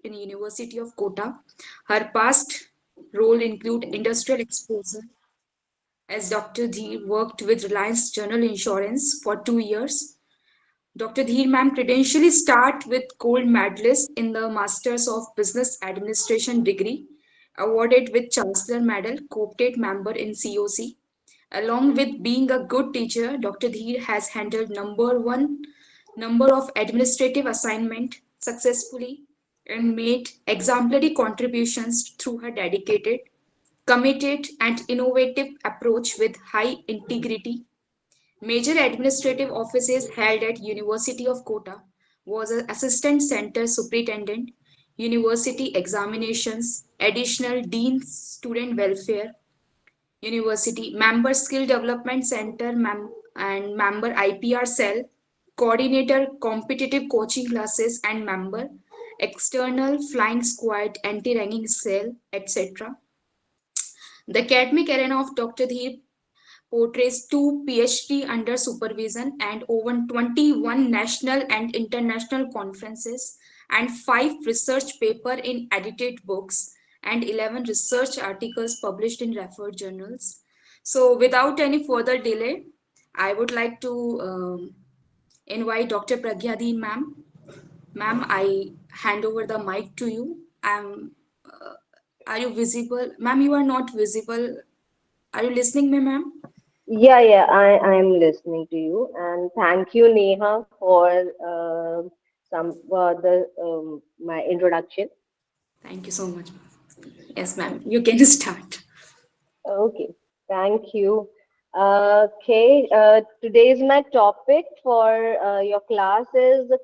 in University of Kota. Her past role include industrial exposure as Dr. Dheer worked with Reliance General Insurance for 2 years. Dr. Dheer ma'am credentially start with gold medalist in the Masters of Business Administration degree, awarded with Chancellor Medal, co-opted member in COC. Along with being a good teacher, Dr. Dheer has handled number of administrative assignment successfully and made exemplary contributions through her dedicated, committed, and innovative approach with high integrity. Major administrative offices held at University of Kota was an assistant center superintendent, university examinations, additional dean student welfare, university member skill development center and member IPR cell, coordinator competitive coaching classes and member external flying squad anti-ragging cell, etc. The academic arena of Dr. Dheer portrays two PhD under supervision and over 21 national and international conferences and 5 research papers in edited books and 11 research articles published in referred journals. So without any further delay, I would like to invite Dr. Pragya Deen ma'am. Ma'am, I hand over the mic to you. Are you visible? Ma'am, you are not visible. Are you listening me, ma'am? Yeah, I am listening to you, and thank you, Neha, for some the my introduction. Thank you so much. Yes, ma'am. You can start. Okay, thank you. Okay, today's my topic for your class is the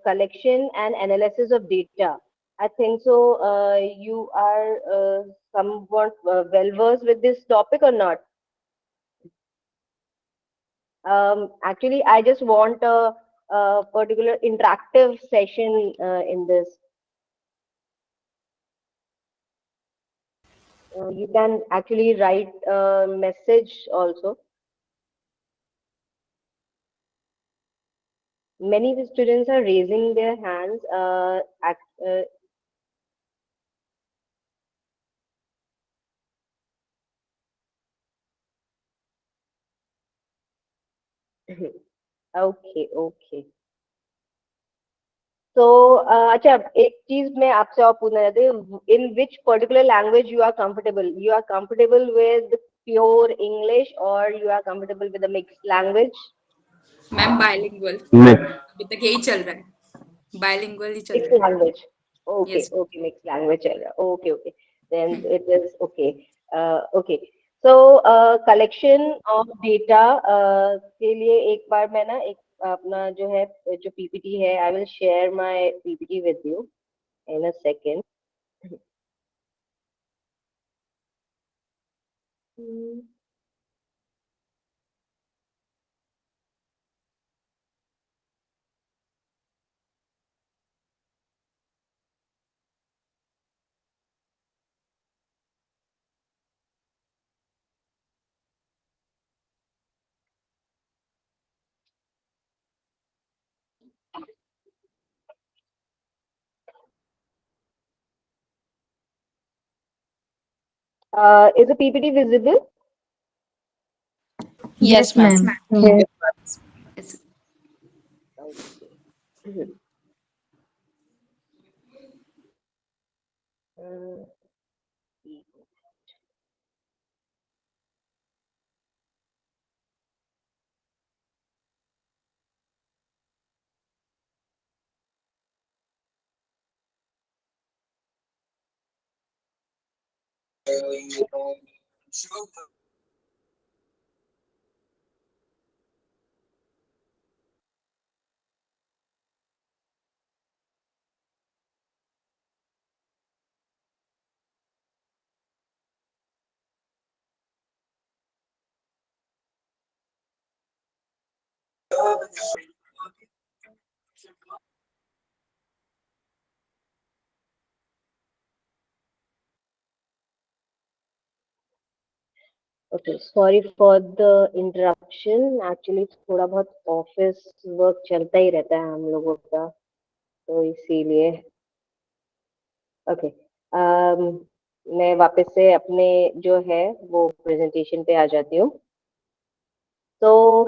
collection and analysis of data. I think so. You are somewhat well versed with this topic or not? Actually, I just want a particular interactive session in this. You can actually write a message also. Many of the students are raising their hands. Okay, okay. So, अच्छा एक चीज मैं आपसे और पूछना चाहती हूँ in which particular language you are comfortable? You are comfortable with pure English or you are comfortable with a mixed language? Ma'am bilingual Mix. अभी तक यही चल रहा है बायलिंगुअल ही चल Mixed रहा है language. Okay, yes okay, mixed language. चल रहा है. Okay, okay. Then it is okay. Okay. So, collection of data के लिए एक बार मैं ना एक अपना जो है जो PPT है, I will share my PPT with you in a second. Hmm. Is the PPT visible? Yes, yes ma'am. Ma'am yes Okay. Uh, Okay, sorry for the interruption. Actually, थोड़ा बहुत ऑफिस वर्क चलता ही रहता है हम लोगों का, तो इसीलिए ओके, मैं वापस से अपने जो है वो प्रेजेंटेशन पे आ जाती हूँ। तो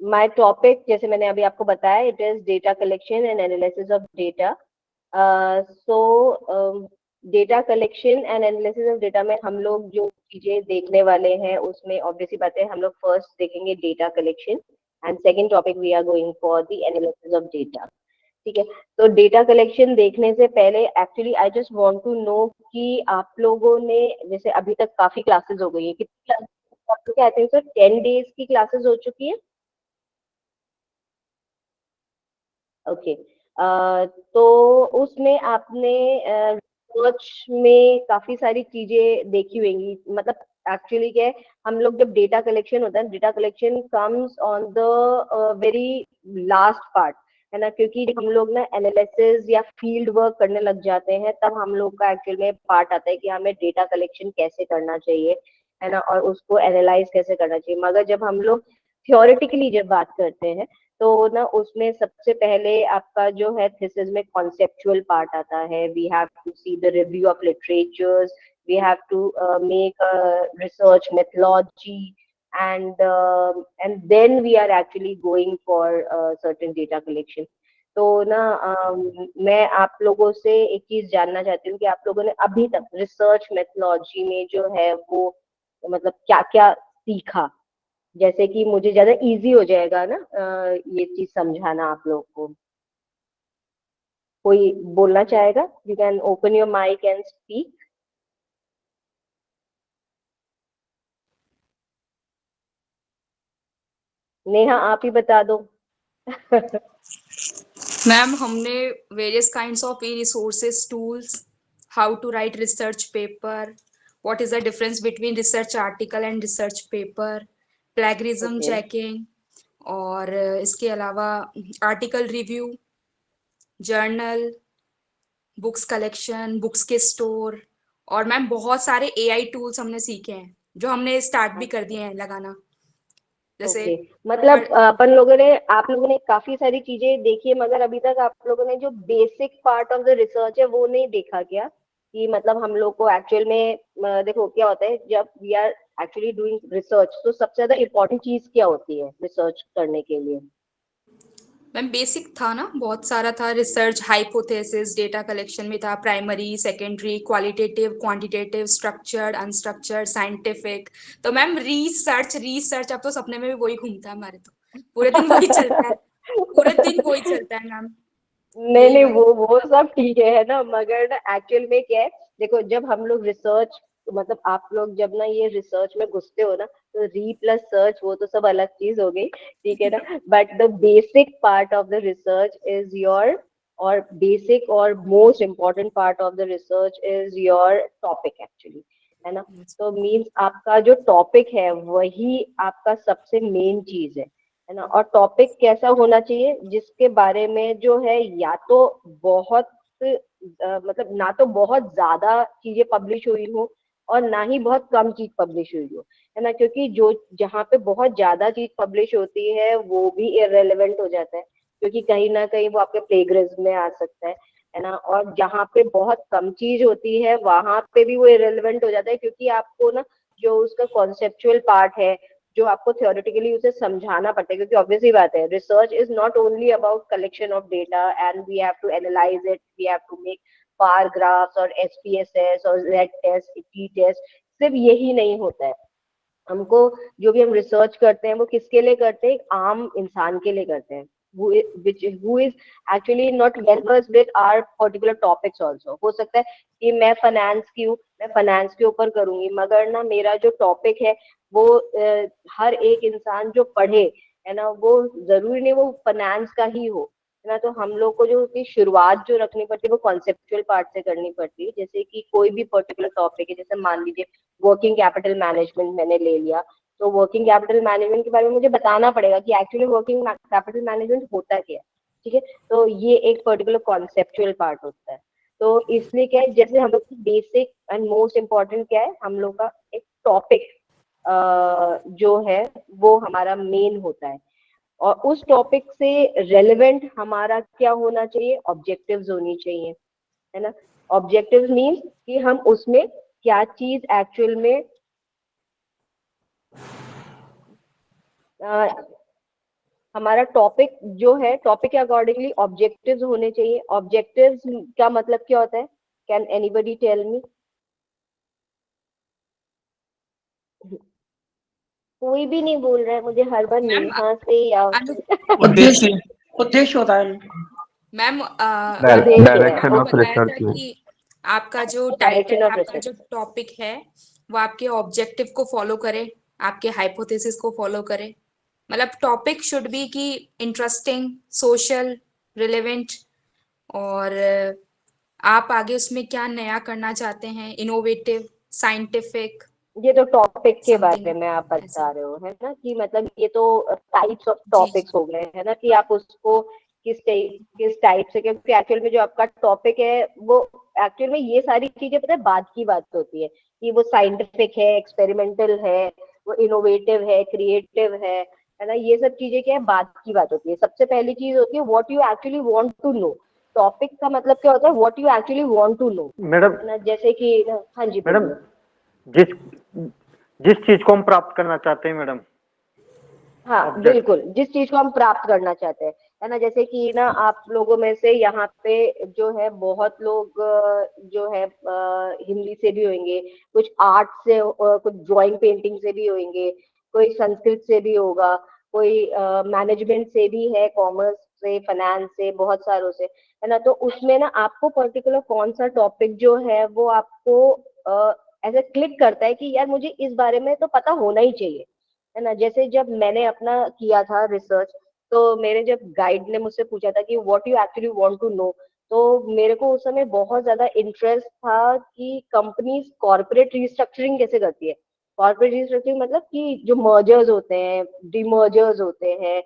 माय टॉपिक, जैसे मैंने अभी आपको बताया, it is data collection and analysis of data. So data collection and analysis of data में हम लोग जो चीजें देखने वाले हैं उसमें ऑब्वियसली बात है, हम लोग फर्स्ट देखेंगे data collection and second topic we are going for the analysis of data. ठीक है, तो डेटा कलेक्शन देखने से पहले actually I just want to know कि आप लोगों ने, जैसे अभी तक काफी क्लासेस हो गई है, कितनी classes, I think sir 10 days की क्लासेस हो चुकी है। ओके, तो उसमें आपने रिसर्च में काफी सारी चीजें देखी होंगी। मतलब एक्चुअली क्या है, हम लोग जब डेटा कलेक्शन होता है, data collection comes on the very last part, है ना, क्योंकि जब हम लोग ना एनालिसिस या फील्ड वर्क करने लग जाते हैं तब हम लोग का एक्चुअल में पार्ट आता है कि हमें डेटा कलेक्शन कैसे करना चाहिए, है ना, और उसको एनालाइज कैसे करना चाहिए। मगर जब हम लोग थियोरेटिकली जब बात करते हैं तो ना उसमें सबसे पहले आपका जो है थीसिस में कॉन्सेप्चुअल पार्ट आता है। We have to see the review of literatures, we have to make research methodology, and then we are actually going for certain data collection. तो ना मैं आप लोगों से एक चीज जानना चाहती हूँ कि आप लोगों ने अभी तक रिसर्च मेथोलॉजी में जो है वो मतलब क्या क्या सीखा, जैसे कि मुझे ज्यादा इजी हो जाएगा ना ये चीज समझाना आप लोग को। कोई बोलना चाहेगा? You can open your mic and speak. Neha आप ही बता दो। मैम, हमने various kinds of e resources tools, how to write research paper, what is the difference between research article and research paper, plagiarism okay, checking, और इसके अलावा article review, journal, books collection, books के store, और ma'am बहुत सारे AI tools हमने सीखे हैं जो हमने स्टार्ट भी कर दिए हैं लगाना, जैसे ओके, मतलब अपन लोगों ने, आप लोगों ने काफी सारी चीजें देखी है, मगर अभी तक आप लोगों ने जो basic part of the research है वो नहीं देखा क्या? कि मतलब हम लोग को एक्चुअल में देखो क्या होता है जब we are actually doing research, तो सबसे ज्यादा इंपॉर्टेंट चीज क्या होती है रिसर्च करने के लिए? मैम बेसिक था ना, बहुत सारा था। रिसर्च हाइपोथेसिस डेटा कलेक्शन में था, primary, secondary, qualitative, quantitative, structured, unstructured, scientific. तो मैम रिसर्च रिसर्च अब तो सपने में भी वही घूमता है हमारे, तो पूरे दिन वही चलता है, पूरे दिन वही चलता है मैम, नहीं यही नहीं, वाला। वो सब ठीक है ना, मगर ना एक्चुअल में क्या है, देखो जब हम लोग रिसर्च, मतलब आप लोग जब ना ये रिसर्च में घुसते हो ना, तो री प्लस सर्च वो तो सब अलग चीज हो गई, ठीक है ना, but the basic part of the research is your, और बेसिक और most important part of the research is your topic actually, है ना। तो मीन्स आपका जो टॉपिक है वही आपका सबसे मेन चीज है ना। और टॉपिक कैसा होना चाहिए जिसके बारे में जो है या तो बहुत मतलब ना तो बहुत ज्यादा चीजें पब्लिश हुई हो और ना ही बहुत कम चीज पब्लिश हुई हो, है ना, क्योंकि जो जहाँ पे बहुत ज्यादा चीज पब्लिश होती है वो भी इररेलेवेंट हो जाता है, क्योंकि कहीं ना कहीं वो आपके प्लेगरिज्म में आ सकता है ना। और जहाँ पे बहुत कम चीज होती है वहां पे भी वो इररेलेवेंट हो जाता है, क्योंकि आपको ना जो उसका कॉन्सेप्चुअल पार्ट है, जो आपको थियोरेटिकली उसे समझाना पड़ता है, क्योंकि ऑब्वियसली बात है research is not only about collection of data and we have to analyse it, we have to make bar graphs और एसपीएसएस और जेड टेस्ट, टी टेस्ट। सिर्फ यही नहीं होता है, हमको जो भी हम रिसर्च करते हैं वो किसके लिए करते हैं? एक आम इंसान के लिए करते हैं, who is actually not well versed with our particular topics also। हो सकता है कि मैं फाइनेंस की हूँ, मैं फाइनेंस के ऊपर करूंगी, मगर ना मेरा जो टॉपिक है वो हर एक इंसान जो पढ़े, है ना, वो जरूरी नहीं वो फाइनेंस का ही हो, है ना। तो हम लोग को जो की शुरुआत जो रखनी पड़ती है वो कॉन्सेप्चुअल पार्ट से करनी पड़ती है। जैसे कि कोई भी पर्टिकुलर टॉपिक है, जैसे मान लीजिए वर्किंग कैपिटल मैनेजमेंट मैंने ले लिया, तो वर्किंग कैपिटल मैनेजमेंट के बारे में मुझे बताना पड़ेगा कि एक्चुअली वर्किंग कैपिटल मैनेजमेंट होता क्या है, ठीक है। तो ये एक पर्टिकुलर कॉन्सेप्चुअल पार्ट होता है। तो इसलिए क्या है, जैसे हम लोग की बेसिक एंड मोस्ट इम्पोर्टेंट क्या है, हम लोग का एक टॉपिक जो है वो हमारा मेन होता है, और उस टॉपिक से रेलेवेंट हमारा क्या होना चाहिए, ऑब्जेक्टिव्स होनी चाहिए, है ना। ऑब्जेक्टिव मीन्स कि हम उसमें क्या चीज एक्चुअल में हमारा टॉपिक जो है, टॉपिक के अकॉर्डिंगली ऑब्जेक्टिव्स होने चाहिए। ऑब्जेक्टिव्स का मतलब क्या होता है? Can anybody tell me? कोई भी नहीं बोल रहा है, मुझे हर बार मैम नेहा से या अनु उद्देश्य उद्देश्य होता है। मैम उद्देश्य है। आपको डायरेक्शन ऑफ बताया था रिसर्च। कि आपका जो टाइटल, डायरेक्शन ऑफ आपका रिसर्च। जो टॉपिक है वो आपके ऑब्जेक्टिव को फॉलो करे, आपके हाइपोथेसिस को फॉलो करे। मतलब टॉपिक शुड बी कि इंटरेस्टिंग, सोशल, रिलेवेंट, और आप आगे उसमें क्या नया करना चाहते हैं, इनोवेटिव, साइंटिफिक, ये तो टॉपिक के समथिंग बारे में आप ऐसा। बता रहे हो, है ना, कि मतलब ये तो टाइप्स ऑफ जी टॉपिक्स हो गए, है ना, कि आप उसको किस टाइप से, क्योंकि एक्चुअल में जो आपका टॉपिक है वो एक्चुअल में ये सारी चीजें पता है बाद की बात होती है, कि वो साइंटिफिक है, एक्सपेरिमेंटल है, वो इनोवेटिव है, क्रिएटिव है ना। ये सब चीजें क्या है, बाद की बात होती है। सबसे पहली चीज होती है what you actually want to know. Topic का मतलब क्या होता है? What you actually want to know, madam, है ना। जैसे कि हाँ जी मैडम बोलिए। जिस जिस चीज को हम प्राप्त करना चाहते हैं मैडम, हाँ ऑब्जेक्ट। बिल्कुल, जिस चीज को हम प्राप्त करना चाहते हैं, है ना। जैसे कि ना आप लोगों में से यहाँ पे जो है बहुत लोग जो है हिंदी से भी होंगे, कुछ आर्ट से, कुछ ड्राइंग पेंटिंग से भी होंगे, कोई संस्कृत से भी होगा, कोई मैनेजमेंट से भी है, कॉमर्स से, फाइनेंस से, बहुत सारों से, है ना। तो उसमें ना आपको पर्टिकुलर कौन सा टॉपिक जो है वो आपको ऐसे क्लिक करता है कि यार मुझे इस बारे में तो पता होना ही चाहिए, है ना। जैसे जब मैंने अपना किया था रिसर्च, तो मेरे जब गाइड ने मुझसे पूछा था कि what you actually want to know, तो मेरे को उस समय बहुत ज्यादा इंटरेस्ट था कि कंपनीज कॉर्पोरेट रिस्ट्रक्चरिंग कैसे करती है। कॉर्पोरेट रिस्ट्रक्चरिंग मतलब कि जो मर्जर्स होते हैं, डीमर्जर्स होते हैं,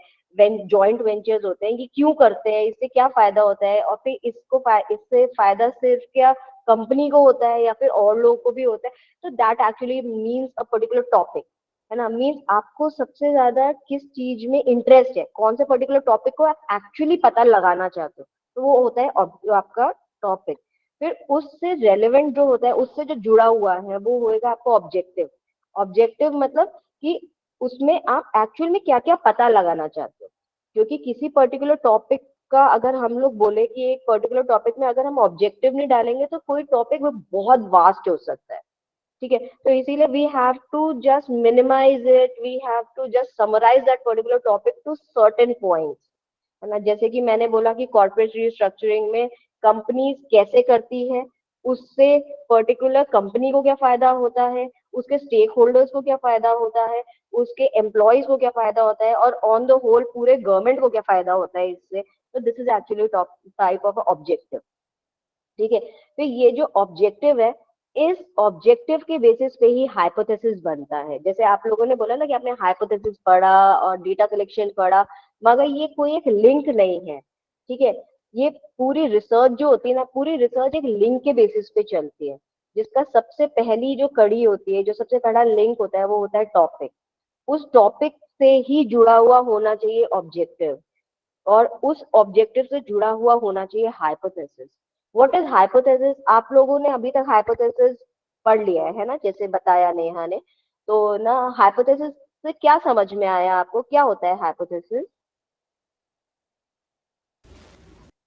जॉइंट वेंचर्स होते हैं, ये क्यों करते हैं, इससे क्या फायदा होता है, और फिर इससे फायदा सिर्फ क्या कंपनी को होता है या फिर और लोगों को भी होता है। तो that actually means a particular topic, है ना। मीन्स आपको सबसे ज्यादा किस चीज में इंटरेस्ट है, कौन से पर्टिकुलर टॉपिक को आप एक्चुअली पता लगाना चाहते हो, तो वो होता है आपका टॉपिक। फिर उससे रेलेवेंट जो होता है, उससे जो जुड़ा हुआ है, वो होएगा आपका ऑब्जेक्टिव। ऑब्जेक्टिव मतलब कि उसमें आप एक्चुअल में क्या क्या पता लगाना चाहते हो। क्योंकि किसी पर्टिकुलर टॉपिक का अगर हम लोग बोले कि एक पर्टिकुलर टॉपिक में अगर हम ऑब्जेक्टिव नहीं डालेंगे तो कोई टॉपिक वो बहुत वास्ट हो सकता है, ठीक है। तो इसीलिए we have to just minimise it, we have to just summarise that particular topic to certain points, है ना। जैसे कि मैंने बोला कि कॉर्पोरेट रिस्ट्रक्चरिंग में कंपनीज कैसे करती है, उससे पर्टिकुलर कंपनी को क्या फायदा होता है, उसके स्टेक होल्डर्स को क्या फायदा होता है, उसके एम्प्लॉयज को क्या फायदा होता है, और ऑन द होल पूरे गवर्नमेंट को क्या फायदा होता है इससे। तो this is actually top type of objective, ठीक है। तो ये जो ऑब्जेक्टिव है, इस ऑब्जेक्टिव के बेसिस पे ही हाइपोथेसिस बनता है। जैसे आप लोगों ने बोला ना कि आपने हाइपोथेसिस पढ़ा और डेटा कलेक्शन पढ़ा, मगर ये कोई एक लिंक नहीं है, ठीक है। ये पूरी रिसर्च जो होती है ना, पूरी रिसर्च एक लिंक के बेसिस पे चलती है, जिसका सबसे पहली जो कड़ी होती है, जो सबसे बड़ा लिंक होता है, वो होता है टॉपिक। उस टॉपिक से ही जुड़ा हुआ होना चाहिए ऑब्जेक्टिव, और उस ऑब्जेक्टिव से जुड़ा हुआ होना चाहिए हाइपोथेसिस। What is hypothesis? आप लोगों ने अभी तक हाइपोथेसिस पढ़ लिया है ना, जैसे बताया नेहा ने। तो ना हाइपोथेसिस से क्या समझ में आया आपको, क्या होता है हाइपोथेसिस?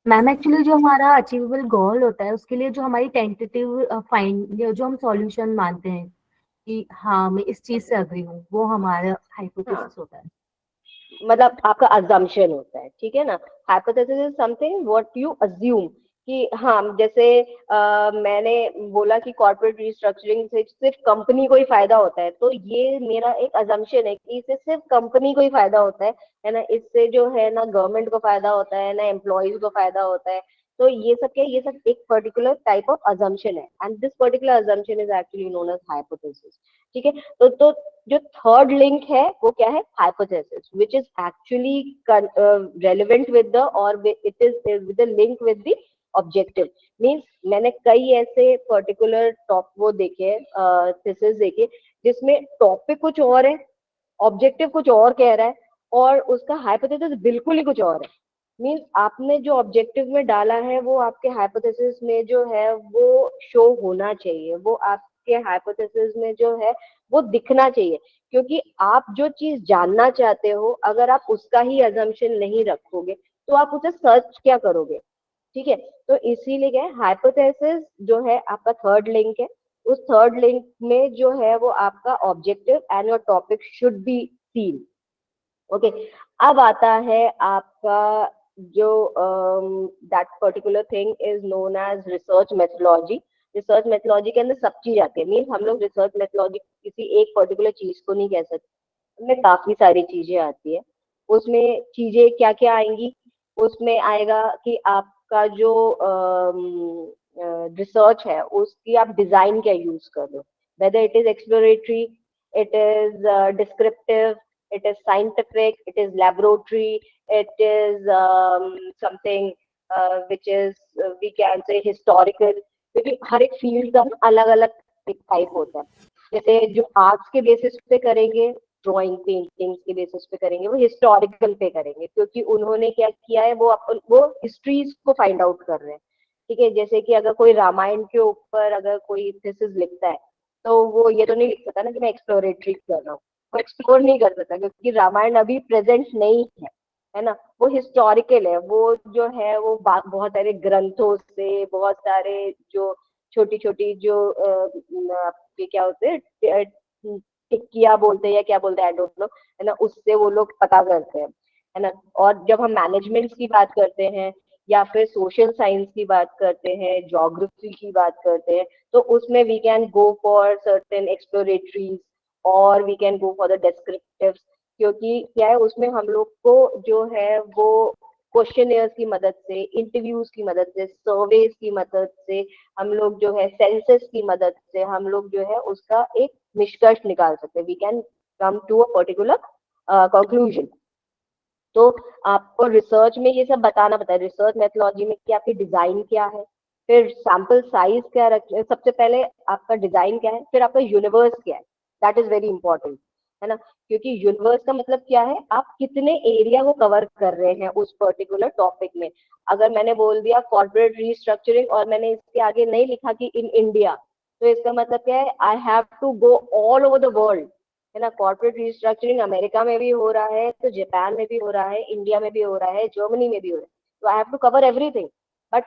मैम एक्चुअली जो हमारा अचीवेबल गोल होता है उसके लिए जो हमारी टेंटेटिव फाइंड जो हम सॉल्यूशन मानते हैं कि हाँ मैं इस चीज से अग्री हूँ, वो हमारा हाँ, हाइपोथेसिस होता है। मतलब आपका अजम्पशन होता है, ठीक है ना। Hypothesis is something what you assume, कि हाँ जैसे मैंने बोला कि कॉर्पोरेट रिस्ट्रक्चरिंग से सिर्फ कंपनी को ही फायदा होता है, तो ये मेरा एक अजम्पशन है कि इससे सिर्फ कंपनी को ही फायदा होता है ना। इससे जो है ना गवर्नमेंट को फायदा होता है ना एम्प्लॉयज को फायदा होता है। तो ये सब क्या है? ये सब एक पर्टिकुलर टाइप ऑफ अजम्पशन है, and this particular assumption is actually known as hypothesis, ठीक है। तो जो थर्ड लिंक है वो क्या है? Hypothesis, which is actually relevant with the, और it is with the link with the objective. Means मैंने कई ऐसे पर्टिकुलर टॉप वो देखे, थीसिस देखे, जिसमें टॉपिक कुछ और है, ऑब्जेक्टिव कुछ और कह रहा है, और उसका हाइपोथेसिस बिल्कुल ही कुछ और है। मीन्स आपने जो ऑब्जेक्टिव में डाला है वो आपके हाइपोथेसिस में जो है वो शो होना चाहिए, वो आपके हाइपोथेसिस में जो है वो दिखना चाहिए, क्योंकि आप जो चीज जानना चाहते हो अगर आप उसका ही अजम्पशन नहीं रखोगे तो आप उसे सर्च क्या करोगे। ठीक है, तो इसीलिए क्या है, हाइपोथेसिस जो है आपका थर्ड लिंक है, उस थर्ड लिंक में जो है वो आपका objective and your topic should be seen. Okay, अब आता है आपका जो that particular thing is known as research methodology. Research methodology के अंदर सब चीज आती है, मीन हम लोग रिसर्च मेथोलॉजी किसी एक पर्टिकुलर चीज को नहीं कह सकते, उसमें काफी सारी चीजें आती है। उसमें चीजें क्या क्या आएंगी, उसमें आएगा कि आपका जो रिसर्च है उसकी आप डिजाइन क्या यूज कर रहे हो, whether it is exploratory, it is descriptive, it is scientific, it is laboratory, it is something which is we can say historical, क्योंकि हर एक फील्ड का अलग अलग टाइप होता है। जैसे जो आर्ट्स के बेसिस पे करेंगे, ड्राइंग पेंटिंग्स के बेसिस पे करेंगे, वो हिस्टोरिकल पे करेंगे, क्योंकि उन्होंने क्या किया है वो हिस्ट्रीज को फाइंड आउट कर रहे हैं। ठीक है, जैसे कि अगर कोई रामायण के ऊपर अगर कोई थीसिस लिखता है तो वो ये तो नहीं लिख सकता ना कि मैं एक्सप्लोरेटरी कर रहा हूँ, वो एक्सप्लोर नहीं कर सकता क्योंकि रामायण अभी प्रेजेंट नहीं है ना, वो हिस्टोरिकल है, वो जो है वो बहुत सारे ग्रंथों से, बहुत सारे जो छोटी छोटी जो आपके क्या होते हैं टिक्किया बोलते हैं या क्या बोलते हैं आई डोंट नो, है ना, उससे वो लोग पता करते हैं, है ना। और जब हम मैनेजमेंट की बात करते हैं या फिर सोशल साइंस की बात करते हैं, ज्योग्राफी की बात करते हैं, तो उसमें we can go for certain exploratories और we can go for the descriptive, क्योंकि क्या है उसमें हम लोग को जो है वो क्वेश्चनियर्स की मदद से, इंटरव्यूज की मदद से, सर्वेज की मदद से, हम लोग जो है सेंसस की मदद से हम लोग जो है उसका एक निष्कर्ष निकाल सकते हैं, we can come to a particular conclusion. तो आपको रिसर्च में ये सब बताना पड़ता है, रिसर्च मेथोलॉजी में कि आपकी डिजाइन क्या है, फिर सैंपल साइज क्या रख, सबसे पहले आपका डिजाइन क्या है, फिर आपका यूनिवर्स क्या है, दैट इज वेरी इंपॉर्टेंट, है ना, क्योंकि यूनिवर्स का मतलब क्या है, आप कितने एरिया को कवर कर रहे हैं उस पर्टिकुलर टॉपिक में। अगर मैंने बोल दिया कॉर्पोरेट रीस्ट्रक्चरिंग और मैंने इसके आगे नहीं लिखा कि इन इंडिया, तो इसका मतलब क्या है, I have to go all over the world, है ना। कॉर्पोरेट रिस्ट्रक्चरिंग अमेरिका में भी हो रहा है, तो जापान में भी हो रहा है, इंडिया में भी हो रहा है, जर्मनी में भी हो रहा है, तो I have to cover everything, but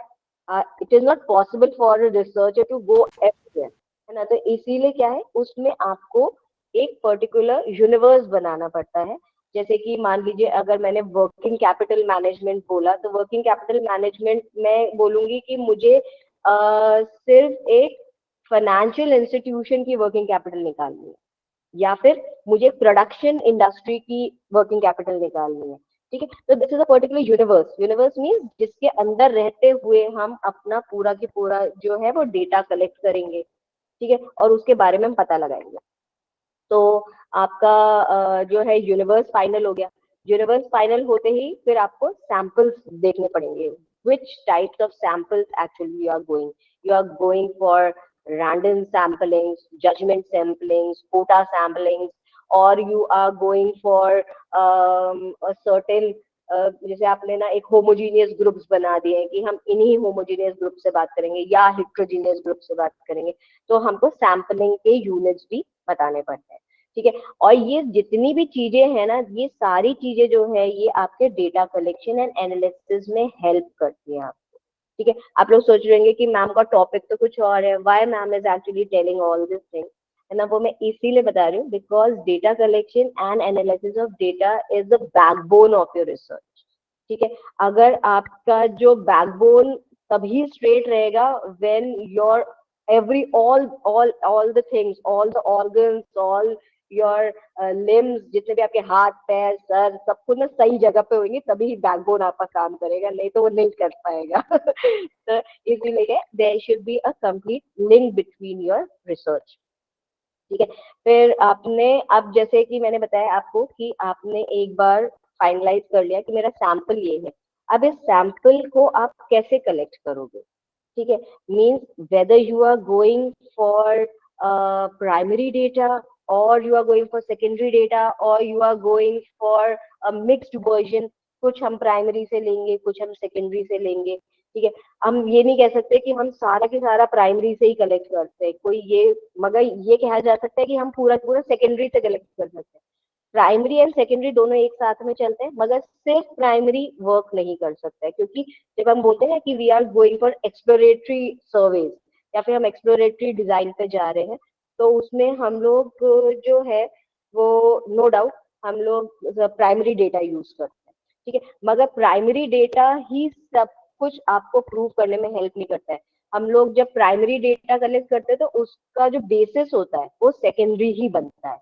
it is not possible for researcher to go everywhere, है ना। तो इसीलिए क्या है उसमें आपको एक पर्टिकुलर यूनिवर्स बनाना पड़ता है। जैसे कि मान लीजिए अगर मैंने वर्किंग कैपिटल मैनेजमेंट बोला, तो वर्किंग कैपिटल मैनेजमेंट मैं बोलूंगी कि मुझे सिर्फ एक फाइनेंशियल इंस्टीट्यूशन की वर्किंग कैपिटल निकालनी है, या फिर मुझे प्रोडक्शन इंडस्ट्री की वर्किंग कैपिटल निकालनी है। ठीक है, तो this is a particular universe, universe means जिसके अंदर रहते हुए हम अपना पूरा की पूरा जो है वो डेटा कलेक्ट करेंगे, ठीक है, और उसके बारे में हम पता लगाएंगे। तो आपका जो है यूनिवर्स फाइनल हो गया। यूनिवर्स फाइनल होते ही फिर आपको सैंपल्स देखने पड़ेंगे, which types of samples actually you are going for random samplings, judgment samplings, quota samplings, or you are going for a certain जैसे आपने ना एक होमोजीनियस ग्रुप्स बना दिए हैं कि हम इन्हीं होमोजीनियस ग्रुप से बात करेंगे या हिट्रोजीनियस ग्रुप से बात करेंगे, तो हमको सैम्पलिंग के यूनिट्स भी बताने पड़ते हैं। ठीक है, और ये जितनी भी चीजें हैं ना, ये सारी चीजें जो है ये आपके डेटा कलेक्शन एंड एनालिसिस में हेल्प करती हैं आपको। ठीक है, आप लोग सोच रहे होंगे कि मैम का टॉपिक तो कुछ और है, why ma'am is actually telling all this thing, है ना, वो मैं इसीलिए बता रही हूँ because data collection and analysis of data is the backbone of your research. ठीक है, अगर आपका जो बैकबोन तभी स्ट्रेट रहेगा when your every all the things, all the organs, all your limbs, जितने भी आपके हाथ पैर सर सब कुछ ना सही जगह पे होंगे, तभी बैकबोन आपका काम करेगा, नहीं तो वो नहीं कर पाएगा। तो इसीलिए there should be a complete link between your research. ठीक है, फिर आपने अब जैसे कि मैंने बताया आपको कि आपने एक बार फाइनलाइज कर लिया कि मेरा सैंपल ये है, अब इस सैंपल को आप कैसे कलेक्ट करोगे। ठीक है, means whether you are going for primary data or you are going for secondary data or you are going for a mixed version, कुछ हम प्राइमरी से लेंगे, कुछ हम सेकेंडरी से लेंगे, ठीक है। हम ये नहीं कह सकते कि हम सारा के सारा प्राइमरी से ही कलेक्ट करते हैं, कोई ये, मगर ये कहा जा सकता है कि हम पूरा पूरा सेकेंडरी से कलेक्ट कर सकते हैं। प्राइमरी एंड सेकेंडरी दोनों एक साथ में चलते हैं, मगर सिर्फ प्राइमरी वर्क नहीं कर सकता है, क्योंकि जब हम बोलते हैं कि we are going for exploratory surveys या फिर हम एक्सप्लोरेटरी डिजाइन पे जा रहे हैं, तो उसमें हम लोग जो है वो नो डाउट हम लोग प्राइमरी डेटा यूज करते हैं, ठीक है। मगर प्राइमरी डेटा ही सब कुछ आपको प्रूव करने में हेल्प नहीं करता है। हम लोग जब प्राइमरी डेटा कलेक्ट करते हैं तो उसका जो बेसिस होता है वो सेकेंडरी ही बनता है,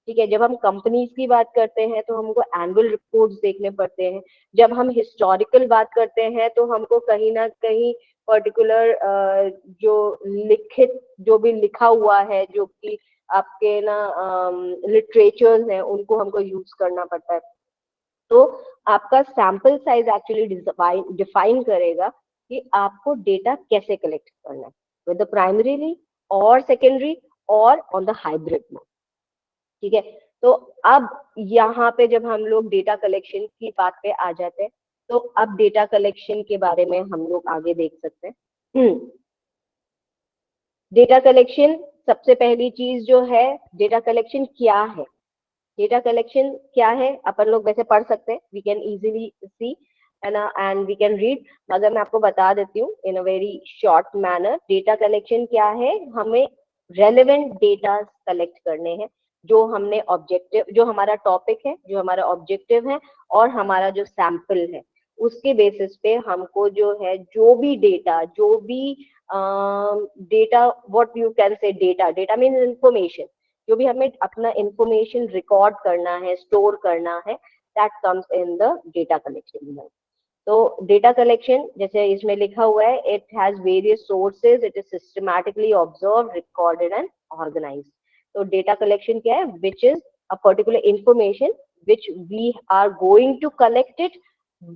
ठीक है। जब हम कंपनीज की बात करते हैं तो हमको एनुअल रिपोर्ट्स देखने पड़ते हैं। जब हम हिस्टोरिकल बात करते हैं तो हमको कहीं ना कहीं पर्टिकुलर जो लिखित जो भी लिखा हुआ है, जो कि आपके ना लिटरेचर्स हैं, उनको हमको यूज करना पड़ता है। तो आपका सैंपल साइज एक्चुअली डिफाइन करेगा कि आपको डेटा कैसे कलेक्ट करना है, विद प्राइमरीली और सेकेंडरी और ऑन द हाइब्रिड मोड, ठीक है। तो अब यहाँ पे जब हम लोग डेटा कलेक्शन की बात पे आ जाते हैं, तो अब डेटा कलेक्शन के बारे में हम लोग आगे देख सकते हैं। डेटा कलेक्शन, सबसे पहली चीज जो है, डेटा कलेक्शन क्या है? डेटा कलेक्शन क्या है अपन लोग वैसे पढ़ सकते हैं, वी कैन इजीली सी है ना, एंड वी कैन रीड, मगर मैं आपको बता देती हूँ in a very short manner. Data collection क्या है? हमें रेलेवेंट डेटा कलेक्ट करने हैं, जो हमने ऑब्जेक्टिव, जो हमारा टॉपिक है, जो हमारा ऑब्जेक्टिव है और हमारा जो सैंपल है, उसके बेसिस पे हमको जो है जो भी डेटा, जो भी data, what you can say, data, data means information, जो भी हमें अपना इंफॉर्मेशन रिकॉर्ड करना है, स्टोर करना है, that comes in the data collection. तो डेटा कलेक्शन जैसे इसमें लिखा हुआ है, it has various sources, it is systematically observe, recorded and organised. तो डेटा कलेक्शन क्या है? Which is a particular information which we are going to collect it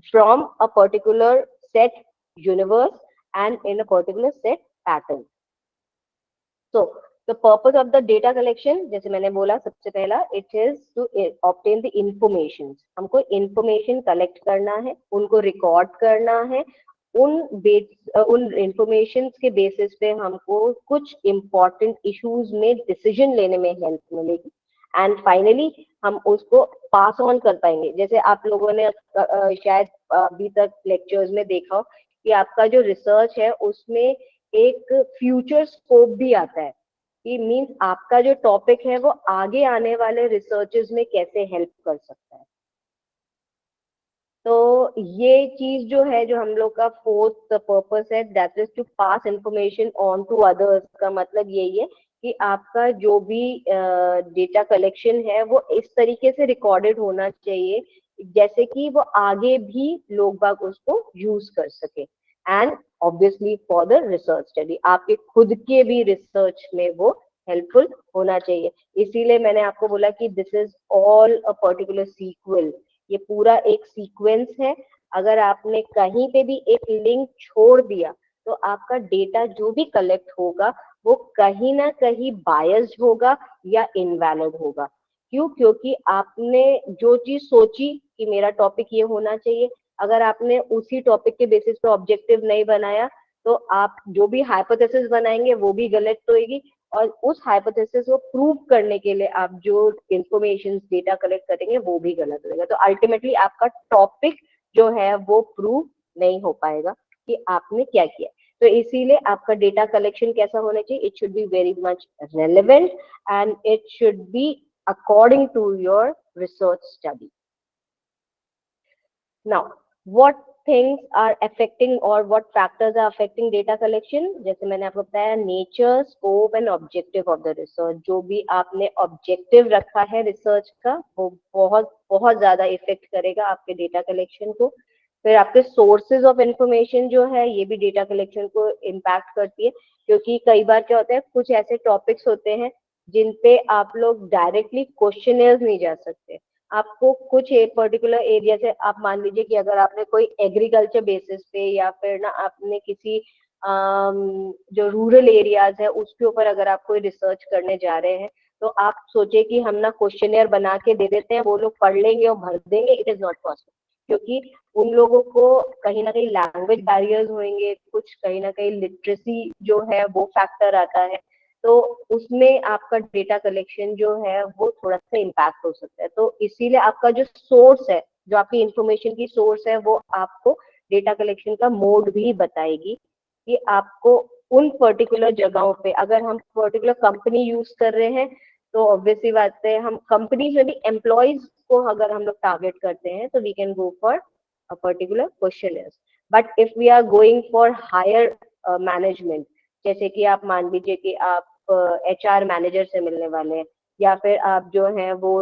from a particular set universe and in a particular set pattern. So the purpose of the data collection, जैसे मैंने बोला सबसे पहला, it is to obtain the information. हमको information collect करना है, उनको record करना है, उन information के basis पे हमको कुछ important issues में decision लेने में help मिलेगी, एंड फाइनली हम उसको पास ऑन कर पाएंगे। जैसे आप लोगों ने शायद अभी तक लेक्चर्स में देखा हो कि आपका जो रिसर्च है उसमें एक फ्यूचर स्कोप भी आता है, कि मीन्स आपका जो टॉपिक है वो आगे आने वाले रिसर्चेस में कैसे हेल्प कर सकता है। तो ये चीज जो है, जो हम लोग का फोर्थ पर्पस है, that is to pass information on to others. का मतलब यही है कि आपका जो भी डेटा कलेक्शन है वो इस तरीके से रिकॉर्डेड होना चाहिए जैसे कि वो आगे भी लोग बाग उसको यूज कर सके, and obviously for the research study, आपके खुद के भी रिसर्च में वो हेल्पफुल होना चाहिए। इसीलिए मैंने आपको बोला कि this is all a particular sequel, ये पूरा एक सीक्वेंस है। अगर आपने कहीं पे भी एक लिंक छोड़ दिया तो आपका डेटा जो भी कलेक्ट होगा वो कहीं ना कहीं बायस्ड होगा या इनवैलिड होगा। क्यों? क्योंकि आपने जो चीज सोची कि मेरा टॉपिक ये होना चाहिए, अगर आपने उसी टॉपिक के बेसिस पे ऑब्जेक्टिव नहीं बनाया तो आप जो भी हाइपोथेसिस बनाएंगे वो भी गलत होएगी, और उस हाइपोथेसिस को प्रूव करने के लिए आप जो इंफॉर्मेशन डेटा कलेक्ट करेंगे वो भी गलत होगा। तो अल्टीमेटली आपका टॉपिक जो है वो प्रूव नहीं हो पाएगा कि आपने क्या किया। तो इसीलिए आपका डेटा कलेक्शन कैसा होना चाहिए? It should be very much relevant and it should be according to your research study. Now, what things are affecting or what factors are affecting data collection? जैसे मैंने आपको बताया, nature, scope and objective of the research. जो भी आपने objective रखा है research का वो बहुत बहुत ज्यादा इफेक्ट करेगा आपके डेटा कलेक्शन को। फिर आपके सोर्सेज ऑफ इंफॉर्मेशन जो है ये भी डेटा कलेक्शन को इम्पैक्ट करती है, क्योंकि कई बार क्या होता है, कुछ ऐसे टॉपिक्स होते हैं जिन पे आप लोग डायरेक्टली क्वेश्चनेयर्स नहीं जा सकते। आपको कुछ एक पर्टिकुलर एरिया से, आप मान लीजिए कि अगर आपने कोई एग्रीकल्चर बेसिस पे या फिर ना आपने किसी जो रूरल एरियाज है उसके ऊपर अगर आप कोई रिसर्च करने जा रहे हैं, तो आप सोचे कि हम ना क्वेश्चनेयर बना के दे देते हैं, वो लोग पढ़ लेंगे और भर देंगे। It is not possible. क्योंकि उन लोगों को कहीं ना कहीं लैंग्वेज बैरियर्स होंगे, कुछ कहीं ना कहीं लिटरेसी जो है वो फैक्टर आता है, तो उसमें आपका डेटा कलेक्शन जो है वो थोड़ा सा इम्पैक्ट हो सकता है। तो इसीलिए आपका जो सोर्स है, जो आपकी इंफॉर्मेशन की सोर्स है, वो आपको डेटा कलेक्शन का मोड भी बताएगी कि आपको उन पर्टिकुलर जगहों पे, अगर हम पर्टिकुलर कंपनी यूज कर रहे हैं तो ऑब्वियसली बात है, हम कंपनी में भी एम्प्लॉयज को अगर हम लोग टारगेट करते हैं तो we can go for a particular questionnaires. But if we are going for higher management, जैसे कि आप मान लीजिए कि आप HR मैनेजर से मिलने वाले हैं, या फिर आप जो है वो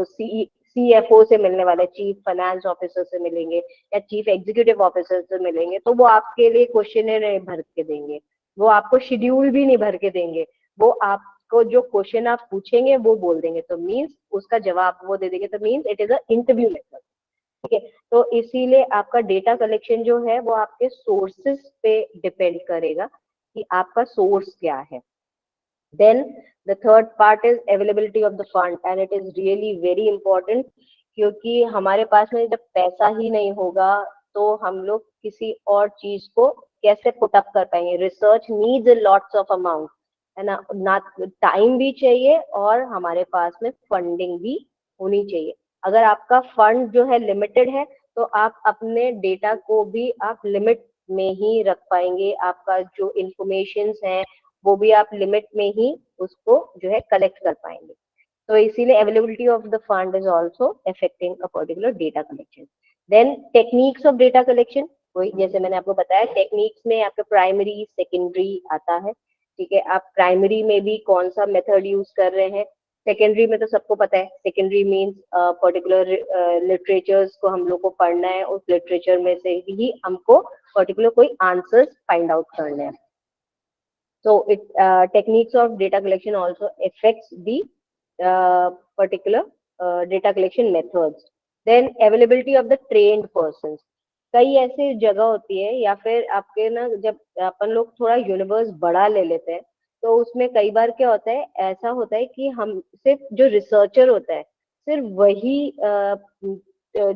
CFO से मिलने वाले, चीफ फाइनेंस ऑफिसर से मिलेंगे या चीफ एग्जीक्यूटिव ऑफिसर से मिलेंगे, तो वो आपके लिए क्वेश्चन नहीं भर के देंगे, वो आपको शेड्यूल भी नहीं भर के देंगे, वो आपको जो क्वेश्चन आप पूछेंगे वो बोल देंगे, तो मीन्स उसका जवाब वो दे देंगे, तो means it is a interview method. ठीक है, तो इसीलिए आपका डेटा कलेक्शन जो है वो आपके सोर्सेस पे डिपेंड करेगा कि आपका सोर्स क्या है। Then the third part is availability of the fund, and it is really very important, क्योंकि हमारे पास में जब पैसा ही नहीं होगा तो हम लोग किसी और चीज को कैसे पुट अप कर पाएंगे। Research needs lots of amount, है ना, टाइम भी चाहिए और हमारे पास में फंडिंग भी होनी चाहिए। अगर आपका फंड जो है लिमिटेड है तो आप अपने डेटा को भी आप लिमिट में ही रख पाएंगे, आपका जो इंफॉर्मेशन है वो भी आप लिमिट में ही उसको जो है कलेक्ट कर पाएंगे। तो इसीलिए availability of the fund is also affecting a particular data collection. Then techniques of data collection, वही जैसे मैंने आपको बताया, टेक्निक्स में आपका प्राइमरी सेकेंडरी आता है। ठीक है, आप प्राइमरी में भी कौन सा मेथड यूज कर रहे हैं, सेकेंडरी में तो सबको पता है, सेकेंडरी मीन्स पर्टिकुलर लिटरेचर्स को हम लोग को पढ़ना है, उस लिटरेचर में से ही हमको पर्टिकुलर कोई आंसर्स फाइंड आउट करने हैं। So techniques of data collection also affects the particular data collection methods. Then availability of the trained persons. कई ऐसी जगह होती है, या फिर आपके ना, जब अपन लोग थोड़ा यूनिवर्स बड़ा ले लेते हैं तो उसमें कई बार क्या होता है, ऐसा होता है कि हम सिर्फ जो रिसर्चर होता है सिर्फ वही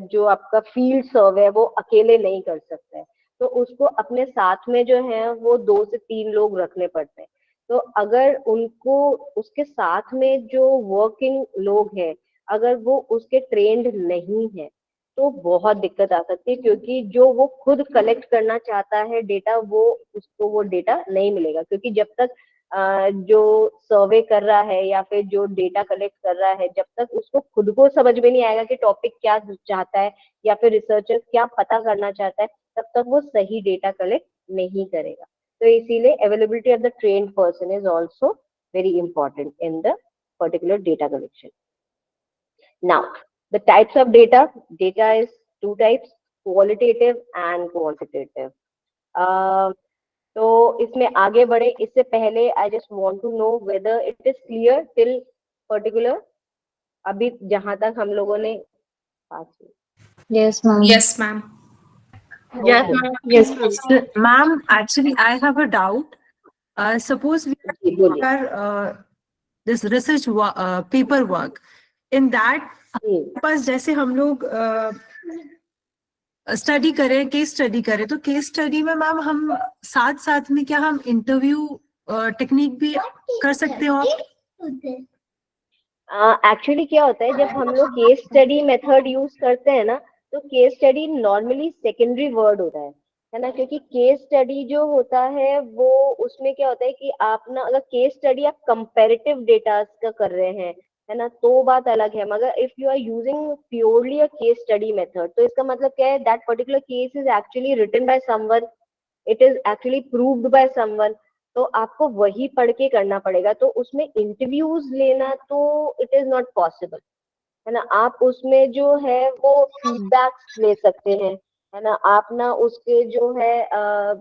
जो आपका फील्ड सर्वे है वो अकेले नहीं कर सकता है, तो उसको अपने साथ में जो है वो 2 से 3 लोग रखने पड़ते हैं। तो अगर उनको उसके साथ में जो वर्किंग लोग हैं अगर वो उसके ट्रेंड नहीं है तो बहुत दिक्कत आ सकती है, क्योंकि जो वो खुद कलेक्ट करना चाहता है डेटा, वो उसको वो डेटा नहीं मिलेगा, क्योंकि जब तक जो सर्वे कर रहा है या फिर जो डेटा कलेक्ट कर रहा है, जब तक उसको खुद को समझ में नहीं आएगा कि टॉपिक क्या चाहता है या फिर रिसर्चर क्या पता करना चाहता है, तब तक वो सही डेटा कलेक्ट नहीं करेगा। तो इसीलिए availability of the trained person is also very important in the particular data collection. Now the types of data is 2 types, qualitative and quantitative. तो इसमें आगे बढ़े इससे पहले I just want to know whether it is clear till particular, अभी जहां तक हम लोगों ने Yes, ma'am. Yes, ma'am. Yes, Okay. ma'am. Yes, ma'am. Ma'am, actually, I have a doubt. Suppose we जी बोलिए। are this research paperwork. In that, बस जैसे हम लोग स्टडी करें, केस स्टडी करें, तो केस स्टडी में मैम हम साथ साथ में क्या हम इंटरव्यू टेक्निक भी कर सकते हो आप? एक्चुअली क्या होता है, जब हम लोग केस स्टडी मेथड यूज करते हैं ना, तो case study normally secondary word होता है ना, क्योंकि केस स्टडी जो होता है वो उसमें क्या होता है कि आप ना, अगर केस स्टडी आप कंपैरेटिव डेटा का कर रहे हैं, है ना, तो बात अलग है। मगर if you are using purely a case study method, तो इसका मतलब क्या है, that particular case is actually written by someone, it is actually proved by someone, तो आपको वही पढ़ के करना पड़ेगा। तो उसमें इंटरव्यूज लेना तो इट इज नॉट पॉसिबल, है ना। आप उसमें जो है वो फीडबैक्स ले सकते हैं, है ना, आप ना उसके जो है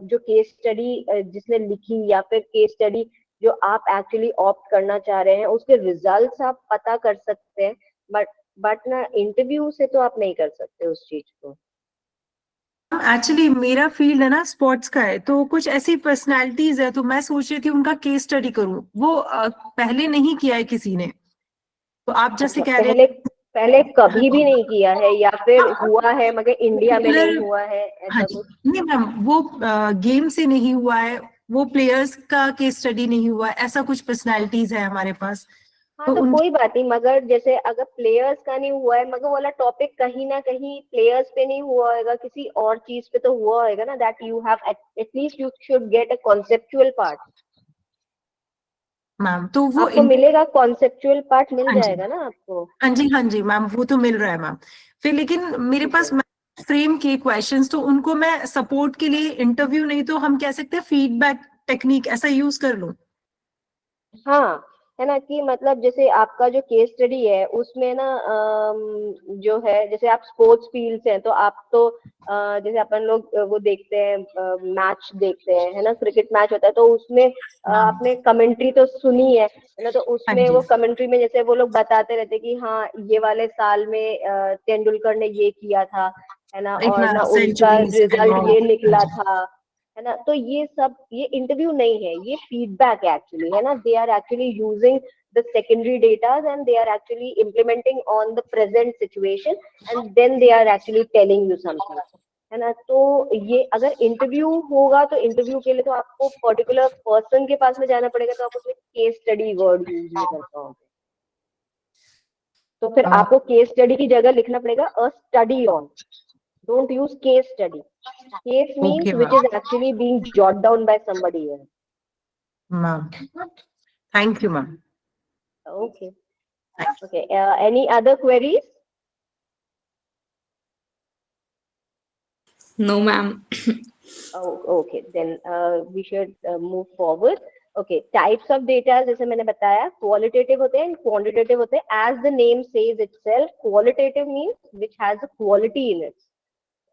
जो केस स्टडी जिसने लिखी या फिर केस स्टडी जो आप एक्चुअली ऑप्ट करना चाह रहे हैं उसके रिजल्ट्स आप पता कर सकते हैं, बट ना इंटरव्यू से तो आप नहीं कर सकते उस चीज को। एक्चुअली मेरा फील्ड है ना स्पोर्ट्स का है, तो कुछ ऐसी पर्सनालिटीज है, तो मैं सोच रही थी उनका केस स्टडी करूं, वो पहले नहीं किया है किसी ने, तो आप जैसे कह रहे हैं पहले कभी भी नहीं किया है या फिर हुआ है मगर इंडिया में नहीं Particular- हुआ है, हाँ ऐसा जी, कुछ? नहीं मैम, वो गेम से नहीं हुआ है, वो प्लेयर्स का केस स्टडी नहीं हुआ है, ऐसा कुछ पर्सनालिटीज है हमारे पास। हाँ तो तो उन कोई बात नहीं, मगर जैसे अगर प्लेयर्स का नहीं हुआ है मगर वो वाला टॉपिक कहीं ना कहीं प्लेयर्स पे नहीं हुआ होगा, किसी और चीज पे तो हुआ होगा ना, that you have at least you should get a conceptual part. Ma'am तो वो आपको मिलेगा, कॉन्सेप्चुअल पार्ट मिल हाँ जी, जाएगा ना आपको। हाँ जी मैम, वो तो मिल रहा है मैम। फिर लेकिन मेरे ठीक पास है। फ्रेम के क्वेश्चंस, तो उनको मैं सपोर्ट के लिए इंटरव्यू नहीं तो हम कह सकते हैं फीडबैक टेक्निक ऐसा यूज कर लूं। हाँ, है ना, कि मतलब जैसे आपका जो केस स्टडी है उसमें ना जो है, जैसे आप स्पोर्ट्स फील्ड से हैं तो आप तो जैसे अपन लोग वो देखते हैं, मैच देखते हैं, है ना, क्रिकेट मैच होता है तो उसमें आपने कमेंट्री तो सुनी है ना, तो हाँ उसमें जी, वो कमेंट्री में जैसे वो लोग बताते रहते कि हाँ ये वाले साल में तेंदुलकर ने ये किया था, है ना, और इतना ना उनका सेंचुरीज रिजल्ट ये हाँ निकला जी, था, है ना। तो ये सब, ये इंटरव्यू नहीं है, ये फीडबैक है एक्चुअली, है ना। They are actually using the secondary data and they are actually implementing on the present situation and then they are actually telling you something, है ना। तो ये अगर इंटरव्यू होगा तो इंटरव्यू के लिए तो आपको पर्टिकुलर पर्सन के पास में जाना पड़ेगा, तो आप उसमें केस स्टडी वर्ड यूज नहीं कर पाओगे। तो फिर आपको केस स्टडी की जगह लिखना पड़ेगा अ study on, don't use case study. Case means okay which ma'am, is actually being jotted down by somebody else. Ma'am thank you ma'am. Okay. Okay. Any other queries? No, ma'am. Oh, okay. Then we should move forward. Okay. Types of data जैसे मैंने बताया, qualitative होते हैं, quantitative होते हैं. As the name says itself, qualitative means which has a quality in it,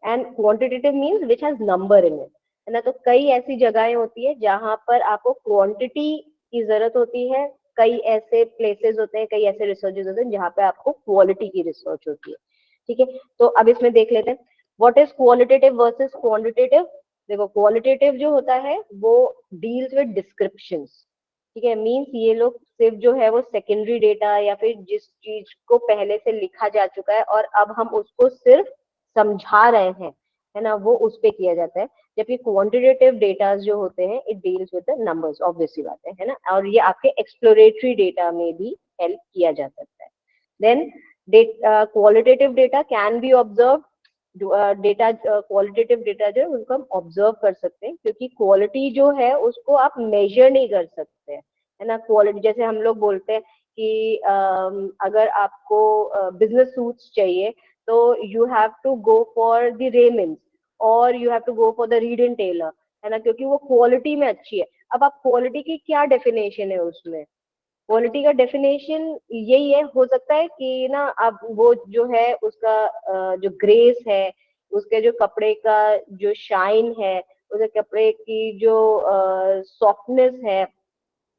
and quantitative means which has number in it, है ना। तो कई ऐसी जगहें होती है जहां पर आपको क्वांटिटी की जरूरत होती है, कई ऐसे प्लेसेस होते हैं, कई ऐसे रिसर्चेस होते हैं जहां पे आपको क्वालिटी की रिसर्च होती है। ठीक है, तो अब इसमें देख लेते हैं what is qualitative versus quantitative. देखो, क्वालिटेटिव जो होता है वो डील्स विद डिस्क्रिप्शंस, ठीक है, मींस ये लोग सिर्फ जो है वो सेकेंडरी डेटा या फिर जिस चीज को पहले से लिखा जा चुका है और अब हम उसको सिर्फ समझा रहे हैं, है ना, वो उस पे किया जाता है। जबकि क्वांटिटेटिव डेटा जो होते हैं it deals with the numbers, obviously बात है ना, और ये आपके एक्सप्लोरेटरी डेटा में भी हेल्प किया जा सकता है। Then qualitative data can be observe, data qualitative data जो है उनको हम ऑब्जर्व कर सकते हैं, क्योंकि क्वालिटी जो है उसको आप मेजर नहीं कर सकते हैं, है ना। क्वालिटी जैसे हम लोग बोलते हैं कि अगर आपको बिजनेस सूट्स चाहिए तो you have to go for the Raymonds और you have to go for the Reid and Taylor, है ना, क्योंकि वो क्वालिटी में अच्छी है। अब आप क्वालिटी की क्या डेफिनेशन है उसमें, क्वालिटी का डेफिनेशन यही है, हो सकता है कि ना अब वो जो है उसका जो ग्रेस है, उसके जो कपड़े का जो शाइन है, उसके कपड़े की जो सॉफ्टनेस है,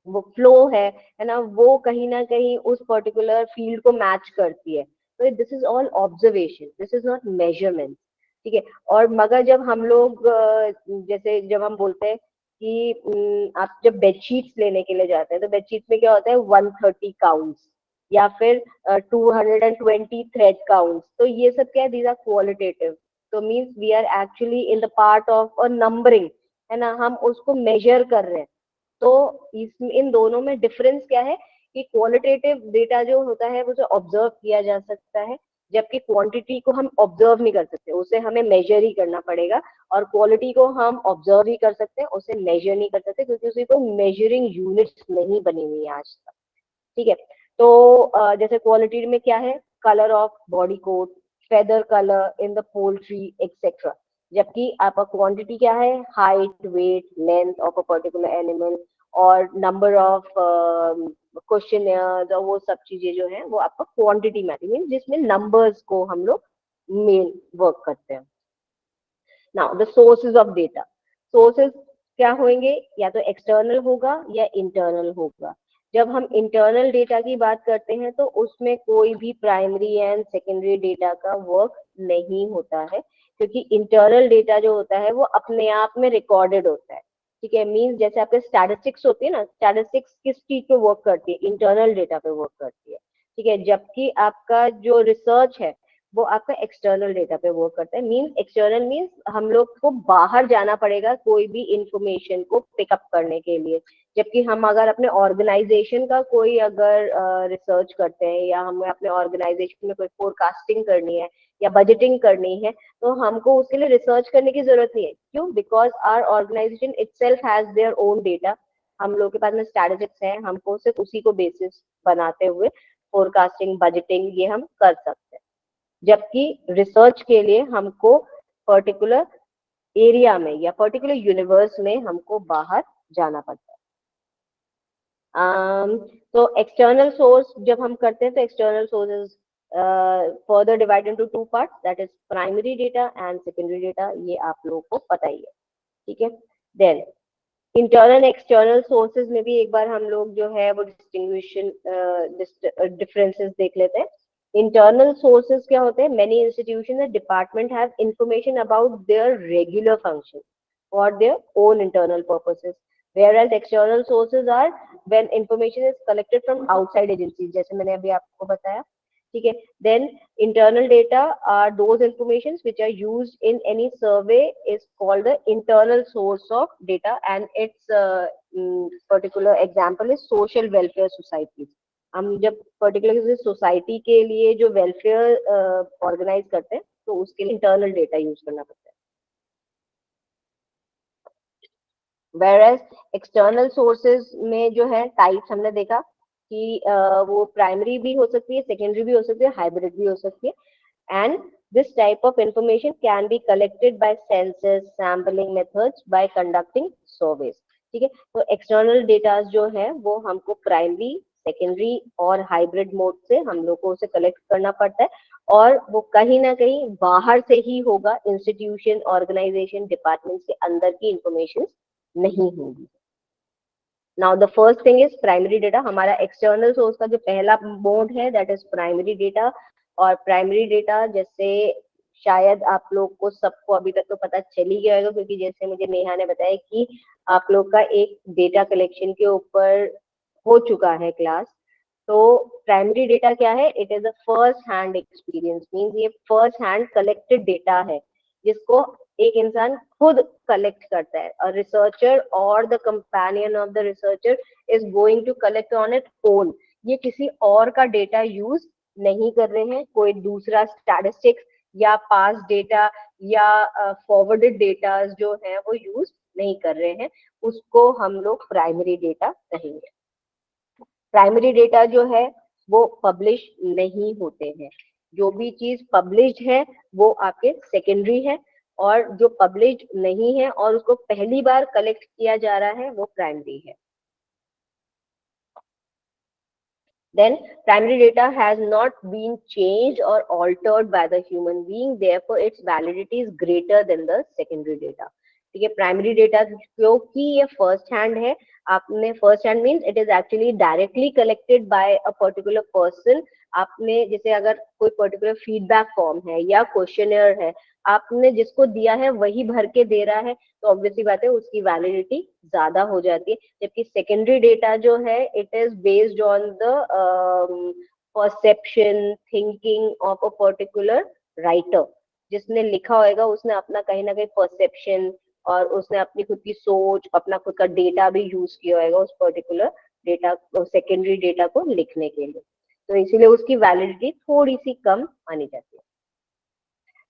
वो फ्लो है ना, वो कहीं ना कहीं उस पर्टिकुलर फील्ड को मैच करती है। तो this is all observation, this is not measurement, ठीक है। और मगर जब हम लोग जैसे जब हम बोलते हैं कि आप जब बेडशीट्स लेने के लिए जाते हैं तो बेडशीट में क्या होता है 130 काउंट्स या फिर 220 थ्रेड काउंट्स, तो ये सब क्या है, दीज आर क्वालिटेटिव। तो means we are actually in the part of a numbering, है ना, हम उसको मेजर कर रहे हैं। तो इन दोनों में डिफरेंस क्या है कि क्वालिटेटिव डेटा जो होता है वो ऑब्जर्व किया जा सकता है, जबकि क्वांटिटी को हम ऑब्जर्व नहीं कर सकते, उसे हमें मेजर ही करना पड़ेगा। और क्वालिटी को हम ऑब्जर्व ही कर सकते हैं, उसे मेजर नहीं कर सकते, क्योंकि उसी को मेजरिंग यूनिट्स नहीं बनी हुई है आज तक, ठीक है। तो जैसे क्वालिटी में क्या है, colour of body coat, feather colour in the poultry etcetera. जबकि आपका क्वांटिटी क्या है, height, weight, length of a particular animal और नंबर ऑफ क्वेश्चनियर्स और वो सब चीजें जो है वो आपका क्वांटिटी मैटर मीन, जिसमें नंबर्स को हम लोग मेन वर्क करते हैं। Now the sources of data, sources क्या होंगे, या तो एक्सटर्नल होगा या इंटरनल होगा। जब हम इंटरनल डेटा की बात करते हैं तो उसमें कोई भी प्राइमरी एंड सेकेंडरी डेटा का वर्क नहीं होता है, क्योंकि इंटरनल डेटा जो होता है वो अपने आप में रिकॉर्डेड होता है, ठीक है। मीन्स जैसे आपके स्टैटिस्टिक्स होती है ना, स्टैटिस्टिक्स किस चीज पे वर्क करती है, इंटरनल डेटा पे वर्क करती है, ठीक है, जबकि आपका जो रिसर्च है वो आपका एक्सटर्नल डेटा पे वर्क करता है। मींस एक्सटर्नल मींस हम लोग को बाहर जाना पड़ेगा कोई भी इंफॉर्मेशन को पिकअप करने के लिए, जबकि हम अगर अपने ऑर्गेनाइजेशन का कोई अगर रिसर्च करते हैं या हमें अपने ऑर्गेनाइजेशन में कोई फोरकास्टिंग करनी है या बजटिंग करनी है, तो हमको उसके लिए रिसर्च करने की जरूरत नहीं है। क्यों? Because our organisation itself has their own data. हम लोग के पास में स्टैटिस्टिक्स है, हमको सिर्फ उसी को बेसिस बनाते हुए फोरकास्टिंग बजटिंग ये हम कर सकते हैं। जबकि रिसर्च के लिए हमको पर्टिकुलर एरिया में या पर्टिकुलर यूनिवर्स में हमको बाहर जाना पड़ता है। तो एक्सटर्नल सोर्स जब हम करते हैं तो external sources further divide into two parts, that is primary data and secondary data. ये आप लोगों को पता ही है, ठीक है। देन इंटरनल एक्सटर्नल सोर्सेज में भी एक बार हम लोग जो है वो डिस्टिंग्विशन डिफरेंसेस देख लेते हैं। इंटरनल सोर्सेज क्या होते हैं? Many institution and department have information about their regular function for their own internal purposes, whereas external sources are when information is collected from outside agencies, जैसे मैंने अभी आपको बताया, ठीक है। Then internal data are those informations which are used in any survey is called the internal source of data, and its particular example is social welfare societies। हम जब particular society के लिए जो वेलफेयर ऑर्गेनाइज करते हैं तो उसके लिए इंटरनल डेटा यूज करना पड़ता है। Whereas एक्सटर्नल सोर्सेज में जो है टाइप्स हमने देखा कि वो प्राइमरी भी हो सकती है, सेकेंडरी भी हो सकती है, हाइब्रिड भी हो सकती है। And this type of information can be collected by census sampling methods by conducting surveys, ठीक है। तो एक्सटर्नल डेटा जो है वो हमको प्राइमरी, सेकेंडरी और हाइब्रिड मोड से हम लोग को उसे कलेक्ट करना पड़ता है, और वो कहीं ना कहीं बाहर से ही होगा, इंस्टीट्यूशन, ऑर्गेनाइजेशन, डिपार्टमेंट के अंदर की इंफॉर्मेशन नहीं होगी। Now the first thing is primary data. हमारा एक्सटर्नल सोर्स का जो पहला मोड है दैट इज प्राइमरी डेटा। और प्राइमरी डेटा जैसे शायद आप लोग को सबको अभी तक तो पता चल ही गया होगा, क्योंकि जैसे मुझे नेहा ने बताया कि आप लोग का एक डेटा कलेक्शन के ऊपर हो चुका है क्लास। तो प्राइमरी डेटा क्या है? It is a first hand experience, means ये फर्स्ट हैंड कलेक्टेड डेटा है जिसको एक इंसान खुद कलेक्ट करता है। अ रिसर्चर और the companion of the researcher is going to collect on it own. ये किसी और का डेटा यूज नहीं कर रहे हैं, कोई दूसरा स्टैटिस्टिक्स या पास डेटा या फॉरवर्डेड डेटा जो है वो यूज नहीं कर रहे हैं, उसको हम लोग प्राइमरी डेटा कहेंगे। प्राइमरी डेटा जो है वो पब्लिश नहीं होते हैं। जो भी चीज पब्लिश्ड है वो आपके सेकेंडरी है, और जो पब्लिश्ड नहीं है और उसको पहली बार कलेक्ट किया जा रहा है वो प्राइमरी है। Then primary data has not been changed or altered by the human being, therefore its validity is greater than the secondary data। ठीक है, प्राइमरी डेटा क्योंकि ये फर्स्ट हैंड है, आपने first hand means it is actually directly collected by a particular person. आपने जैसे अगर कोई पर्टिकुलर फीडबैक फॉर्म है या क्वेश्चनर है, आपने जिसको दिया है वही भर के दे रहा है, तो ऑब्वियसली बात है उसकी वैलिडिटी ज्यादा हो जाती है। जबकि सेकेंडरी डेटा जो है it is based on the perception thinking of a particular writer. जिसने लिखा होगा उसने अपना कहीं ना कहीं परसेप्शन और उसने अपनी खुद की सोच, अपना खुद का डेटा भी यूज किया होगा उस पर्टिकुलर डेटा सेकेंडरी डेटा को लिखने के लिए, तो इसीलिए उसकी वैलिडिटी थोड़ी सी कम मानी जाती है।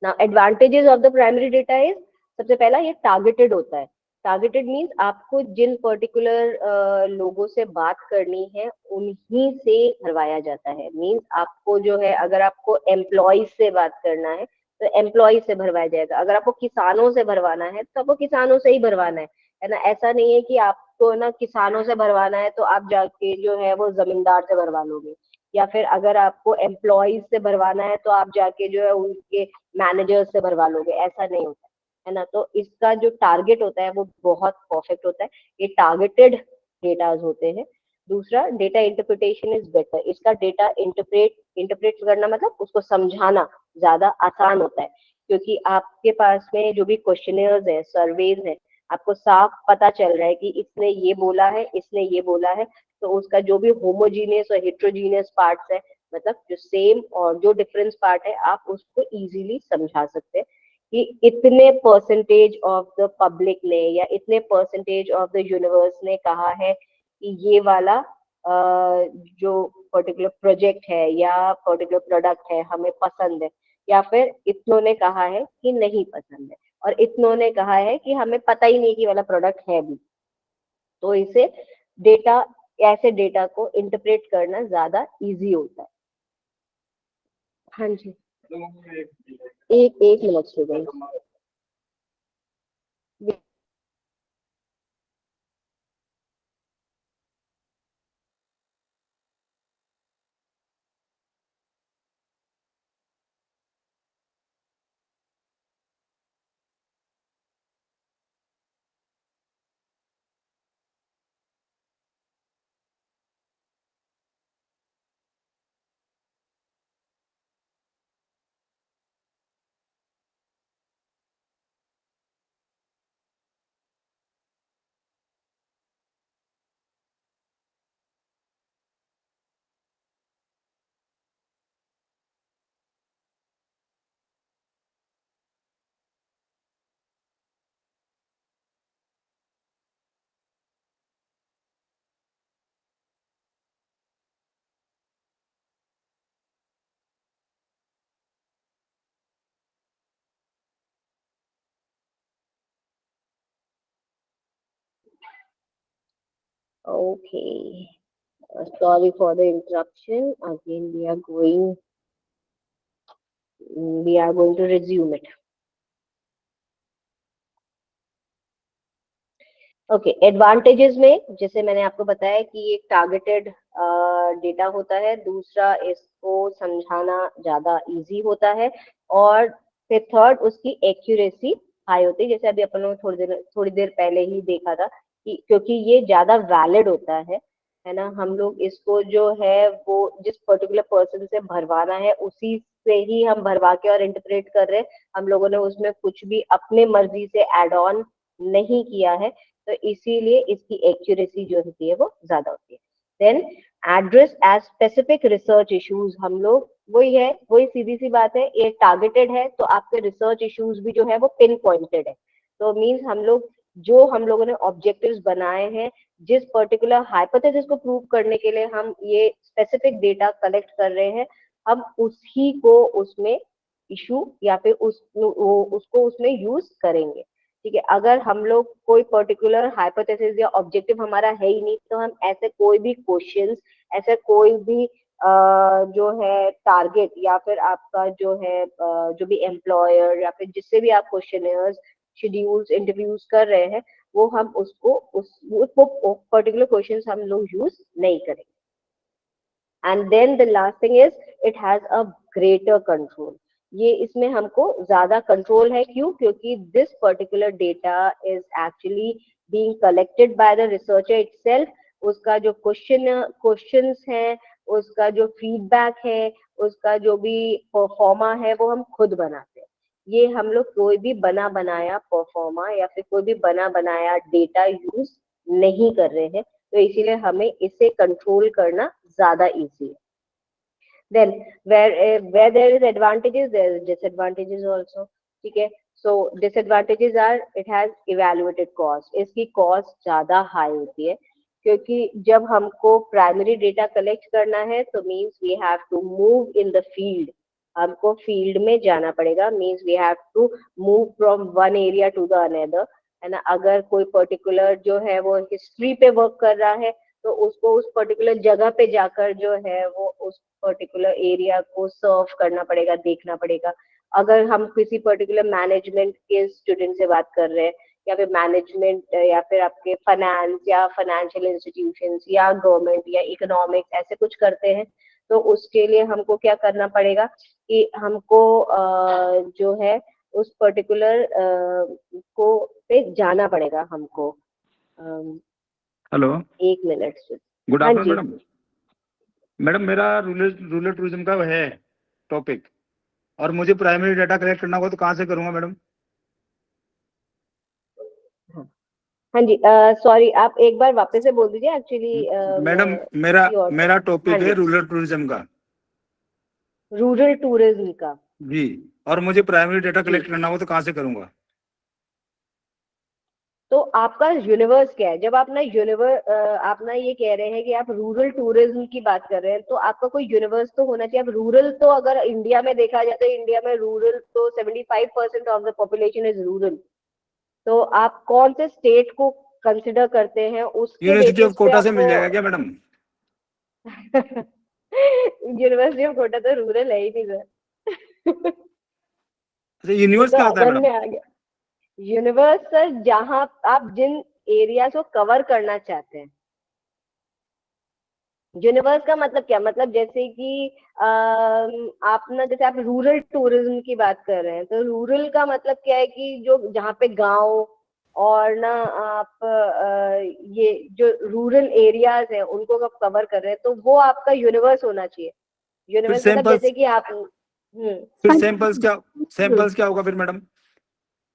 Now advantages of the primary data is, सबसे पहला ये टारगेटेड होता है। टारगेटेड मीन्स आपको जिन पर्टिकुलर लोगों से बात करनी है उन्हीं से भरवाया जाता है। मीन्स आपको जो है अगर आपको एम्प्लॉयज से बात करना है तो एम्प्लॉय से भरवाया जाएगा, अगर आपको किसानों से भरवाना है तो आपको किसानों से ही भरवाना है ना। ऐसा नहीं है कि आपको ना किसानों से भरवाना है तो आप जाके जो है वो जमींदार से भरवा लोगे, या फिर अगर आपको एम्प्लॉयज से भरवाना है तो आप जाके जो है उनके मैनेजर से भरवा लोगे, ऐसा नहीं होता है ना। तो इसका जो टारगेट होता है वो बहुत परफेक्ट होता है, ये टारगेटेड डेटाज होते हैं। दूसरा, डेटा इंटरप्रिटेशन इज बेटर। इसका डेटा इंटरप्रेट करना मतलब उसको समझाना ज्यादा आसान होता है, क्योंकि आपके पास में जो भी क्वेश्चनर्स है, सर्वेज है, आपको साफ पता चल रहा है कि इसने ये बोला है, इसने ये बोला है, तो उसका जो भी होमोजीनियस और हेट्रोजीनियस पार्ट्स है मतलब जो सेम और जो डिफरेंस पार्ट है आप उसको इजीली समझा सकते हैं कि इतने परसेंटेज ऑफ द पब्लिक ने या इतने परसेंटेज ऑफ द यूनिवर्स ने कहा है कि ये वाला जो पर्टिकुलर प्रोजेक्ट है या पर्टिकुलर प्रोडक्ट है हमें पसंद है, या फिर इतनों ने कहा है कि नहीं पसंद है और इतनों ने कहा है कि हमें पता ही नहीं कि वाला प्रोडक्ट है भी। तो इसे डेटा, ऐसे डेटा को इंटरप्रेट करना ज्यादा इजी होता है। हाँ जी, एक minute student. Okay, sorry for the interruption. Again, we are going to resume it. Okay, advantages में जैसे मैंने आपको बताया कि एक टारगेटेड डेटा होता है, दूसरा इसको समझाना ज्यादा इजी होता है, और फिर थर्ड उसकी एक्यूरेसी हाई होती है, जैसे अभी अपन लोग थोड़ी देर पहले ही देखा था कि क्योंकि ये ज्यादा वैलिड होता है ना, हम लोग इसको जो है वो जिस पर्टिकुलर पर्सन से भरवाना है उसी से ही हम भरवा के और इंटरप्रेट कर रहे हैं, हम लोगों ने उसमें कुछ भी अपने मर्जी से एड ऑन नहीं किया है, तो इसीलिए इसकी एक्यूरेसी जो होती है वो ज्यादा होती है। Then address as specific research issues, हम लोग वही सीधी सी बात है, ये टारगेटेड है तो आपके रिसर्च इश्यूज भी जो है वो पिन पॉइंटेड है, तो मीन्स हम लोगों ने ऑब्जेक्टिव्स बनाए हैं, जिस पर्टिकुलर हाइपोथेसिस को प्रूव करने के लिए हम ये स्पेसिफिक डेटा कलेक्ट कर रहे हैं, हम उसी को उसमें इशू या फिर उसको उसमें यूज करेंगे। ठीक है, अगर हम लोग कोई पर्टिकुलर हाइपोथेसिस या ऑब्जेक्टिव हमारा है ही नहीं, तो हम ऐसे कोई भी क्वेश्चंस, ऐसे कोई भी जो है टारगेट या फिर आपका जो है जो भी एम्प्लॉयर या फिर जिससे भी आप क्वेश्चनर्स, शेड्यूल्स, इंटरव्यूज कर रहे हैं, वो हम उसको पर्टिकुलर क्वेश्चंस हम लोग यूज नहीं करेंगे। And then the last thing is it has a greater control, ये इसमें हमको ज्यादा कंट्रोल है, क्यों? क्योंकि this particular data is actually being collected by the researcher itself, उसका जो क्वेश्चंस है, उसका जो फीडबैक है, उसका जो भी परफॉर्मा है वो हम खुद बनाते हैं। ये हम लोग कोई भी बना बनाया परफॉर्मा या फिर कोई भी बना बनाया डेटा यूज नहीं कर रहे हैं, तो इसीलिए हमें इसे कंट्रोल करना ज्यादा इजी है। Then where there is advantages, there is disadvantages also. ठीक है, so disadvantages are it has evaluated cost, इसकी cost ज्यादा high होती है, क्योंकि जब हमको प्राइमरी डेटा कलेक्ट करना है तो means we have to move in the field, हमको फील्ड में जाना पड़ेगा, means we have to move from one area to the another, है ना। अगर कोई पर्टिकुलर जो है वो हिस्ट्री पे वर्क कर रहा है तो उसको उस पर्टिकुलर जगह पे जाकर जो है वो उस पर्टिकुलर एरिया को सर्व करना पड़ेगा, देखना पड़ेगा। अगर हम किसी पर्टिकुलर मैनेजमेंट के स्टूडेंट से बात कर रहे हैं या फिर मैनेजमेंट या फिर आपके फाइनेंस या फाइनेंशियल इंस्टीट्यूशंस या गवर्नमेंट या इकोनॉमिक्स ऐसे कुछ करते हैं, तो उसके लिए हमको क्या करना पड़ेगा कि हमको जो है उस पर्टिकुलर को पे जाना पड़ेगा हमको। हेलो, एक मिनट। गुड हाँ आफ्टरनून जी, मैडम। मैडम मेरा रूरल टूरिज्म का है टॉपिक, और मुझे प्राइमरी डाटा कलेक्ट करना होगा तो कहाँ से करूँगा मैडम? हाँ जी, सॉरी आप एक बार वापस से बोल दीजिए, एक्चुअली मैडम मेरा किसी और मेरा हाँ टॉपिक है जी, रूरल टूरिज्म का। रूरल टूरिज्म का। जी, और मुझे प्राइमरी डेटा कलेक्ट करना हो तो कहाँ से करूंगा? तो आपका यूनिवर्स क्या है? जब आप ना आप ना ये कह रहे हैं कि आप रूरल टूरिज्म की बात कर रहे हैं, तो आपका कोई यूनिवर्स तो होना चाहिए। अब रूरल तो अगर इंडिया में देखा जाए तो इंडिया में रूरल तो 75% of the population is rural. तो आप कौन से स्टेट को कंसिडर करते हैं उसके यूनिवर्सिटी ऑफ बेसिस पे कोटा से मिल आपको जाएगा क्या मैडम? यूनिवर्सिटी ऑफ कोटा तो रूरल है ही नहीं सर। अच्छा, वो यूनिवर्स तो क्या होता है अर्बन मैडम? में आ गया। यूनिवर्स सर जहां आप जिन एरिया को कवर करना चाहते हैं। यूनिवर्स का मतलब क्या, मतलब जैसे कि आप ना, जैसे आप रूरल टूरिज्म की बात कर रहे हैं, तो रूरल का मतलब क्या है कि जो जहाँ पे गांव और ना आप ये जो रूरल एरियाज हैं उनको आप कवर कर रहे हैं, तो वो आपका यूनिवर्स होना चाहिए। फिर यूनिवर्स मतलब सैंपल्स जैसे कि आप फिर सैंपल्स क्या होगा फिर मैडम?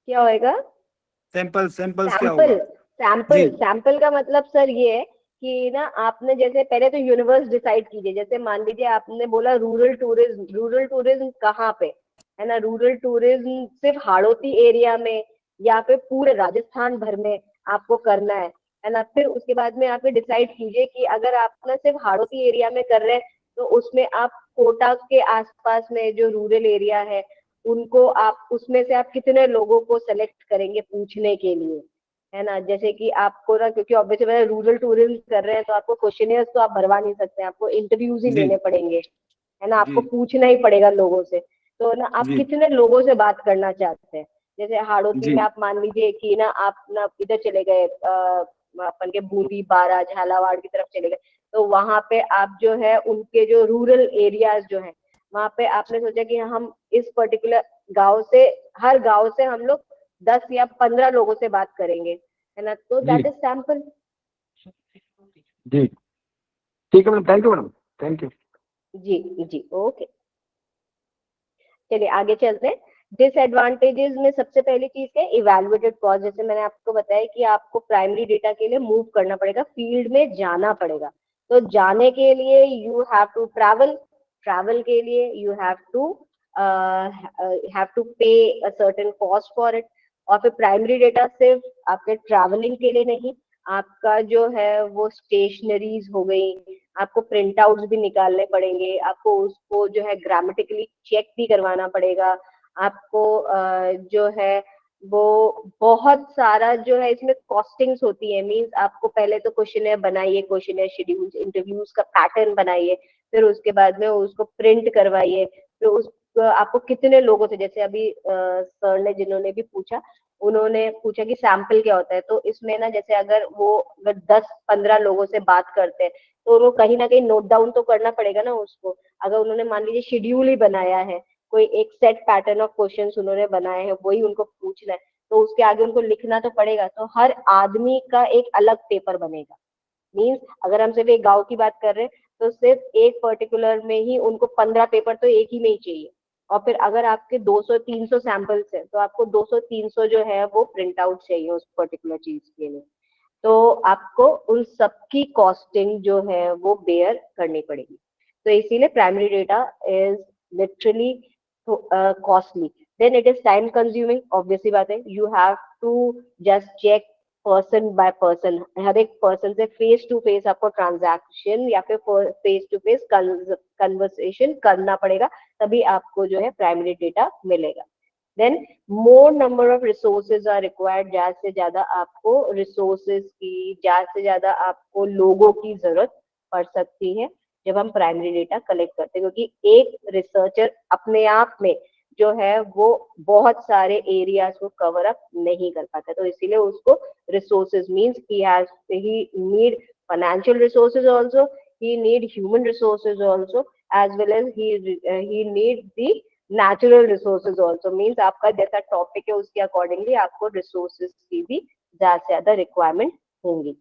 क्या होएगा? सैंपल्स क्या सैंपल होगा? जी। सैंपल का मतलब सर ये है कि ना आपने जैसे पहले तो यूनिवर्स डिसाइड कीजिए। जैसे मान लीजिए आपने बोला रूरल टूरिज्म कहाँ पे है ना, रूरल टूरिज्म सिर्फ हाड़ौती एरिया में या फिर पूरे राजस्थान भर में आपको करना है ना। फिर उसके बाद में आप डिसाइड कीजिए कि अगर आप ना सिर्फ हाड़ौती एरिया में कर रहे हैं तो उसमें आप कोटा के आसपास में जो रूरल एरिया है उनको आप उसमें से आप कितने लोगों को सेलेक्ट करेंगे पूछने के लिए, है ना। जैसे कि आपको ना, क्योंकि ऑब्वियसली रूरल टूरिज्म कर रहे हैं तो आपको क्वेश्चनियर्स तो आप भरवा नहीं सकते, आपको इंटरव्यूज ही जी। लेने पड़ेंगे, है ना। जी। आपको पूछना ही पड़ेगा लोगों से। तो ना आप जी। कितने लोगों से बात करना चाहते हैं? जैसे हाड़ौती जी। में आप मान लीजिए कि ना आप ना इधर चले गए अपन के बूंदी बारा झालावाड़ की तरफ चले गए, तो वहां पे आप जो है उनके जो रूरल एरियाज जो है वहां पे आपने सोचा कि हम इस पर्टिकुलर गांव से, हर गांव से हम लोग 10 या 15 लोगों से बात करेंगे, है ना। तो जी। That is sample. जी, ठीक है madam, thank you madam, thank you. जी जी, ओके। चलिए आगे चलते हैं। डिसएडवांटेजेस में सबसे पहली चीज है इवेलुएटेड कॉस्ट। जैसे मैंने आपको बताया कि आपको प्राइमरी डेटा के लिए मूव करना पड़ेगा, फील्ड में जाना पड़ेगा। तो जाने के लिए you have to travel, travel के लिए you have to pay a certain cost for it. और फिर प्राइमरी डेटा सिर्फ आपके ट्रैवलिंग के लिए नहीं, आपका जो है वो स्टेशनरीज हो गई, आपको प्रिंट आउट्स भी निकालने पड़ेंगे, आपको उसको जो है ग्रामेटिकली चेक भी करवाना पड़ेगा, आपको जो है वो बहुत सारा जो है इसमें कॉस्टिंग्स होती है। मींस आपको पहले तो क्वेश्चनर बनाइए, क्वेश्चनर शेड्यूल्स इंटरव्यूज का पैटर्न बनाइए, फिर उसके बाद में उसको प्रिंट करवाइए, फिर उस आपको कितने लोगों से, जैसे अभी सर ने जिन्होंने भी पूछा उन्होंने पूछा कि सैंपल क्या होता है, तो इसमें ना जैसे अगर 10-15 लोगों से बात करते हैं तो वो कहीं ना कहीं नोट डाउन तो करना पड़ेगा ना उसको। अगर उन्होंने मान लीजिए शेड्यूल ही बनाया है, कोई एक सेट पैटर्न ऑफ क्वेश्चंस उन्होंने बनाए हैं वही उनको पूछना है, तो उसके आगे उनको लिखना तो पड़ेगा। तो हर आदमी का एक अलग पेपर बनेगा। मीन्स अगर हम सिर्फ एक गांव की बात कर रहे हैं तो सिर्फ एक पर्टिकुलर में ही उनको 15 पेपर तो एक ही में ही चाहिए। और फिर अगर आपके 200-300 सैंपल्स हैं तो आपको 200-300 जो है वो प्रिंट आउट चाहिए उस पर्टिकुलर चीज के लिए। तो आपको उन सबकी कॉस्टिंग जो है वो बेयर करनी पड़ेगी। तो इसीलिए primary data is literally costly. Then it is time consuming, obviously बात है। You have to just check person by person, हर एक पर्सन से फेस टू फेस आपको ट्रांजैक्शन या फिर फेस टू फेस कन्वर्सेशन करना पड़ेगा, तभी आपको जो है प्राइमरी डेटा मिलेगा। Then more number of resources are required, ज्यादा से ज्यादा आपको रिसोर्सेज की, ज्यादा से ज्यादा आपको लोगों की जरूरत पड़ सकती है जब हम प्राइमरी डेटा कलेक्ट करते हैं, क्योंकि एक रिसर्चर अपने आप में जो है वो बहुत सारे एरियाज को कवर अप नहीं कर पाता। तो इसीलिए उसको resources means he need financial resources also, he need human resources also, as well as he need the natural resources also। Means आपका जैसा टॉपिक है उसके अकॉर्डिंगली आपको रिसोर्सेज की भी ज्यादा से ज्यादा रिक्वायरमेंट होंगी।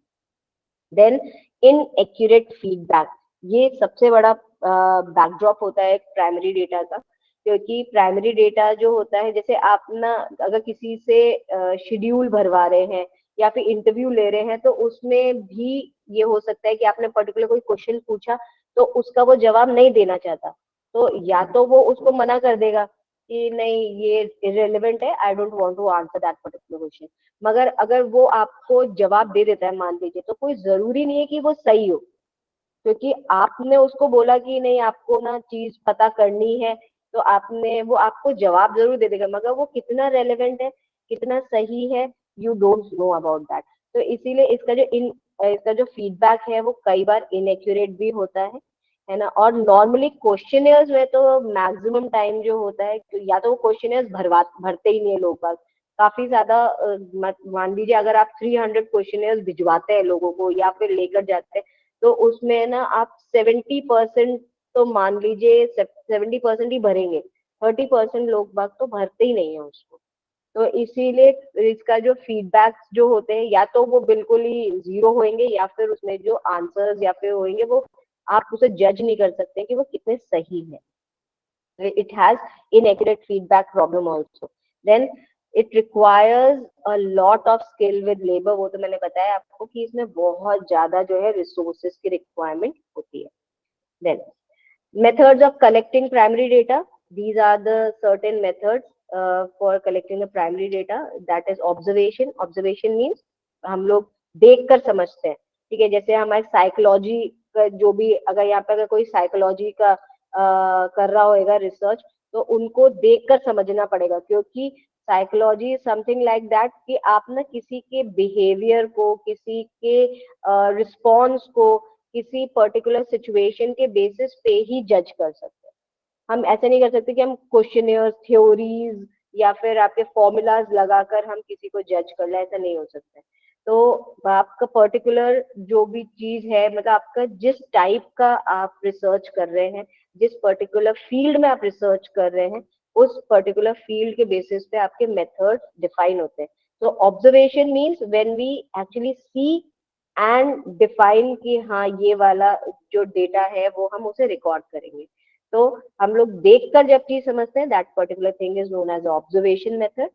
देन इनएक्यूरेट फीडबैक, ये सबसे बड़ा बैकड्रॉप होता है प्राइमरी डेटा का। क्योंकि प्राइमरी डेटा जो होता है, जैसे आप ना अगर किसी से शेड्यूल भरवा रहे हैं या फिर इंटरव्यू ले रहे हैं, तो उसमें भी ये हो सकता है कि आपने पर्टिकुलर कोई क्वेश्चन पूछा तो उसका वो जवाब नहीं देना चाहता, तो या तो वो उसको मना कर देगा कि नहीं ये इररिलेवेंट है, I don't want to answer that particular question. मगर अगर वो आपको जवाब दे देता है मान लीजिए, तो कोई जरूरी नहीं है कि वो सही हो, क्योंकि आपने उसको बोला कि नहीं आपको ना चीज पता करनी है, तो आपने वो आपको जवाब जरूर दे देगा, मगर वो कितना रेलेवेंट है, कितना सही है, you don't know about that. तो इसीलिए इसका जो फीडबैक है वो कई बार इनएक्यूरेट भी होता है ना। और नॉर्मली क्वेश्चनियर्स में तो मैक्सिमम टाइम जो होता है, या तो वो क्वेश्चनियर्स भरते ही नहीं है लोग बाग, काफी ज्यादा मान लीजिए अगर आप 300 क्वेश्चनियर्स भिजवाते हैं लोगों को या फिर लेकर जाते हैं, तो उसमें ना आप 70% तो मान लीजिए 70% ही भरेंगे, 30% लोग बाग तो भरते ही नहीं है उसको। तो इसीलिए इसका जो फीडबैक जो होते हैं या तो वो बिल्कुल ही जीरो होंगे, या फिर उसमें जो आंसर्स या फिर होंगे वो आप उसे जज नहीं कर सकते कि वो कितने सही है। It has inaccurate feedback problem also. Then it requires a lot of skill with labor. वो तो मैंने बताया आपको कि इसमें बहुत ज्यादा जो है रिसोर्सेज की रिक्वायरमेंट होती है। Then methods of collecting primary data. These are the certain methods for collecting the primary data. That is observation. Observation means हम लोग देख कर समझते हैं, ठीक है। जैसे हमारे साइकोलॉजी का जो भी, अगर यहाँ पे अगर कोई साइकोलॉजी का कर रहा होगा रिसर्च, तो उनको देख कर समझना पड़ेगा, क्योंकि साइकोलॉजी समथिंग लाइक दैट कि आप ना किसी के बिहेवियर को, किसी के रिस्पॉन्स को किसी पर्टिकुलर सिचुएशन के बेसिस पे ही जज कर सकते हैं। हम ऐसे नहीं कर सकते कि हम क्वेश्चनियर्स, थ्योरीज या फिर आपके फॉर्मूलाज लगाकर हम किसी को जज कर ले, ऐसा नहीं हो सकता है। तो आपका पर्टिकुलर जो भी चीज है, मतलब आपका जिस टाइप का आप रिसर्च कर रहे हैं, जिस पर्टिकुलर फील्ड में आप रिसर्च कर रहे हैं, उस पर्टिकुलर फील्ड के बेसिस पे आपके मेथड डिफाइन होते हैं। तो observation means when we actually see and define कि हाँ ये वाला जो डेटा है वो हम उसे रिकॉर्ड करेंगे। तो हम लोग देखकर जब चीज समझते हैं, that particular thing is known as observation method.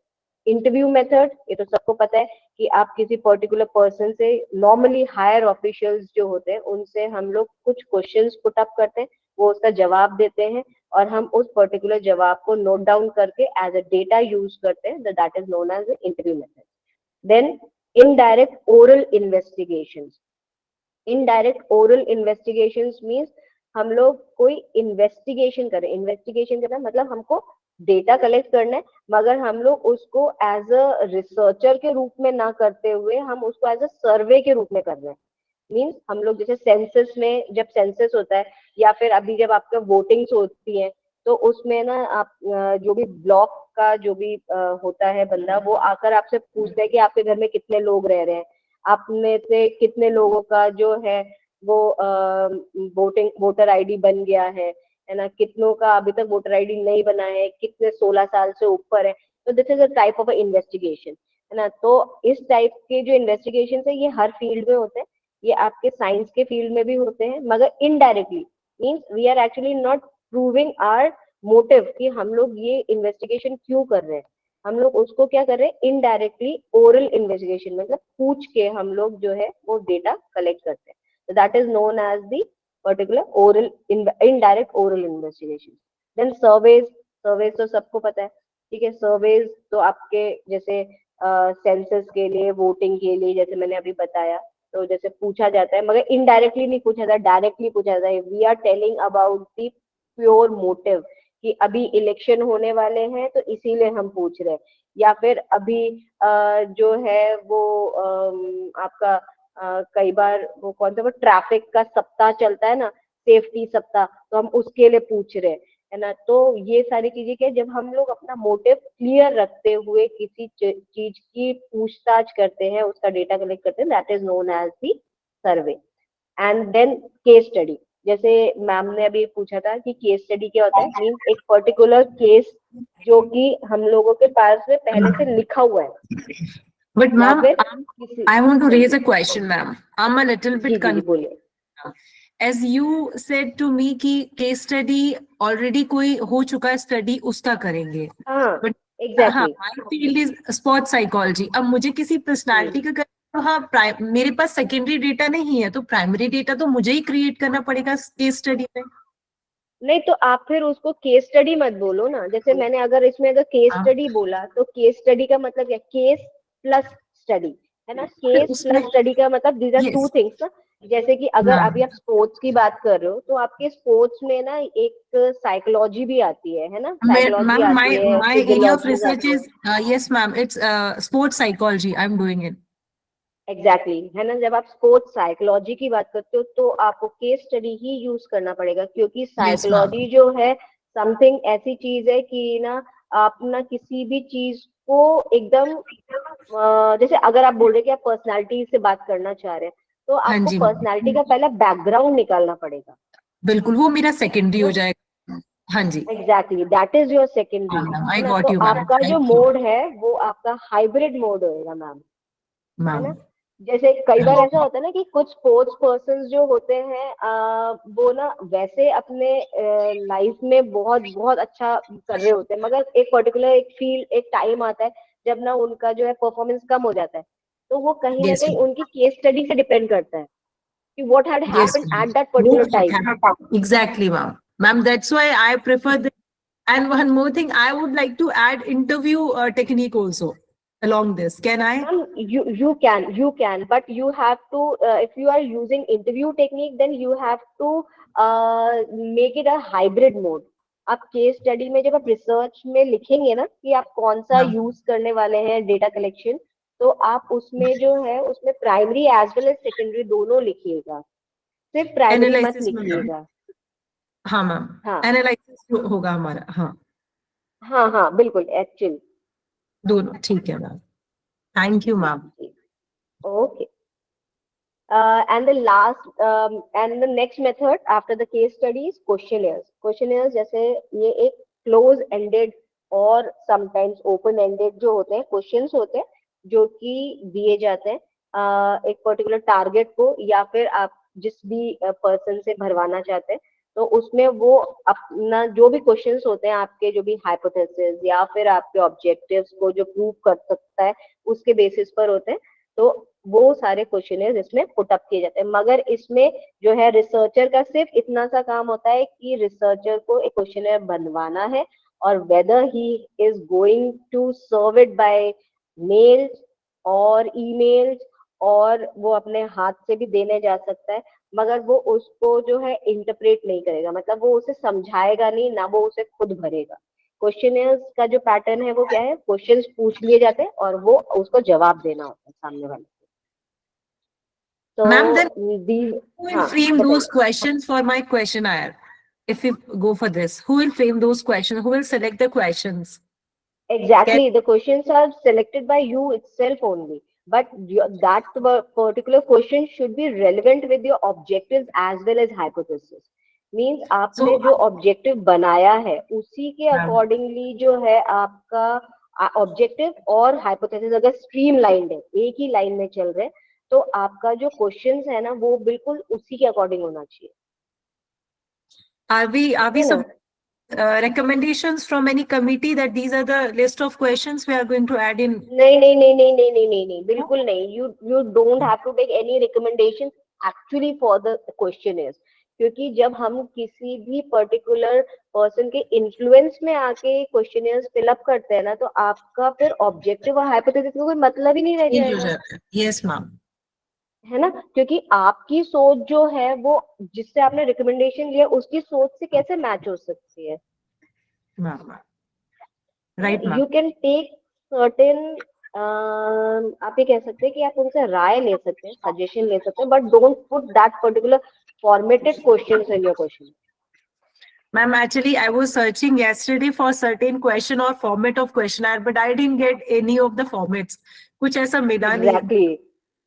Interview method, ये तो सबको पता है कि आप किसी पर्टिकुलर पर्सन से, नॉर्मली हायर ऑफिशियल्स जो होते हैं उनसे हम लोग कुछ क्वेश्चंस पुट अप करते हैं, वो उसका जवाब देते हैं और हम उस पर्टिकुलर जवाब को नोट डाउन करके एज अ डेटा यूज करते हैं, that is known as interview method. Then indirect oral investigations. Indirect oral investigations means हम लोग कोई इन्वेस्टिगेशन करें। इन्वेस्टिगेशन करना मतलब हमको डेटा कलेक्ट करना है, मगर हम लोग उसको एज अ रिसर्चर के रूप में ना करते हुए हम उसको एज अ सर्वे के रूप में कर रहे हैं। मीन्स हम लोग जैसे सेंसस में, जब सेंसस होता है या फिर अभी जब आपका वोटिंग्स होती है, तो उसमें ना आप जो भी ब्लॉक का जो भी होता है बंदा, वो आकर आपसे पूछता है कि आपके घर में कितने लोग रह रहे हैं, आप में से कितने लोगों का जो है वो वोटर आईडी बन गया है ना, कितनों का अभी तक वोटर आईडी नहीं बना है, कितने 16 साल से ऊपर है। तो this is a type of investigation, है ना। तो इस टाइप के जो इन्वेस्टिगेशन है ये हर फील्ड में होते हैं, ये आपके साइंस के फील्ड में भी होते हैं, मगर indirectly means we are actually not proving our motive कि हम लोग ये इन्वेस्टिगेशन क्यों कर रहे हैं। हम लोग उसको क्या कर रहे हैं, इनडायरेक्टली ओरल इन्वेस्टिगेशन, मतलब पूछ के हम लोग जो है वो डेटा कलेक्ट करते हैं। So that is known as the particular oral indirect oral investigation. Then surveys तो सबको पता है, ठीक है। surveys तो आपके जैसे सेंसस के लिए, वोटिंग के लिए, जैसे मैंने अभी बताया, तो जैसे पूछा जाता है, मगर इनडायरेक्टली नहीं पूछा जाता, डायरेक्टली पूछा जाता है। We are telling about the pure motive कि अभी इलेक्शन होने वाले हैं तो इसीलिए हम पूछ रहे हैं, या फिर अभी जो है वो आपका कई बार वो कौन सा वो ट्रैफिक का सप्ताह चलता है ना, सेफ्टी सप्ताह, तो हम उसके लिए पूछ रहे हैं, है ना। तो ये सारी चीजें क्या, जब हम लोग अपना मोटिव क्लियर रखते हुए किसी चीज की पूछताछ करते हैं, उसका डेटा कलेक्ट करते हैं, that is known as the survey. And then case study, जैसे मैम ने अभी पूछा था कि केस स्टडी क्या होता है, मीन्स एक पर्टिकुलर केस जो कि हम लोगों के पास में पहले से लिखा हुआ है। But ma'am, I want to raise a question, ma'am. I'm a little bit confused. As you said to me कि case study already कोई हो चुका है study उसका करेंगे. But exactly. my field is sport psychology. अब मुझे किसी personality का तो हाँ, मेरे पास secondary data नहीं है, तो primary data तो मुझे ही create करना पड़ेगा case study में. नहीं तो आप फिर उसको केस स्टडी मत बोलो ना, जैसे मैंने अगर इसमें अगर केस हाँ। स्टडी बोला तो केस स्टडी का मतलब क्या, केस प्लस स्टडी, है ना, फिर केस उसमें प्लस स्टडी का मतलब these are two yes things ना। जैसे कि अगर मैम अभी आप स्पोर्ट्स की बात कर रहे हो तो आपके स्पोर्ट्स में ना एक साइकोलॉजी भी आती है ना, साइकोलॉजी मैम आती है, my area of फिजियोलॉजीज research आती है। is yes ma'am it's sports psychology I'm doing it. Exactly exactly, है ना, जब आप स्पोर्ट्स साइकोलॉजी की बात करते हो तो आपको केस स्टडी ही यूज करना पड़ेगा, क्योंकि Yes ma'am. साइकोलॉजी जो है समथिंग ऐसी चीज है कि ना आप ना किसी भी चीज को एकदम जैसे अगर आप बोल रहे हैं कि आप पर्सनालिटी से बात करना चाह रहे हैं तो हाँ आपको जी पर्सनालिटी का पहला बैकग्राउंड निकालना पड़ेगा। बिल्कुल वो मेरा सेकेंडरी हो जाएगा। हाँ जी exactly that is your secondary, I है ना। गॉट तो यू मैम आपका जो थैंक यू मोड है वो आपका हाइब्रिड मोड होएगा मैम, है ना। मैम। जैसे कई बार ऐसा होता है ना कि कुछ स्पोर्ट्स पर्सन जो होते हैं वो ना वैसे अपने लाइफ में बहुत बहुत अच्छा कर रहे होते हैं, मगर एक पर्टिकुलर एक फील्ड एक टाइम आता है जब ना उनका जो है परफॉर्मेंस कम हो जाता है, तो वो कहीं ना Yes कहीं उनकी केस स्टडी से डिपेंड करता है कि what had yes happened ma'am. At that particular time. Exactly ma'am that's why I prefer this. And one more thing I would like to add interview technique also along this, can I? Ma'am, you can, but you have to if you are using interview technique, then you have to make it a hybrid mode. आप case study में जब आप research में लिखेंगे ना कि आप कौन सा हाँ यूज करने वाले हैं डेटा कलेक्शन, तो आप उसमें जो है उसमें primary as well as secondary दोनों लिखिएगा, सिर्फ प्राइमरी मत एनालिसिस में मैम। लिखिएगा। हाँ मैम हाँ एनालिसिस होगा हमारा। हाँ हाँ हाँ बिल्कुल एक्चुअली। दोनों ठीक है ma'am thank you ma'am. Okay and the last and the next method after the case studies, questionnaires जैसे ये एक क्लोज एंडेड और समटाइम्स ओपन एंडेड जो होते हैं क्वेश्चंस होते हैं जो कि दिए जाते हैं एक पर्टिकुलर टारगेट को या फिर आप जिस भी पर्सन से भरवाना चाहते हैं, तो उसमें वो अपना जो भी क्वेश्चंस होते हैं आपके जो भी हाइपोथेसिस या फिर आपके ऑब्जेक्टिव्स को जो प्रूव कर सकता है उसके बेसिस पर होते हैं, तो वो सारे क्वेश्चन इसमें पुट अप किए जाते हैं। मगर इसमें जो है रिसर्चर का सिर्फ इतना सा काम होता है कि रिसर्चर को एक क्वेश्चन बनवाना है और whether he is going to serve it by mails और ईमेल्स और वो अपने हाथ से भी देने जा सकता है, मगर वो उसको जो है इंटरप्रेट नहीं करेगा, मतलब वो उसे समझाएगा नहीं ना वो उसे खुद भरेगा। क्वेश्चनियर्स का जो पैटर्न है वो क्या है, क्वेश्चंस पूछ लिए जाते हैं और वो उसको जवाब देना होता है सामने वाले को। तो Ma'am, then these who will हाँ frame बताइए। those questions for my questionnaire? If we go for this, who will frame those questions? Who will select the questions? Exactly, the questions are selected by you itself only, but that particular question should be relevant with your objectives as well as hypothesis. Means आपने So, जो objective बनाया है उसी के ma'am, accordingly जो है आपका objective और हाइपोथेसिस अगर स्ट्रीम लाइंड है, एक ही लाइन में चल रहे हैं, तो आपका जो क्वेश्चंस है ना वो बिल्कुल उसी के अकॉर्डिंग होना चाहिए, are we है ना। recommendations from any committee that these are the list of questions we are going to add in? नहीं नहीं नहीं नहीं नहीं नहीं नहीं नहीं बिल्कुल नहीं, you don't have to take any recommendations actually for the questionnaires, क्योंकि जब हम किसी भी पर्टिकुलर पर्सन के इन्फ्लुएंस में आके क्वेश्चनियर्स फिलअप करते हैं ना, तो आपका फिर ऑब्जेक्टिव और हाइपोथेसिस का कोई मतलब ही नहीं रह Change हो जाएगा, जाता है। Yes, ma'am. है ना। क्योंकि आपकी सोच जो है वो जिससे आपने रिकमेंडेशन लिया उसकी सोच से कैसे मैच हो सकती है, Ma'am. Right, ma'am. You can take certain आप ये कह सकते हैं कि आप उनसे राय ले सकते हैं, सजेशन ले सकते हैं, but don't put that particular formatted questions in your question. Ma'am, actually, I was searching yesterday for certain question or format of questionnaire, but I didn't get any of the formats. कुछ ऐसा मिला नहीं। Exactly,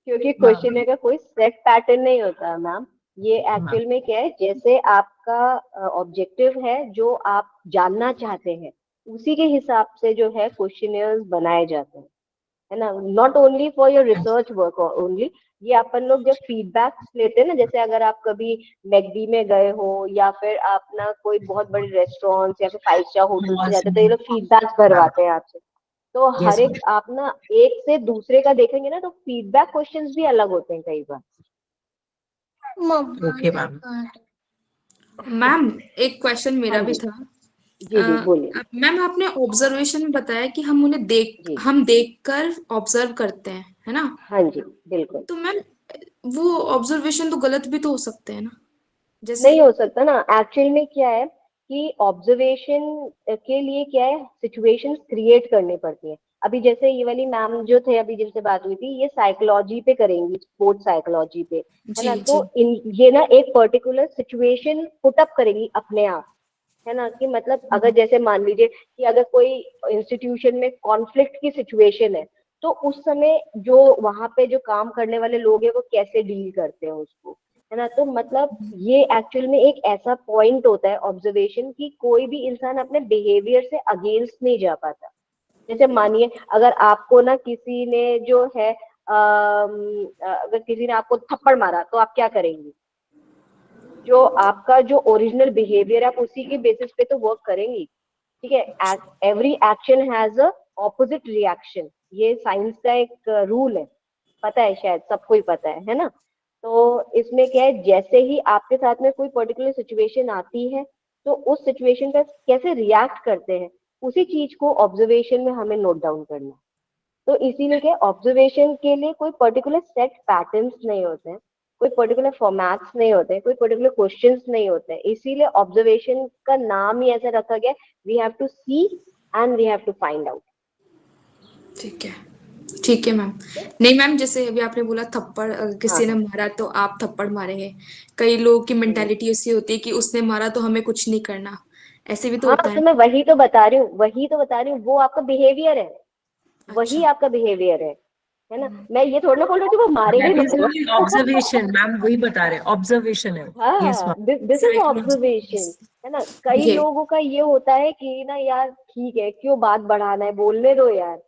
क्योंकि Ma'am. Question का कोई set pattern नहीं होता ma'am, ये एक्चुअल में क्या है, जैसे आपका ऑब्जेक्टिव है जो आप जानना चाहते हैं उसी के हिसाब से जो है क्वेश्चनियर्स बनाए जाते हैं, है ना। Not only for your research work only, ये अपन लोग जब फीडबैक लेते हैं ना, जैसे अगर आप कभी मैकडी में गए हो या फिर आप ना कोई बहुत बड़े रेस्टोरेंट्स या फिर 5 स्टार होटल में जाते हैं, तो ये लोग फीडबैक भरवाते हैं आपसे, तो Yes, हर एक आप ना एक से दूसरे का देखेंगे ना तो फीडबैक क्वेश्चंस भी अलग होते हैं कई बार। Okay, ma'am. मैम एक क्वेश्चन मेरा हाँ भी जी, था। जी जी बोलिए। मैम आपने ऑब्जर्वेशन में बताया कि हम उन्हें जी, हम देखकर ऑब्जर्व करते हैं, है ना? हाँ जी, बिल्कुल। तो मैम वो ऑब्जर्वेशन तो गलत भी तो हो सकते हैं ना, जैसे। नहीं हो सकता ना, एक्चुअल में क्या है कि ऑब्जर्वेशन के लिए क्या है, सिचुएशंस क्रिएट करनी पड़ती है। अभी जैसे ये वाली मैम जो थे अभी जिनसे बात हुई थी, ये साइकोलॉजी पे करेंगी, स्पोर्ट्स साइकोलॉजी पे, है जी ना? जी। तो इन ये ना एक पर्टिकुलर सिचुएशन पुट अप करेगी अपने आप, है ना? कि मतलब अगर जैसे मान लीजिए कि अगर कोई इंस्टीट्यूशन में कॉन्फ्लिक्ट की सिचुएशन है, तो उस समय जो वहां पे जो काम करने वाले लोग हैं वो कैसे डील करते हैं उसको, है ना? तो मतलब ये एक्चुअल में एक ऐसा पॉइंट होता है ऑब्जर्वेशन की, कोई भी इंसान अपने बिहेवियर से अगेंस्ट नहीं जा पाता। जैसे मानिए अगर आपको ना किसी ने जो है अगर किसी ने आपको थप्पड़ मारा तो आप क्या करेंगे? जो आपका जो ओरिजिनल बिहेवियर है आप उसी के बेसिस पे तो वर्क करेंगी, ठीक है? Every action has a opposite reaction, ये साइंस का एक रूल है, पता है, शायद सबको ही पता है ना? तो इसमें क्या है, जैसे ही आपके साथ में कोई पर्टिकुलर सिचुएशन आती है, तो उस सिचुएशन का कैसे रिएक्ट करते हैं, उसी चीज को ऑब्जर्वेशन में हमें नोट डाउन करना है। तो इसीलिए क्या, ऑब्जर्वेशन के लिए कोई पर्टिकुलर सेट पैटर्न्स नहीं होते हैं, कोई पर्टिकुलर फॉर्मेट्स नहीं होते हैं, कोई पर्टिकुलर क्वेश्चंस नहीं होते हैं। इसीलिए ऑब्जर्वेशन का नाम ही ऐसा रखा गया, we have to see and we have to find out. ठीक है, ठीक है मैम। नहीं मैम, जैसे अभी आपने बोला थप्पड़, अगर हाँ किसी ने हाँ। मारा तो आप थप्पड़ मारेंगे। कई लोगों की हम्म। मेंटालिटी ऐसी होती है कि उसने मारा तो हमें कुछ नहीं करना, ऐसे भी तो हाँ होता है तो ना। मैं वही तो बता रही हूँ, वही तो बता रही हूँ, वो आपका बिहेवियर है, अच्छा। वही आपका बिहेवियर है ना? मैं ये थोड़ा ना बोल रही हूँ कि वो मारेगा ही दैट इज नहीं। ओनली ऑब्जर्वेशन मैम, वही बता रहे, ऑब्जर्वेशन है। यस हाँ, मैम। दिस इज ऑब्जर्वेशन, है ना? कई ये लोगों का ये होता है कि ना यार ठीक है, क्यों बात बढ़ाना है, बोलने दो यार,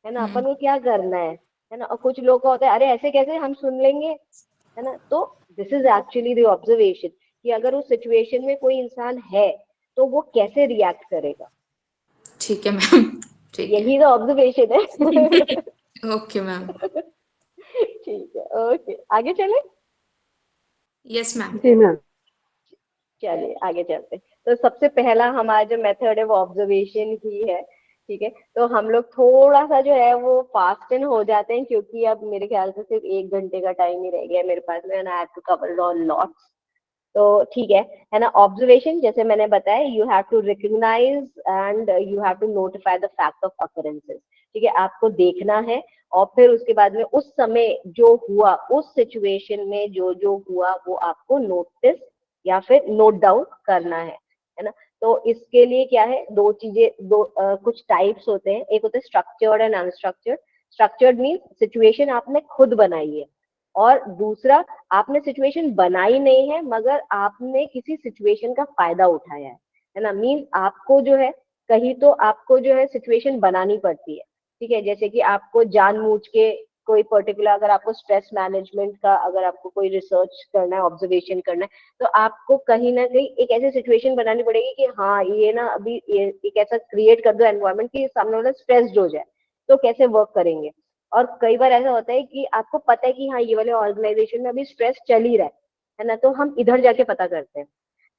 है ना? अपन को क्या करना है ना? और कुछ लोग का होता है, अरे ऐसे कैसे, हम सुन लेंगे, है ना? तो this is actually the observation, कि अगर उस सिचुएशन में कोई इंसान है तो वो कैसे रिएक्ट करेगा, ठीक है मैम। ठीक है। यही तो ऑब्जर्वेशन है। Okay ma'am. ठीक है, ओके, आगे चले। Yes ma'am. जी मैम। चलिए आगे चलते हैं। तो सबसे पहला हमारा जो मेथड है वो ऑब्जर्वेशन ही है, ठीक है? तो हम लोग थोड़ा सा जो है वो फास्ट इन हो जाते हैं, क्योंकि अब मेरे ख्याल से सिर्फ 1 घंटे का टाइम ही रह गया है मेरे पास में, and I have to cover on lots. तो ठीक है ना? ऑब्जर्वेशन जैसे मैंने बताया, you have to recognise and you have to notify the fact of occurrences, ठीक है? आपको देखना है और फिर उसके बाद में उस समय जो हुआ, उस सिचुएशन में जो जो हुआ वो आपको नोटिस या फिर नोट डाउन करना है ना? तो इसके लिए क्या है, दो चीजें, कुछ टाइप्स होते हैं, एक होता है structured and unstructured. Structured means situation आपने खुद बनाई है, और दूसरा, आपने सिचुएशन बनाई नहीं है मगर आपने किसी सिचुएशन का फायदा उठाया है ना? मीन्स आपको जो है, कहीं तो आपको जो है सिचुएशन बनानी पड़ती है, ठीक है? जैसे कि आपको जानबूझ के कोई पर्टिकुलर, अगर आपको स्ट्रेस मैनेजमेंट का, अगर आपको कोई रिसर्च करना है, ऑब्जर्वेशन करना है, तो आपको कहीं ना कहीं एक ऐसी सिचुएशन बनानी पड़ेगी कि हाँ ये ना अभी ये एक ऐसा क्रिएट कर दो एनवायरनमेंट कि सामने वाला स्ट्रेस्ड हो जाए, तो कैसे वर्क करेंगे? और कई बार ऐसा होता है कि आपको पता है कि हाँ ये वाले ऑर्गेनाइजेशन में अभी स्ट्रेस चल ही रहा है ना? तो हम इधर जाके पता करते हैं।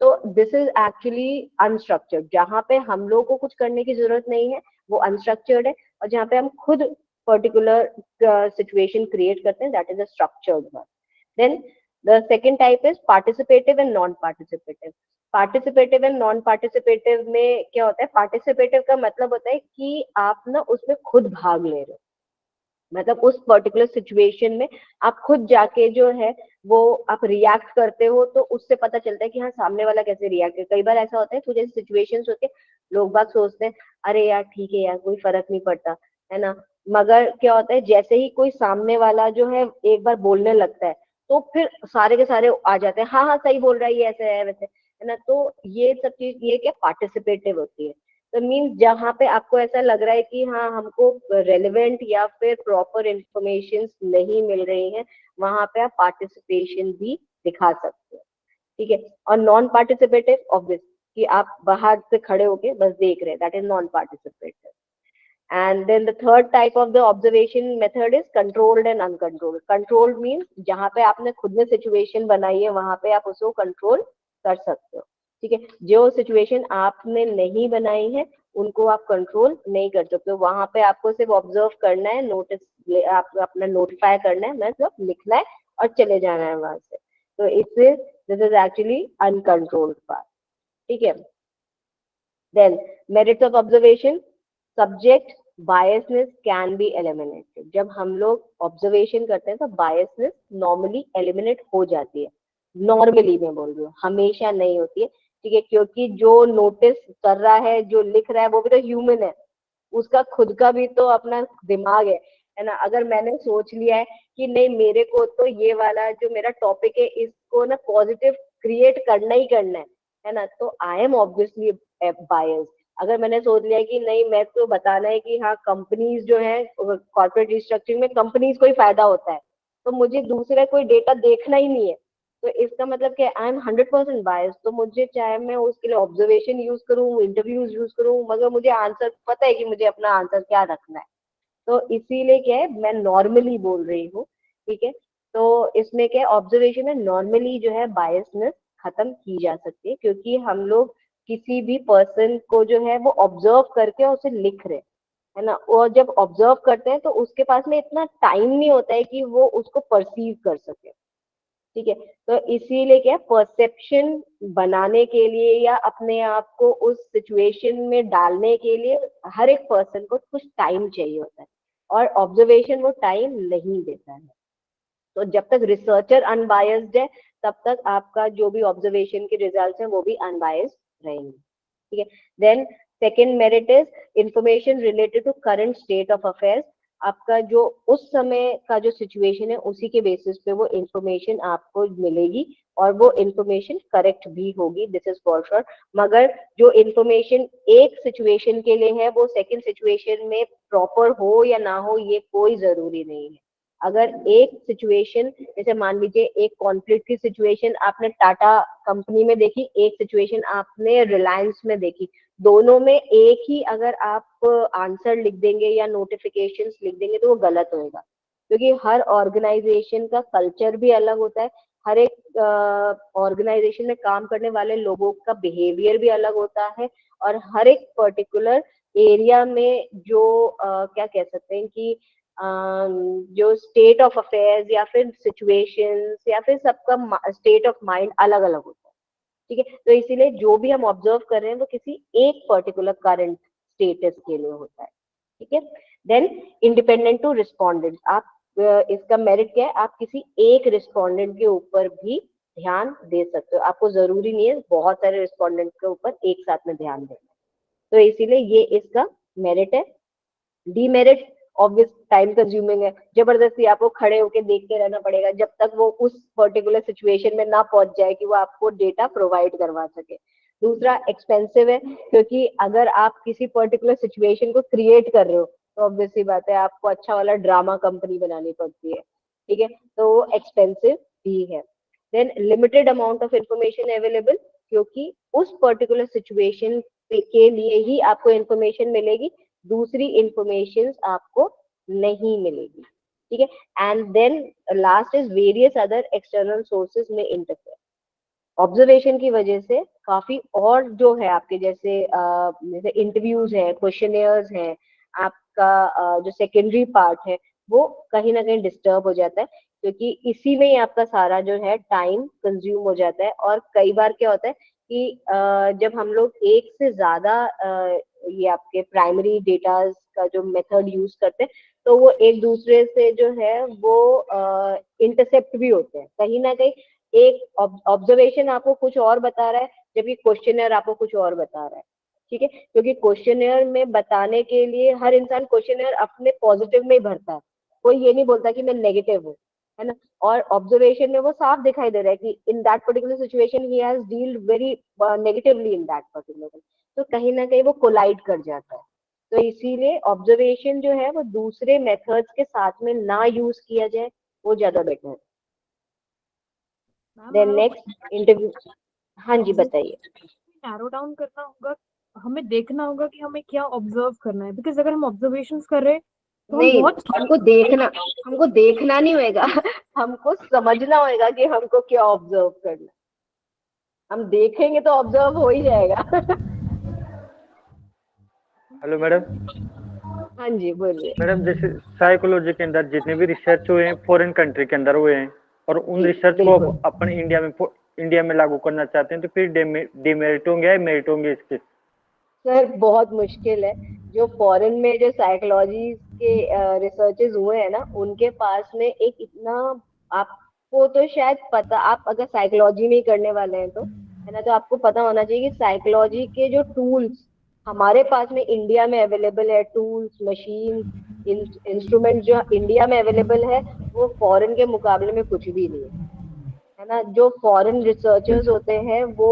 तो दिस इज एक्चुअली अनस्ट्रक्चर्ड, जहाँ पे हम लोग को कुछ करने की जरूरत नहीं है, वो अनस्ट्रक्चर्ड है। और जहाँ पे हम खुद पर्टिकुलर सिचुएशन क्रिएट करते हैं, that is a structured one. Then the second type is participative and non participative. Participative and non participative में क्या होता है? पार्टिसिपेटिव का मतलब होता है कि आप ना उसमें खुद भाग ले रहे हो, मतलब उस पर्टिकुलर सिचुएशन में आप खुद जाके जो है वो आप रिएक्ट करते हो, तो उससे पता चलता है कि हाँ सामने वाला कैसे रिएक्ट है। कई बार ऐसा होता है, कुछ ऐसी सिचुएशंस होते हैं, लोग बाग सोचते हैं अरे यार ठीक है यार, कोई फर्क नहीं पड़ता, है ना? मगर क्या होता है, जैसे ही कोई सामने वाला जो है एक बार बोलने लगता है, तो फिर सारे के सारे आ जाते हैं, हाँ हाँ सही बोल रहा है, ये ऐसे है वैसे, है ना? तो ये सब चीज ये क्या पार्टिसिपेटिव होती है। तो मीन्स जहाँ पे आपको ऐसा लग रहा है कि हाँ हमको रेलेवेंट या फिर प्रॉपर इंफॉर्मेशन नहीं मिल रही है, वहां पे आप पार्टिसिपेशन भी दिखा सकते हो, ठीक है? और नॉन पार्टिसिपेटिव ऑब्वियस कि आप बाहर से खड़े होके बस देख रहे हैं, that is non participative. And then the third type of the observation method is controlled and uncontrolled. Controlled means जहाँ पे आपने खुद में सिचुएशन बनाई है, वहां पे आप उसको कंट्रोल कर सकते हो, ठीक है, जो सिचुएशन आपने नहीं बनाई है उनको आप कंट्रोल नहीं कर सकते, वहां पे आपको सिर्फ ऑब्जर्व करना है, नोटिस आप अपना नोटिफाई करना है, मतलब लिखना है और चले जाना है वहां से। तो इससे this is actually uncontrolled part. ठीक है, then merits of observation, subject biasness can be eliminated. जब हम लोग ऑब्जर्वेशन करते हैं तो बायसनेस नॉर्मली एलिमिनेट हो जाती है, नॉर्मली मैं बोल रही हूँ, हमेशा नहीं होती है। ठीक है, क्योंकि जो नोटिस कर रहा है, जो लिख रहा है, वो भी तो ह्यूमन है, उसका खुद का भी तो अपना दिमाग है ना। अगर मैंने सोच लिया है कि नहीं मेरे को तो ये वाला जो मेरा टॉपिक है इसको ना पॉजिटिव क्रिएट करना ही करना है ना, तो आई एम ऑब्वियसली बायस्ड। अगर मैंने सोच लिया कि नहीं मैं तो बताना है कि हाँ कंपनीज जो है कॉर्पोरेट रिस्ट्रक्चरिंग में कंपनीज को ही फायदा होता है, तो मुझे दूसरा कोई डेटा देखना ही नहीं है, तो इसका मतलब कि आई एम 100% बायस्ड। तो मुझे चाहे मैं उसके लिए ऑब्जर्वेशन यूज करूँ, इंटरव्यूज यूज करूँ, मगर मुझे आंसर पता है कि मुझे अपना आंसर क्या रखना है। तो इसीलिए क्या है, मैं नॉर्मली बोल रही हूँ। ठीक है, तो इसमें क्या है, ऑब्जर्वेशन में नॉर्मली जो है बायसनेस खत्म की जा सकती है, क्योंकि हम लोग किसी भी पर्सन को जो है वो ऑब्जर्व करके उसे लिख रहे है ना, और जब ऑब्जर्व करते हैं तो उसके पास में इतना टाइम नहीं होता है कि वो उसको परसीव कर सके। ठीक है, तो इसीलिए क्या परसेप्शन बनाने के लिए या अपने आप को उस सिचुएशन में डालने के लिए हर एक पर्सन को कुछ टाइम चाहिए होता है, और ऑब्जर्वेशन वो टाइम नहीं देता है। तो जब तक रिसर्चर अनबायस्ड है तब तक आपका जो भी ऑब्जर्वेशन के रिजल्ट्स हैं वो भी अनबायस्ड रहेंगे। ठीक है, then second merit is information related to current state of affairs. आपका जो उस समय का जो सिचुएशन है उसी के बेसिस पे वो इंफॉर्मेशन आपको मिलेगी, और वो इंफॉर्मेशन करेक्ट भी होगी, दिस इज फॉर श्योर। मगर जो इंफॉर्मेशन एक सिचुएशन के लिए है वो सेकंड सिचुएशन में प्रॉपर हो या ना हो ये कोई जरूरी नहीं है। अगर एक सिचुएशन, जैसे मान लीजिए एक कॉन्फ्लिक्ट की सिचुएशन आपने टाटा कंपनी में देखी, एक सिचुएशन आपने रिलायंस में देखी, दोनों में एक ही अगर आप आंसर लिख देंगे या नोटिफिकेशंस लिख देंगे तो वो गलत होएगा, क्योंकि हर ऑर्गेनाइजेशन का कल्चर भी अलग होता है, हर एक ऑर्गेनाइजेशन में काम करने वाले लोगों का बिहेवियर भी अलग होता है, और हर एक पर्टिकुलर एरिया में जो क्या कह सकते हैं कि जो स्टेट ऑफ अफेयर्स या फिर सिचुएशंस या फिर सबका स्टेट ऑफ माइंड अलग अलग होता है। ठीक है, तो इसीलिए जो भी हम ऑब्जर्व कर रहे हैं वो किसी एक पर्टिकुलर करंट स्टेटस के लिए होता है। ठीक है, देन इंडिपेंडेंट टू रिस्पोंडेंट, आप इसका मेरिट क्या है, आप किसी एक रिस्पोंडेंट के ऊपर भी ध्यान दे सकते हो, आपको जरूरी नहीं है बहुत सारे रिस्पोंडेंट के ऊपर एक साथ में ध्यान देना, तो इसीलिए ये इसका मेरिट है। डीमेरिट ऑब्वियस टाइम कंज्यूमिंग है, जबरदस्ती आपको खड़े होके देखते रहना पड़ेगा जब तक वो उस पर्टिकुलर सिचुएशन में ना पहुंच जाए कि वो आपको डेटा प्रोवाइड करवा सके। दूसरा एक्सपेंसिव है, क्योंकि अगर आप किसी पर्टिकुलर सिचुएशन को क्रिएट कर रहे हो तो ऑब्वियस सी बात है आपको अच्छा वाला ड्रामा कंपनी बनानी पड़ती है। ठीक है, तो वो एक्सपेंसिव भी है। Then limited amount of information available, क्योंकि उस पर्टिकुलर सिचुएशन के लिए ही आपको इंफॉर्मेशन मिलेगी, दूसरी इंफॉर्मेशन आपको नहीं मिलेगी। ठीक है, and then last is various other external sources में इंटरफेयर। ऑब्जर्वेशन की वजह से काफी और जो है आपके जैसे इंटरव्यूज है, क्वेश्चनियर्स है, आपका जो सेकेंडरी पार्ट है वो कहीं ना कहीं डिस्टर्ब हो जाता है, क्योंकि इसी में ही आपका सारा जो है टाइम कंज्यूम हो जाता है। और कई बार क्या होता है कि जब हम लोग एक से ज्यादा ये आपके प्राइमरी डेटा का जो मेथड यूज करते हैं तो वो एक दूसरे से जो है वो इंटरसेप्ट भी होते हैं कहीं ना कहीं। एक ऑब्जर्वेशन आपको कुछ और बता रहा है जबकि क्वेश्चनर आपको कुछ और बता रहा है। ठीक है, क्योंकि क्वेश्चनर में बताने के लिए हर इंसान क्वेश्चनर अपने पॉजिटिव में ही भरता है, कोई ये नहीं बोलता कि मैं नेगेटिव हूँ, है ना। और ऑब्जर्वेशन में वो साफ दिखाई दे रहा है कि in that particular situation he has dealt very negatively in that particular, तो कहीं ना कहीं वो कोलाइड कर जाता है। तो इसीलिए ऑब्जर्वेशन जो है वो दूसरे मेथड्स के साथ में ना यूज किया जाए, वो ज्यादा बेटर है। Then next interview. हाँ जी बताइए। नैरो डाउन करना होगा, हमें देखना होगा कि हमें क्या ऑब्जर्व करना है, बिकॉज अगर हम ऑब्जर्वेशंस कर रहे हैं तो नहीं, हमको देखना नहीं होगा हमको समझना होगा कि हमको क्या ऑब्जर्व करना है। हम देखेंगे तो ऑब्जर्व हो ही जाएगा। Hello madam. हाँ जी बोलिए। मैडम जैसे साइकोलॉजी के अंदर जितने भी रिसर्च हुए हैं फॉरेन कंट्री के अंदर हुए हैं और उन जी रिसर्च को बिल्कुल। अपन इंडिया में लागू करना चाहते हैं तो फिर डिमेरिट होंगे या मेरिट होंगे इसके? सर बहुत मुश्किल है। जो फॉरेन में जो साइकोलॉजी के रिसर्चेस हुए हैं ना, उनके पास में एक इतना, आपको तो शायद पता, आप अगर साइकोलॉजी में ही करने वाले हैं तो, है ना, तो आपको पता होना चाहिए कि साइकोलॉजी के जो टूल्स हमारे पास में इंडिया में अवेलेबल है, टूल्स, मशीन, इंस्ट्रूमेंट जो इंडिया में अवेलेबल है, वो फॉरेन के मुकाबले में कुछ भी नहीं है ना। जो फॉरेन रिसर्चर्स होते हैं वो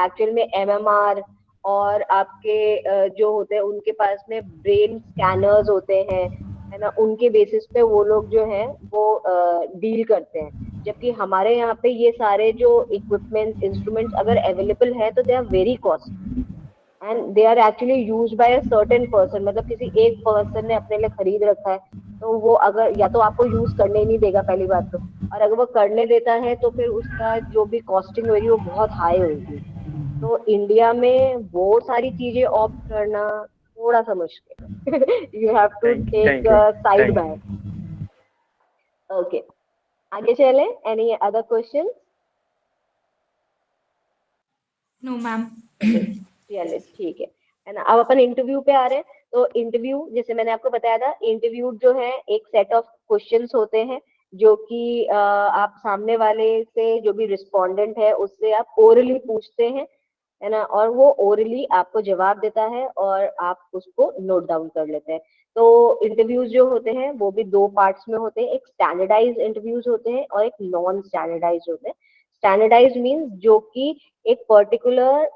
एक्चुअल में एमएमआर और आपके जो होते हैं उनके पास में ब्रेन स्कैनर्स होते हैं, है ना, उनके बेसिस पे वो लोग जो है वो डील करते हैं। जबकि हमारे यहाँ पे ये सारे जो इक्विपमेंट्स, इंस्ट्रूमेंट्स अगर अवेलेबल है तो they are very costly and they are actually use by a certain person, मतलब किसी एक पर्सन ने अपने लिए खरीद रखा है, तो वो अगर या तो आपको यूज करने ही नहीं देगा पहली बात तो, और अगर वो करने देता है तो फिर उसका जो भी कॉस्टिंग होगी वो बहुत हाई होगी। तो इंडिया में वो सारी चीजें ऑप्ट करना थोड़ा सा मुश्किल है। You have to take thank you side thank bye. Okay, आगे चले। Any other question? No ma'am. चलिए ठीक है ना। अब अपन इंटरव्यू पे आ रहे हैं। तो इंटरव्यू, जैसे मैंने आपको बताया था, इंटरव्यू जो है एक सेट ऑफ क्वेश्चंस होते हैं जो कि आप सामने वाले से, जो भी रिस्पोंडेंट है उससे आप ओरली पूछते हैं, है ना, और वो ओरली आपको जवाब देता है और आप उसको नोट डाउन कर लेते हैं। तो इंटरव्यूज जो होते हैं वो भी दो पार्ट्स में होते हैं, एक स्टैंडर्डाइज इंटरव्यूज होते हैं और एक नॉन स्टैंडर्डाइज होते हैं। स्टैंडर्डाइज मीन्स जो कि एक पर्टिकुलर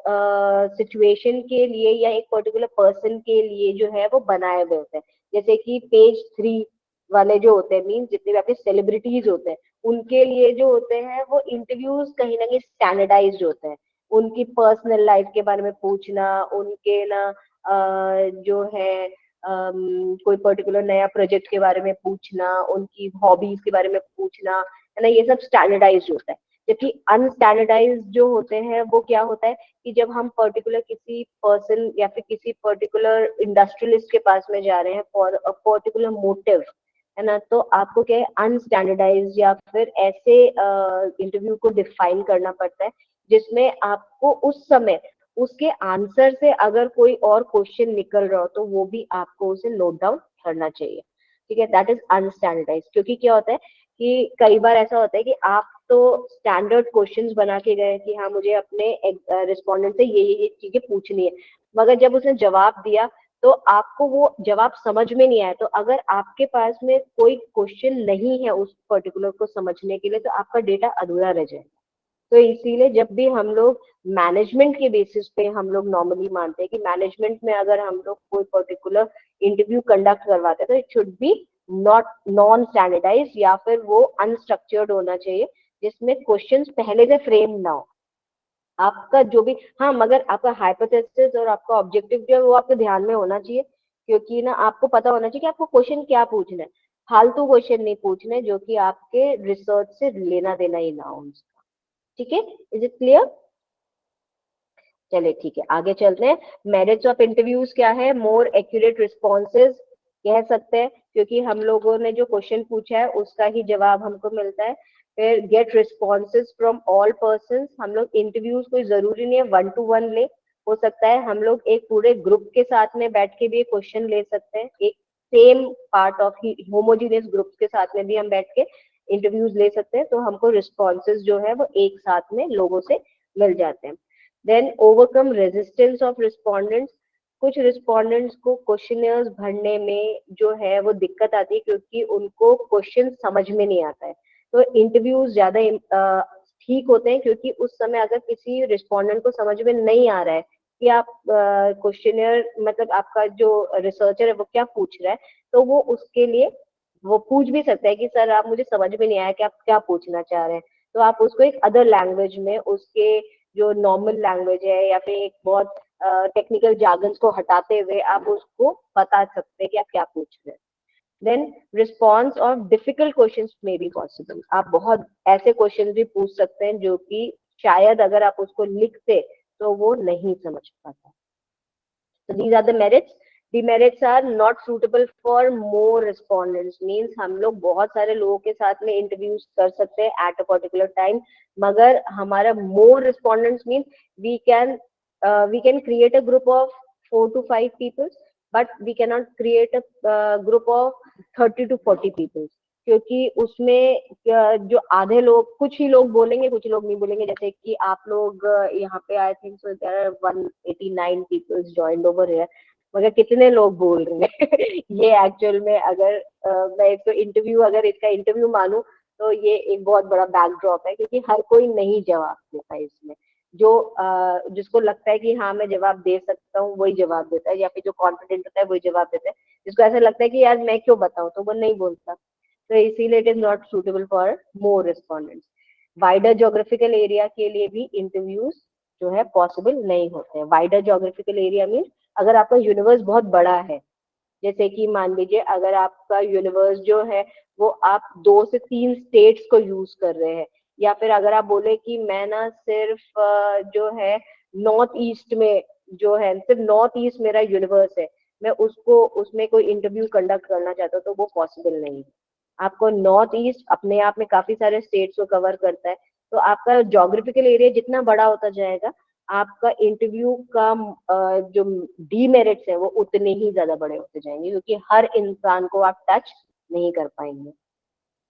सिचुएशन के लिए या एक पर्टिकुलर पर्सन के लिए जो है वो बनाए हुए होते हैं। जैसे कि पेज 3 वाले जो होते हैं, मीन्स जितने भी आपके सेलिब्रिटीज होते हैं उनके लिए जो होते हैं वो इंटरव्यूज कहीं ना कहीं स्टैंडर्डाइज्ड होते हैं। उनकी पर्सनल लाइफ के बारे में पूछना, उनके ना जो है कोई पर्टिकुलर नया प्रोजेक्ट के बारे में पूछना, उनकी हॉबीज के बारे में पूछना, है ना, ये सब स्टैंडर्डाइज्ड होता है। जबकि अनस्टैंडर्डाइज्ड जो होते हैं वो क्या होता है कि जब हम पर्टिकुलर किसी पर्सन या फिर किसी पर्टिकुलर इंडस्ट्रियलिस्ट के पास में जा रहे हैं फॉर अ पर्टिकुलर मोटिव, है ना, तो आपको क्या है, अनस्टैंडर्डाइज्ड या फिर ऐसे इंटरव्यू को डिफाइन करना पड़ता है जिसमें आपको उस समय उसके आंसर से अगर कोई और क्वेश्चन निकल रहा हो तो वो भी आपको उसे नोट डाउन करना चाहिए। ठीक है, दैट इज अनस्टैंडर्डाइज्ड। क्योंकि क्या होता है कि कई बार ऐसा होता है कि आप तो स्टैंडर्ड क्वेश्चंस बना के गए कि हाँ मुझे अपने रिस्पोंडेंट से ये चीजें पूछनी है, मगर जब उसने जवाब दिया तो आपको वो जवाब समझ में नहीं आया, तो अगर आपके पास में कोई क्वेश्चन नहीं है उस पर्टिकुलर को समझने के लिए तो आपका डेटा अधूरा रह जाएगा। तो इसीलिए जब भी हम लोग मैनेजमेंट के बेसिस पे हम लोग नॉर्मली मानते हैं कि मैनेजमेंट में अगर हम लोग कोई पर्टिकुलर इंटरव्यू कंडक्ट करवाते हैं तो it should be not non standardize या फिर वो अनस्ट्रक्चर्ड होना चाहिए जिसमें क्वेश्चंस पहले से फ्रेम ना हो। आपका जो भी, हाँ, मगर आपका हाइपोथेसिस और आपका ऑब्जेक्टिव जो है वो आपके ध्यान में होना चाहिए, क्योंकि ना आपको पता होना चाहिए कि आपको क्वेश्चन क्या पूछना है। फालतू क्वेश्चन नहीं पूछना है जो कि आपके रिसर्च से लेना देना ही ना हो उसका। ठीक है, इज इट क्लियर? चलिए ठीक है, आगे चलते हैं। मेरिट्स ऑफ इंटरव्यूज क्या है? मोर एक्यूरेट रिस्पॉन्सेज कह सकते हैं, क्योंकि हम लोगों ने जो क्वेश्चन पूछा है उसका ही जवाब हमको मिलता है। फिर get responses from all person. हम लोग इंटरव्यूज कोई जरूरी नहीं है 1-to-1 ले, हो सकता है हम लोग एक पूरे ग्रुप के साथ में बैठ के भी क्वेश्चन ले सकते हैं, एक same part of homogeneous group के साथ में भी हम बैठ के इंटरव्यूज ले सकते हैं, तो हमको रिस्पॉन्सेज जो है वो एक साथ में लोगों से मिल जाते हैं। Then overcome resistance of respondents. कुछ रिस्पोंडेंट्स को क्वेश्चनियर्स भरने में जो है वो दिक्कत आती है क्योंकि उनको क्वेश्चन समझ में नहीं आता है। तो इंटरव्यूज ज्यादा ठीक होते हैं, क्योंकि उस समय अगर किसी रिस्पोंडेंट को समझ में नहीं आ रहा है कि आप क्वेश्चनियर, मतलब आपका जो रिसर्चर है वो क्या पूछ रहा है, तो वो उसके लिए वो पूछ भी सकता है कि सर आप, मुझे समझ में नहीं आया कि आप क्या पूछना चाह रहे हैं। तो आप उसको एक अदर लैंग्वेज में, उसके जो नॉर्मल लैंग्वेज है या फिर एक बहुत टेक्निकल जार्गन्स को हटाते हुए आप उसको बता सकते हैं कि आप क्या पूछ रहे हैं। Then response of difficult questions may be possible. आप बहुत ऐसे क्वेश्चन भी पूछ सकते हैं जो कि शायद अगर आप उसको लिखते तो वो नहीं समझ पाता। So these are the merits. Demerits are not suitable for more respondents. Means हम लोग बहुत सारे लोगों के साथ में interviews कर सकते हैं at a particular time, मगर हमारा more respondents means we can create a group of 4 to 5 people, but we cannot create a group of 30 to 40 people. क्योंकि उसमें जो आधे लोग, कुछ ही लोग बोलेंगे, कुछ लोग नहीं बोलेंगे। जैसे कि आप लोग यहाँ पे I think so there are 189 people joined over here, मगर कितने लोग बोल रहे हैं ये एक्चुअल में अगर मैं इसको इंटरव्यू, अगर इसका इंटरव्यू मानूं तो ये एक बहुत बड़ा बैकड्रॉप है, क्योंकि हर कोई नहीं जवाब देता है इसमें। जो जिसको लगता है कि हाँ मैं जवाब दे सकता हूँ वही जवाब देता है, या फिर जो कॉन्फिडेंट होता है वही जवाब देता है। जिसको ऐसा लगता है कि यार मैं क्यों बताऊं, तो वो नहीं बोलता। तो इसीलिए it is not suitable for more respondents. Wider geographical area के लिए भी इंटरव्यूज जो है पॉसिबल नहीं होते हैं। वाइडर ज्योग्राफिकल एरिया मीन अगर आपका यूनिवर्स बहुत बड़ा है, जैसे कि मान लीजिए अगर आपका यूनिवर्स जो है वो आप 2 से 3 स्टेट्स को यूज कर रहे हैं, या फिर अगर आप बोले कि मैं ना सिर्फ जो है नॉर्थ ईस्ट में जो है, सिर्फ नॉर्थ ईस्ट मेरा यूनिवर्स है, मैं उसको उसमें कोई इंटरव्यू कंडक्ट करना चाहता हूँ, तो वो पॉसिबल नहीं है। आपको नॉर्थ ईस्ट अपने आप में काफी सारे स्टेट्स को कवर करता है, तो आपका ज्योग्राफिकल एरिया जितना बड़ा होता जाएगा आपका इंटरव्यू का जो डीमेरिट्स है वो उतने ही ज्यादा बड़े होते जाएंगे, क्योंकि हर इंसान को आप टच नहीं कर पाएंगे।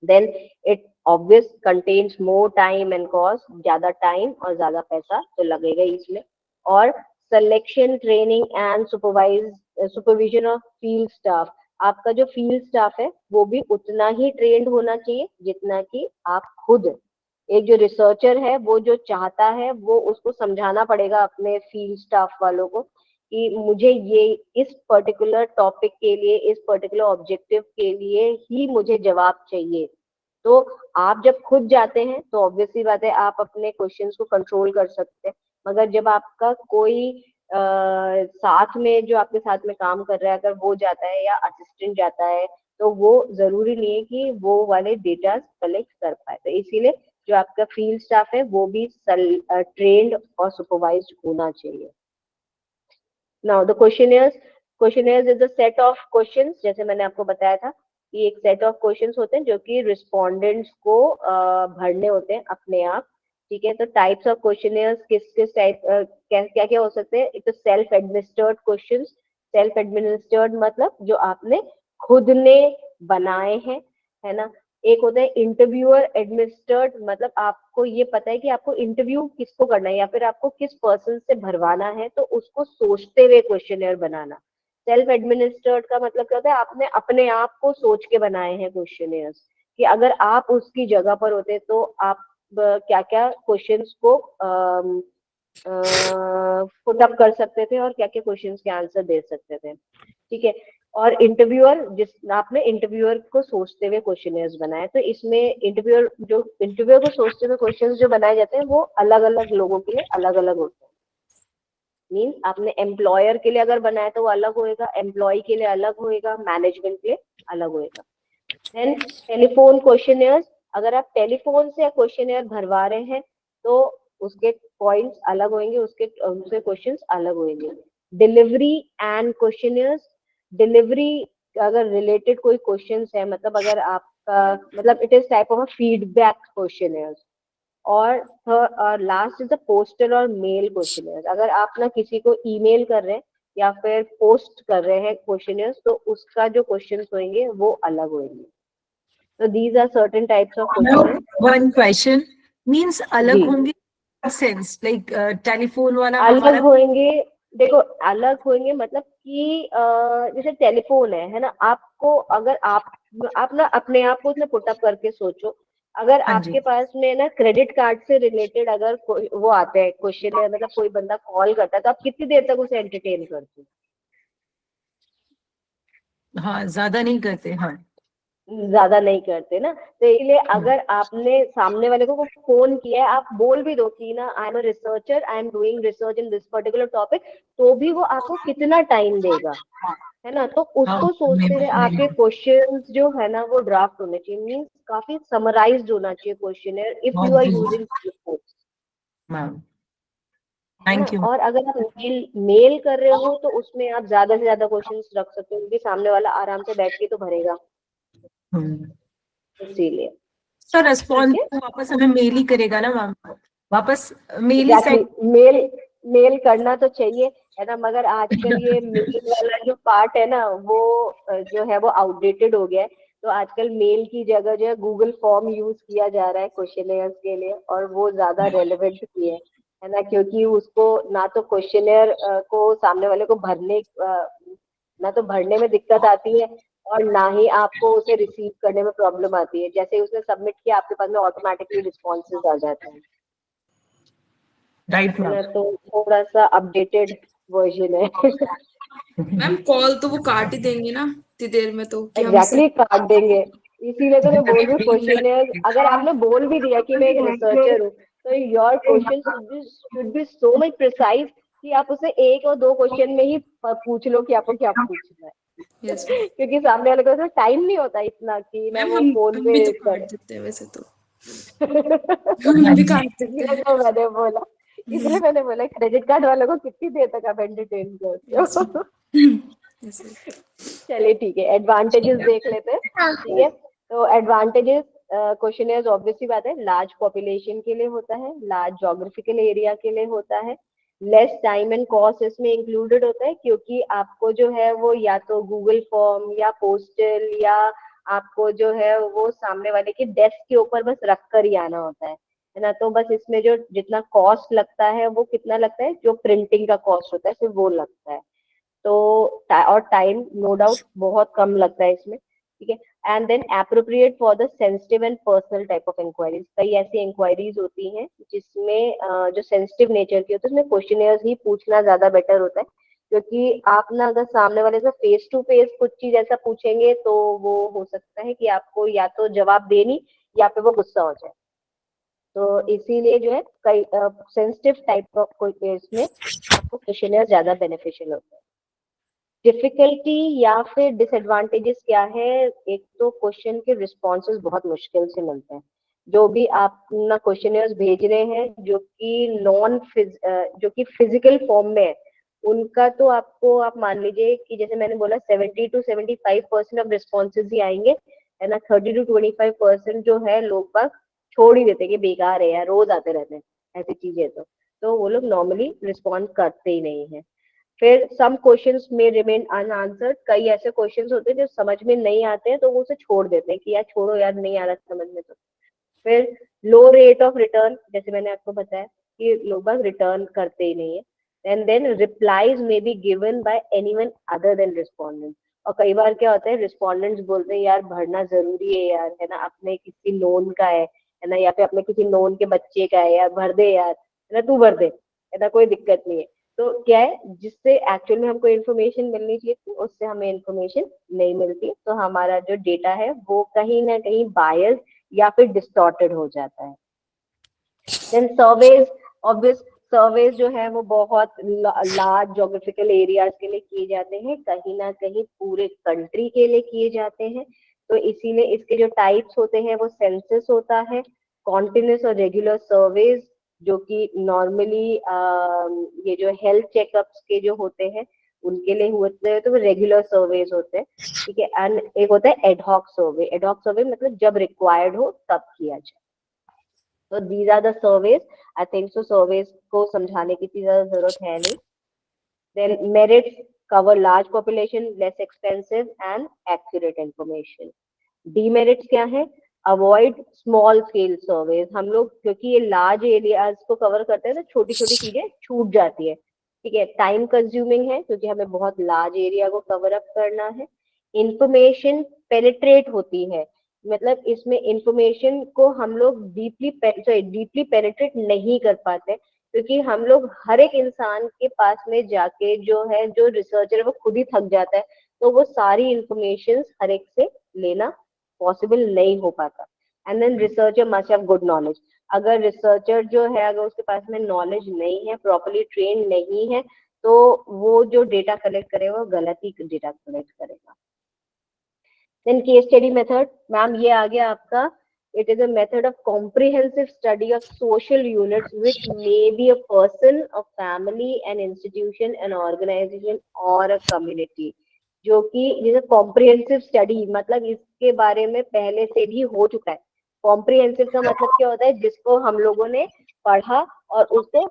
Then it obvious contains more time and cost, ज्यादा टाइम और ज्यादा पैसा तो लगेगा इसमें। और selection, training and supervision of field staff, आपका जो फील्ड स्टाफ है वो भी उतना ही ट्रेंड होना चाहिए जितना कि आप खुद। एक जो रिसर्चर है वो जो चाहता है वो उसको समझाना पड़ेगा अपने फील्ड स्टाफ वालों को कि मुझे ये इस पर्टिकुलर टॉपिक के लिए, इस पर्टिकुलर ऑब्जेक्टिव के लिए ही मुझे जवाब चाहिए। तो आप जब खुद जाते हैं तो ऑब्वियसली बात है आप अपने क्वेश्चंस को कंट्रोल कर सकते हैं, मगर जब आपका कोई साथ में जो आपके साथ में काम कर रहा है अगर वो जाता है या असिस्टेंट जाता है, तो वो जरूरी नहीं है कि वो वाले डेटा कलेक्ट कर पाए। तो इसीलिए जो आपका फील्ड स्टाफ है वो भी ट्रेंड और सुपरवाइज्ड होना चाहिए। Now the questionnaires is a set of questions, जैसे मैंने आपको बताया था कि एक सेट ऑफ क्वेश्चंस होते हैं जो कि रिस्पोंडेंट्स को भरने होते हैं अपने आप। ठीक है, तो टाइप्स ऑफ क्वेश्चनियर्स किस टाइप क्या क्या हो सकते हैं। एक तो self administered questions. Self administered मतलब जो आपने खुद ने बनाए हैं, है ना। एक होता है इंटरव्यूअर एडमिनिस्टर्ड, मतलब आपको ये पता है कि आपको इंटरव्यू किसको करना है या फिर आपको किस पर्सन से भरवाना है, तो उसको सोचते हुए क्वेश्चनियर बनाना। सेल्फ एडमिनिस्टर्ड का मतलब क्या होता है, आपने अपने आप को सोच के बनाए हैं क्वेश्चनियर्स कि अगर आप उसकी जगह पर होते तो आप क्या क्या क्वेश्चंस को पुट अप कर सकते थे और क्या क्या क्वेश्चंस के आंसर दे सकते थे। ठीक है, और इंटरव्यूअर, जिस आपने इंटरव्यूअर को सोचते हुए क्वेश्चनियर्स बनाए, तो इसमें इंटरव्यूअर को सोचते हुए क्वेश्चंस जो बनाए जाते हैं वो अलग अलग लोगों के लिए अलग अलग होते हैं। मीन्स आपने एम्प्लॉयर के लिए अगर बनाया तो वो अलग होएगा, एम्प्लॉय के लिए अलग होएगा, मैनेजमेंट के लिए अलग होएगा। देन टेलीफोन क्वेश्चनियर्स, अगर आप टेलीफोन से क्वेश्चनियर भरवा रहे हैं तो उसके पॉइंट्स अलग होंगे, उसके क्वेश्चंस अलग होंगे। डिलीवरी एंड क्वेश्चनियर्स, डिलीवरी अगर रिलेटेड कोई क्वेश्चंस है, मतलब अगर आपका मतलब it is type of feedback questionnaires. और लास्ट इज द पोस्टल और मेल क्वेश्चनियर्स, अगर आप ना किसी को ईमेल कर रहे हैं या फिर पोस्ट कर रहे हैं क्वेश्चनियर्स, तो उसका जो क्वेश्चंस होंगे वो अलग होंगे। So these are certain types of questions. One question means अलग होंगे sense like telephone वाला अलग होंगे। देखो अलग होंगे मतलब कि जैसे टेलीफोन है ना, आपको अगर आप ना अपने आप को उसमें पुटअप करके सोचो, अगर आपके पास में ना क्रेडिट कार्ड से रिलेटेड अगर वो आते हैं क्वेश्चन है, मतलब कोई बंदा कॉल करता है, तो आप कितनी देर तक उसे एंटरटेन करते हो? हाँ, ज्यादा नहीं करते। हाँ, ज्यादा नहीं करते ना, तो इसलिए अगर आपने सामने वाले को फोन किया है, आप बोल भी दो कि ना I am a researcher, I am doing research in this particular topic, तो भी वो आपको कितना टाइम देगा, है ना। तो उसको सोचते हुए आपके क्वेश्चंस जो है ना वो ड्राफ्ट होने चाहिए, मींस काफी समराइज्ड होना चाहिए questionnaire if you are using reports. Ma'am. है ना। Thank you. और अगर आप मेल कर रहे हो तो उसमें आप ज्यादा से ज्यादा क्वेश्चंस रख सकते हो, क्योंकि सामने वाला आराम से बैठ के तो भरेगा, इसीलिए। सर रेस्पॉन्स ठीक है, वापस हमें मेल ही करेगा ना मैम, वापस मेल ही एग्जैक्टली सेंड। मेल करना तो चाहिए, है ना, मगर आजकल ये मेल वाला जो पार्ट है ना, वो जो है वो आउटडेटेड हो गया है। तो आजकल मेल की जगह जो है गूगल फॉर्म यूज किया जा रहा है क्वेश्चनेयर के लिए, और वो ज्यादा रेलेवेंट भी है ना, क्योंकि उसको ना तो क्वेश्चनेयर को सामने वाले को ना तो भरने में दिक्कत आती है, और ना ही आपको उसे रिसीव करने में प्रॉब्लम आती है। जैसे ही उसने सबमिट किया, आपके पास में ऑटोमेटिकली रिस्पॉन्सेज आ जाते हैं, राइट है मैम। ना। तो थोड़ा सा अपडेटेड वर्जन है। मैम कॉल तो वो काट ही देंगे ना इतनी देर में, तो कि हम एग्जैक्टली काट देंगे, इसीलिए तो मैं बोल रही हूँ क्वेश्चन अगर आपने बोल भी दिया कि मैं एक रिसर्चर हूँ, तो your question should be so much precise कि आप उसे एक और दो क्वेश्चन में ही पूछ लो कि आपको क्या पूछना है। यस क्योंकि सामने वाले को टाइम नहीं होता इतना कि ना मैम, वो फोन हम भी पे तो काट करे। देते हैं वैसे तो। हम भी काट देते इसलिए हैं। तो मैंने बोला, इसलिए मैंने बोला क्रेडिट कार्ड वालों को कितनी देर तक आप एंटरटेन करते हो। Yes, yes. चलिए ठीक है, एडवांटेजेस देख लेते हैं। ठीक है, तो एडवांटेजेस, क्वेश्चनियर्स ऑब्वियसली बात है लार्ज पॉपुलेशन के लिए होता है, लार्ज ज्योग्राफिकल एरिया के लिए होता है, लेस टाइम एंड कॉस्ट इसमें इंक्लूडेड होता है, क्योंकि आपको जो है वो या तो गूगल फॉर्म या पोस्टल या आपको जो है वो सामने वाले के डेस्क के ऊपर बस रख कर ही आना होता है ना। तो बस इसमें जो जितना कॉस्ट लगता है वो कितना लगता है, जो प्रिंटिंग का कॉस्ट होता है सिर्फ वो लगता है। तो और टाइम नो डाउट बहुत कम लगता है इसमें। ठीक है, and then appropriate for the sensitive and personal type of inquiries. कई ऐसी इंक्वायरीज होती हैं जिसमें जो सेंसिटिव नेचर की होती है उसमें क्वेश्चनियर्स ही पूछना ज्यादा बेटर होता है, क्योंकि आप ना अगर सामने वाले से फेस टू फेस कुछ चीज ऐसा पूछेंगे तो वो हो सकता है कि आपको या तो जवाब देनी या फिर वो गुस्सा हो जाए। तो इसीलिए जो है कई सेंसिटिव टाइप ऑफ कोई केस में आपको क्वेश्चनियर ज्यादा बेनिफिशियल होता है। डिफिकल्टी या फिर डिसएडवांटेजेस क्या है, एक तो क्वेश्चन के रिस्पॉन्सेज बहुत मुश्किल से मिलते हैं। जो भी आप अपना क्वेश्चनियर्स भेज रहे हैं जो कि फिजिकल फॉर्म में है, उनका तो आपको आप मान लीजिए कि जैसे मैंने बोला 70 to 75% ऑफ रिस्पॉन्सेज ही आएंगे, है ना। 30 to 25% जो है लोग बाग छोड़ ही देते हैं कि बेकार है यार, रोज आते रहते हैं ऐसी चीजें। तो वो लोग नॉर्मली रिस्पॉन्ड करते ही नहीं है। फिर सम क्वेश्चंस में रिमेन अनआंसर्ड, कई ऐसे क्वेश्चंस होते हैं जो समझ में नहीं आते हैं तो वो उसे छोड़ देते हैं कि यार छोड़ो यार, नहीं आ रहा समझ में। तो फिर लो रेट ऑफ रिटर्न, जैसे मैंने आपको बताया कि लोग बस रिटर्न करते ही नहीं है। And then replies may be given by anyone other than respondent. और कई बार क्या होता है, रिस्पोंडेंट्स बोलते हैं यार भरना जरूरी है यार, है ना, अपने किसी नोन का है ना, या फिर अपने किसी नोन के बच्चे का है यार, भर दे यार, है ना, तू भर दे, है ना, कोई दिक्कत नहीं है। तो क्या है, जिससे एक्चुअल में हमको इन्फॉर्मेशन मिलनी चाहिए थी उससे हमें इन्फॉर्मेशन नहीं मिलती, तो हमारा जो डेटा है वो कहीं ना कहीं बायस या फिर डिस्टॉर्टेड हो जाता है। देन सर्वेज, ऑब्वियस सर्वेज जो है वो बहुत लार्ज ज्योग्राफिकल एरियाज के लिए किए जाते हैं, कहीं ना कहीं पूरे कंट्री के लिए किए जाते हैं। तो इसीलिए इसके जो टाइप्स होते हैं वो सेंसस होता है, कॉन्टिन्यूस और रेगुलर सर्वेज, जो कि नॉर्मली ये जो हेल्थ चेकअप्स के जो होते हैं उनके लिए होते हैं, तो वो रेगुलर सर्वेज होते हैं। ठीक है, एंड एक होता है एडहॉक सर्वे। एडहॉक सर्वे मतलब जब रिक्वायर्ड हो तब किया जाए। तो these are the surveys. I think so surveys को समझाने की ज्यादा जरूरत है नहीं। Then merits cover large population, less expensive and accurate information. Demerits क्या है, अवॉइड स्मॉल स्केल सर्वेज। हम लोग क्योंकि ये लार्ज एरियाज को कवर करते हैं तो छोटी छोटी चीजें छूट जाती है। ठीक है, टाइम कंज्यूमिंग है क्योंकि हमें बहुत लार्ज एरिया को कवर अप करना है। इंफॉर्मेशन पेनिट्रेट होती है, मतलब इसमें इंफॉर्मेशन को हम लोग डीपली पेनिट्रेट नहीं कर पाते, क्योंकि हम लोग हर एक इंसान के पास में जाके जो है, जो रिसर्चर वो खुद ही थक जाता है, तो वो सारी इंफॉर्मेशन हर एक से लेना पॉसिबल नहीं हो पाता। And then researcher must have good knowledge. अगर रिसर्चर जो है अगर उसके पास में नॉलेज नहीं है, प्रॉपर्ली ट्रेन नहीं है, तो वो जो डेटा कलेक्ट करेगा वो गलत ही डेटा कलेक्ट करेगा। Then case study method, ma'am ये आ गया आपका It is a method of comprehensive study of social units, which may be a person, a family, an institution, an organization, or a community. जो कि जैसे comprehensive study, मतलब इसके बारे में पहले से भी हो चुका है. कॉम्प्रिहेंसिव का मतलब क्या होता है? जिसको हम लोगों ने पढ़ा और उसको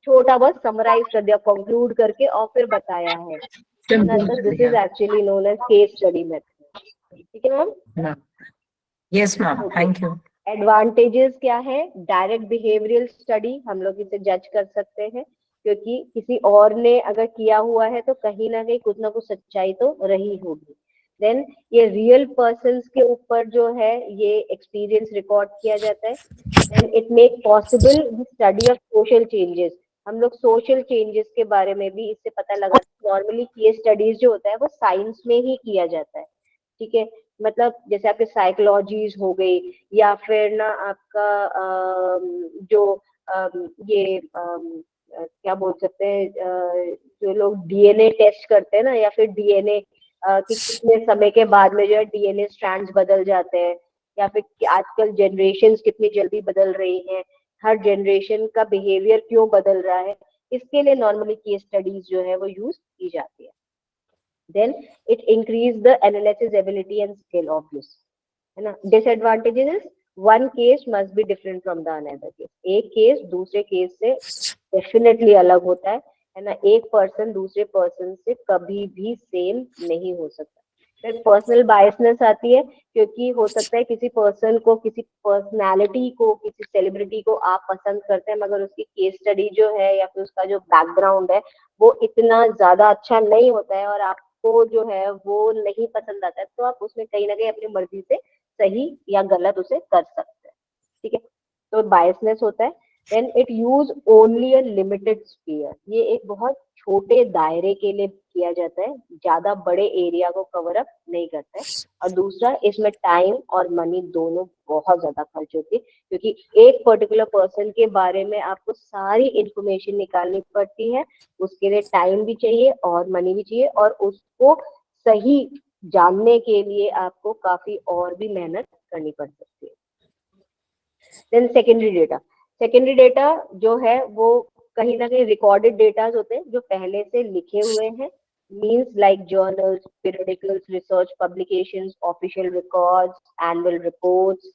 छोटा बहुत समराइज कर दिया, कंक्लूड करके और फिर बताया है. तो this is actually known as case study method. ठीक है ma'am? Yes ma'am, thank you. Advantages क्या है? डायरेक्ट बिहेवियरल स्टडी, हम लोग इसे जज कर सकते हैं, क्योंकि किसी और ने अगर किया हुआ है तो कहीं ना कहीं कुछ ना कुछ सच्चाई तो रही होगी. देन ये रियल पर्सन्स के ऊपर जो है ये एक्सपीरियंस रिकॉर्ड किया जाता है. Then it make possible study of social changes. हम लोग सोशल चेंजेस के बारे में भी इससे पता लगा. नॉर्मली केस स्टडीज जो होता है वो साइंस में ही किया जाता है. ठीक है, मतलब जैसे आपके साइकोलॉजीज हो गई, या फिर ना आपका ये क्या बोल सकते हैं, जो लोग डीएनए टेस्ट करते हैं ना, या फिर डीएनए कि कितने समय के बाद में जो है डीएनए स्ट्रैंड्स बदल जाते हैं, या फिर आजकल जनरेशन्स कितनी जल्दी बदल रही हैं, हर जनरेशन का बिहेवियर क्यों बदल रहा है, इसके लिए नॉर्मली केस स्टडीज जो है वो यूज की जाती है. Then it increase the analysis ability and skill of this, है ना. Disadvantages is one case must be different from the another case. एक केस दूसरे केस से डेफिनेटली अलग होता है ना. एक पर्सन दूसरे पर्सन से कभी भी सेम नहीं हो सकता. फिर पर्सनल बायसनेस आती है, क्योंकि हो सकता है किसी पर्सन को, किसी पर्सनालिटी को, किसी सेलिब्रिटी को आप पसंद करते हैं, मगर उसकी केस स्टडी जो है या फिर उसका जो बैकग्राउंड है वो इतना ज्यादा अच्छा नहीं होता है, और आपको जो है वो नहीं पसंद आता है, तो आप उसमें कहीं ना कहीं अपनी मर्जी से सही या गलत उसे कर सकते हैं. ठीक है, तो बायसनेस होता है. Then it use only a limited sphere. ये एक बहुत छोटे दायरे के लिए किया जाता है, ज्यादा बड़े एरिया को कवर अप नहीं करता है. और दूसरा, इसमें टाइम और मनी दोनों बहुत ज्यादा खर्च होती है, क्योंकि एक पर्टिकुलर पर्सन के बारे में आपको सारी इंफॉर्मेशन निकालनी पड़ती है. उसके लिए टाइम भी चाहिए और मनी भी चाहिए, और उसको सही जानने के लिए आपको काफी और भी मेहनत करनी पड़ सकती है. Then secondary data. Secondary data जो है वो कहीं ना कहीं रिकॉर्डेड डेटा होते हैं जो पहले से लिखे हुए हैं. Means like journals, periodicals, research publications, official records, annual reports,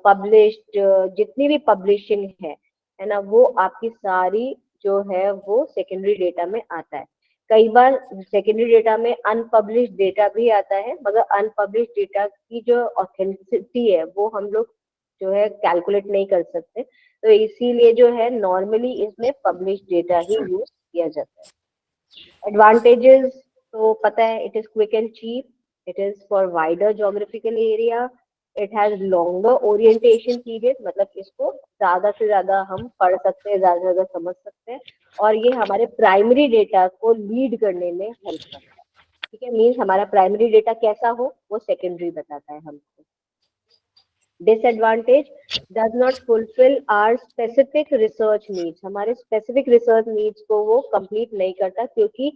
published जितनी भी पब्लिशिंग है ना, वो आपकी सारी जो है वो सेकेंडरी डेटा में आता है. कई बार सेकेंडरी डेटा में अनपब्लिश्ड डेटा भी आता है, मगर अनपब्लिश्ड डेटा की जो ऑथेंटिसिटी है वो हम लोग जो है कैलकुलेट नहीं कर सकते, तो इसीलिए जो है नॉर्मली इसमें पब्लिश डेटा ही यूज किया जाता है. एडवांटेजेस तो पता है, it is quick and cheap, it is for wider geographical area, it has longer orientation period, मतलब इसको ज्यादा से ज्यादा हम पढ़ सकते हैं, ज्यादा से ज्यादा समझ सकते हैं, और ये हमारे प्राइमरी डेटा को लीड करने में हेल्प करता है. ठीक है, मीन्स हमारा प्राइमरी डेटा कैसा हो वो सेकेंडरी बताता है हमको. Disadvantage does not fulfill our specific research needs. हमारे specific research needs को वो complete नहीं करता, क्योंकि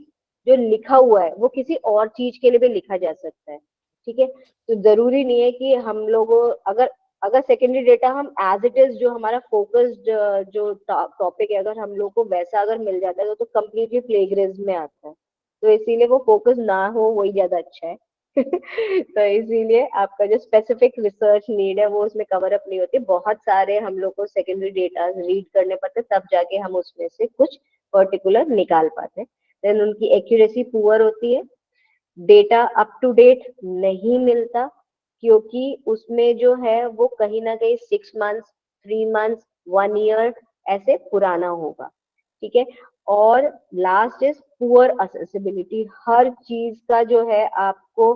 जो लिखा हुआ है वो किसी और चीज के लिए भी लिखा जा सकता है. ठीक है, तो जरूरी नहीं है कि हम लोगों अगर सेकेंडरी डेटा हम एज इट इज जो हमारा फोकस्ड जो टॉपिक है, अगर हम लोग को वैसा अगर मिल जाता है तो कम्प्लीटली प्लेगरिज्म में आता है, तो इसीलिए वो फोकस ना हो वही ज्यादा अच्छा है. तो इसीलिए आपका जो स्पेसिफिक रिसर्च नीड है वो उसमें कवर अप नहीं होती. बहुत सारे हम लोग को सेकेंडरी डेटा रीड करने पड़ते, तब जाके हम उसमें से कुछ पर्टिकुलर निकाल पाते हैं. देन उनकी एक्यूरेसी पुअर होती है. डेटा अप टू डेट नहीं मिलता, क्योंकि उसमें जो है वो कहीं ना कहीं 6 months, 3 months, 1 year ऐसे पुराना होगा. ठीक है, और लास्ट इज पुअर असेसिबिलिटी. हर चीज का जो है आपको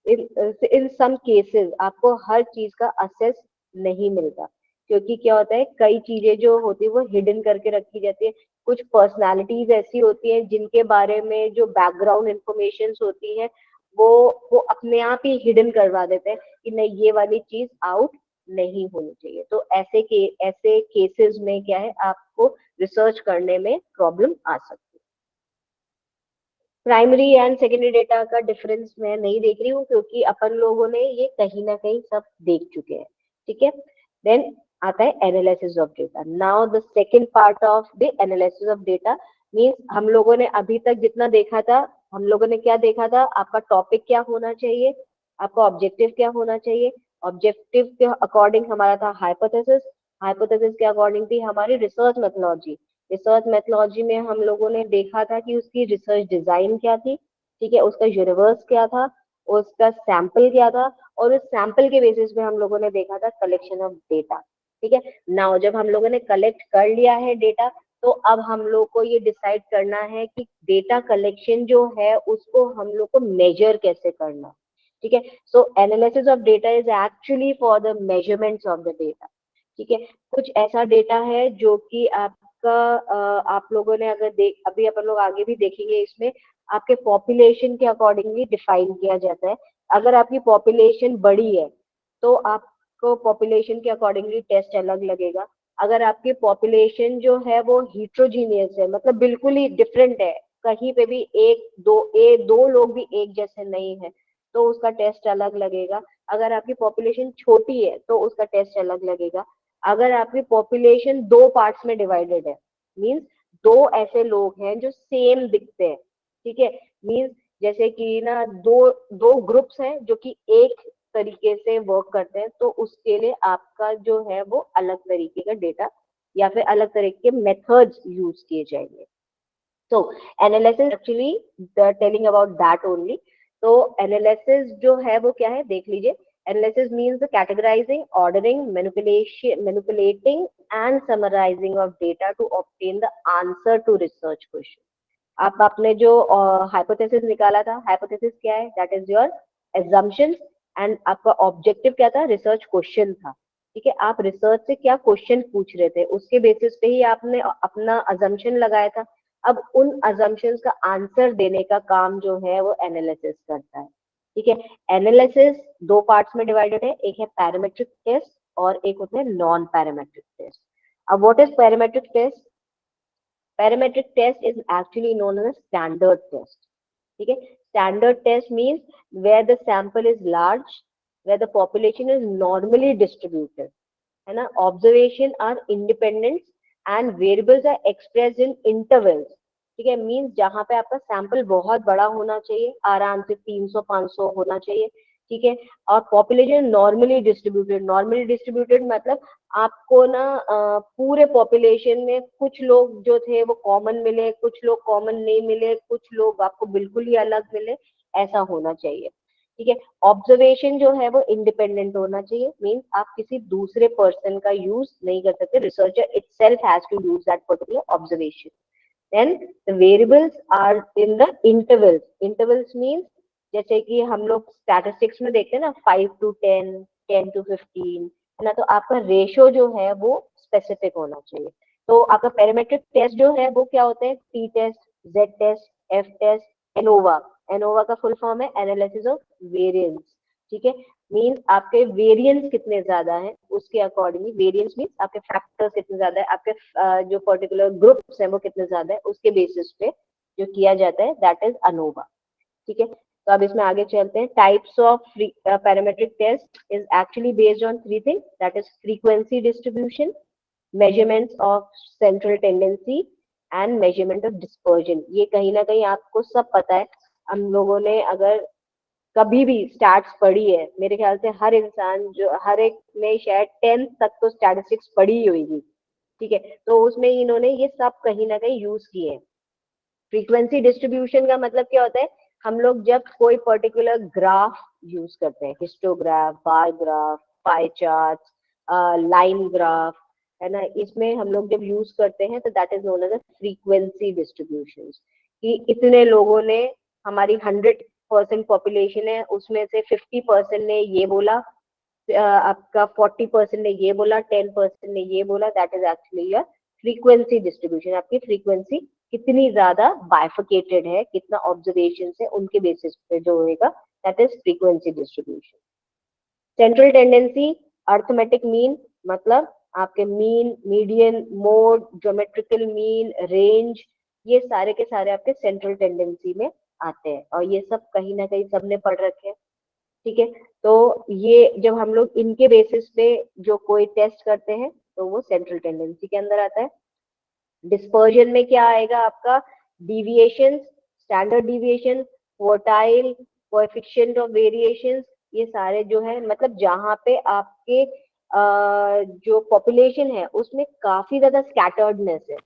इन सम केसेस आपको हर चीज का असेस नहीं मिलता, क्योंकि क्या होता है, कई चीजें जो होती है वो हिडन करके रखी जाती है. कुछ पर्सनालिटीज ऐसी होती हैं जिनके बारे में जो बैकग्राउंड इंफॉर्मेशन होती है वो अपने आप ही हिडन करवा देते हैं कि नहीं ये वाली चीज आउट नहीं होनी चाहिए. तो ऐसे केसेस में क्या है, आपको रिसर्च करने में प्रॉब्लम आ सकती है. प्राइमरी एंड सेकेंडरी डेटा का डिफरेंस मैं नहीं देख रही हूँ, क्योंकि अपन लोगों ने ये कहीं ना कहीं सब देख चुके हैं. ठीक है। देन आता है analysis of data. Now the second part of the analysis of data means हम लोगों ने अभी तक जितना देखा था, हम लोगों ने क्या देखा था, आपका टॉपिक क्या होना चाहिए, आपका ऑब्जेक्टिव क्या होना चाहिए, ऑब्जेक्टिव के अकॉर्डिंग हमारा था हाइपोथेसिस, हाइपोथेसिस के अकॉर्डिंग थी हमारी रिसर्च मेथोलॉजी, रिसर्च मेथोलॉजी में हम लोगों ने देखा था कि उसकी रिसर्च डिजाइन क्या थी, ठीक है, उसका यूनिवर्स क्या था, उसका सैंपल क्या था, और उस सैंपल के बेसिस पे हम लोगों ने देखा था कलेक्शन ऑफ डेटा। ठीक है, नाउ जब हम लोगों ने कलेक्ट कर लिया है डेटा, तो अब हम लोग को ये डिसाइड करना है कि डेटा कलेक्शन जो है उसको हम लोग को मेजर कैसे करना। ठीक है, so analysis of data is actually for the measurements of the data. ठीक है, कुछ ऐसा डेटा है जो कि आपका आप लोगों ने अगर अभी अपन लोग आगे भी देखेंगे, इसमें आपके पॉपुलेशन के अकॉर्डिंगली डिफाइन किया जाता है। अगर आपकी पॉपुलेशन बड़ी है तो आपको पॉपुलेशन के अकॉर्डिंगली टेस्ट अलग लगेगा। अगर आपकी पॉपुलेशन जो है वो हिट्रोजीनियस है, मतलब बिल्कुल ही डिफरेंट है, कहीं पे भी दो लोग भी एक जैसे नहीं है, तो उसका टेस्ट अलग लगेगा। अगर आपकी पॉपुलेशन छोटी है तो उसका टेस्ट अलग लगेगा। अगर आपकी पॉपुलेशन दो पार्ट्स में डिवाइडेड है, मींस दो ऐसे लोग हैं जो सेम दिखते हैं, ठीक है, मींस जैसे कि ना दो ग्रुप्स हैं जो कि एक तरीके से वर्क करते हैं, तो उसके लिए आपका जो है वो अलग तरीके का डेटा या फिर अलग तरीके के मेथड्स यूज किए जाएंगे। So analysis actually telling about that only. तो analysis जो है वो क्या है देख लीजिए। Analysis means the categorizing, ordering, manipulating and summarizing of data to obtain the answer to research question. आप आपने जो हाइपोथेसिस निकाला था, हाइपोथेसिस क्या है, that is your assumptions, and आपका ऑब्जेक्टिव क्या था, रिसर्च क्वेश्चन था। ठीक है, आप रिसर्च से क्या क्वेश्चन पूछ रहे थे, उसके बेसिस पे ही आपने अपना अजम्पशन लगाया था। अब उन अजम्पशंस का आंसर देने का काम जो है वो एनालिसिस करता है। ठीक है, एनालिसिस दो पार्ट्स में डिवाइडेड है, एक है पैरामेट्रिक टेस्ट और एक होता है नॉन पैरामेट्रिक टेस्ट। अब what is parametric test? Parametric test is actually known as a standard test. Okay? Standard test means where the sample is large, where the population is normally distributed. And observation are independent and variables are expressed in intervals. ठीक है, means जहाँ पे आपका sample बहुत बड़ा होना चाहिए, आराम से 300-500 होना चाहिए। ठीक है, और पॉपुलेशन नॉर्मली डिस्ट्रीब्यूटेड मतलब आपको ना पूरे पॉपुलेशन में कुछ लोग जो थे वो कॉमन मिले, कुछ लोग कॉमन नहीं मिले, कुछ लोग आपको बिल्कुल ही अलग मिले, ऐसा होना चाहिए। ठीक है, ऑब्जर्वेशन जो है वो इंडिपेंडेंट होना चाहिए, मीन्स आप किसी दूसरे पर्सन का यूज नहीं कर सकते, researcher itself has to use that particular observation. Then the variables are in the intervals. Intervals means जैसे कि हम लोग स्टैटिस्टिक्स में देखते हैं ना 5 to 10, 10 to 15, है ना, तो आपका रेशियो जो है वो स्पेसिफिक होना चाहिए। तो आपका पैरामेट्रिक टेस्ट जो है वो क्या होता है, T test, Z test, F test, ANOVA. ANOVA का फुल फॉर्म है एनालिसिस ऑफ वेरिएंस। ठीक है, मीन्स आपके वेरिएंस कितने ज्यादा है उसके अकॉर्डिंगली, वेरिएंस मीन्स आपके फैक्टर्स कितने ज्यादा है, आपके जो पर्टिकुलर ग्रुप्स है वो कितने ज्यादा है, उसके बेसिस पे जो किया जाता है दैट इज अनोवा। ठीक है, तो अब इसमें आगे चलते हैं। Types of parametric test is actually based on 3 things, that is frequency distribution, measurements of central tendency and measurement of dispersion. ये कहीं ना कहीं आपको सब पता है, हम लोगों ने अगर कभी भी स्टैट्स पढ़ी है, मेरे ख्याल से हर इंसान जो हर एक ने शायद 10th तक तो स्टैटिस्टिक्स पढ़ी ही होगी। ठीक है, तो उसमें इन्होंने ये सब कहीं ना कहीं यूज किए हैं। फ्रीक्वेंसी डिस्ट्रीब्यूशन का मतलब क्या होता है, हम लोग जब कोई पर्टिकुलर ग्राफ यूज करते हैं, histograph, bar graph, pie chart, line graph, है ना, इसमें हम लोग जब यूज करते हैं तो that is known as frequency distribution, कि इतने लोगों ने, हमारी 100% पॉपुलेशन है, उसमें से 50% ने ये बोला, आपका 40% ने ये बोला, 10% ने ये बोला, that is actually your frequency distribution. आपकी फ्रीक्वेंसी कितनी ज्यादा बाइफिकेटेड है, कितना ऑब्जर्वेशन है, उनके बेसिस पे जो होगा that is frequency distribution. Central tendency, arithmetic mean, मतलब आपके mean, median, mode, geometrical mean, range, ये सारे के सारे आपके सेंट्रल टेंडेंसी में आते हैं, और ये सब कहीं ना कहीं सबने पढ़ रखे हैं। ठीक है, तो ये जब हम लोग इनके बेसिस पे जो कोई टेस्ट करते हैं तो वो सेंट्रल टेंडेंसी के अंदर आता है। डिस्पर्जन में क्या आएगा आपका, deviation, standard deviation, quartile, coefficient of variations, ये सारे जो है मतलब जहाँ पे आपके जो पॉपुलेशन है उसमें काफी ज्यादा स्कैटर्डनेस है,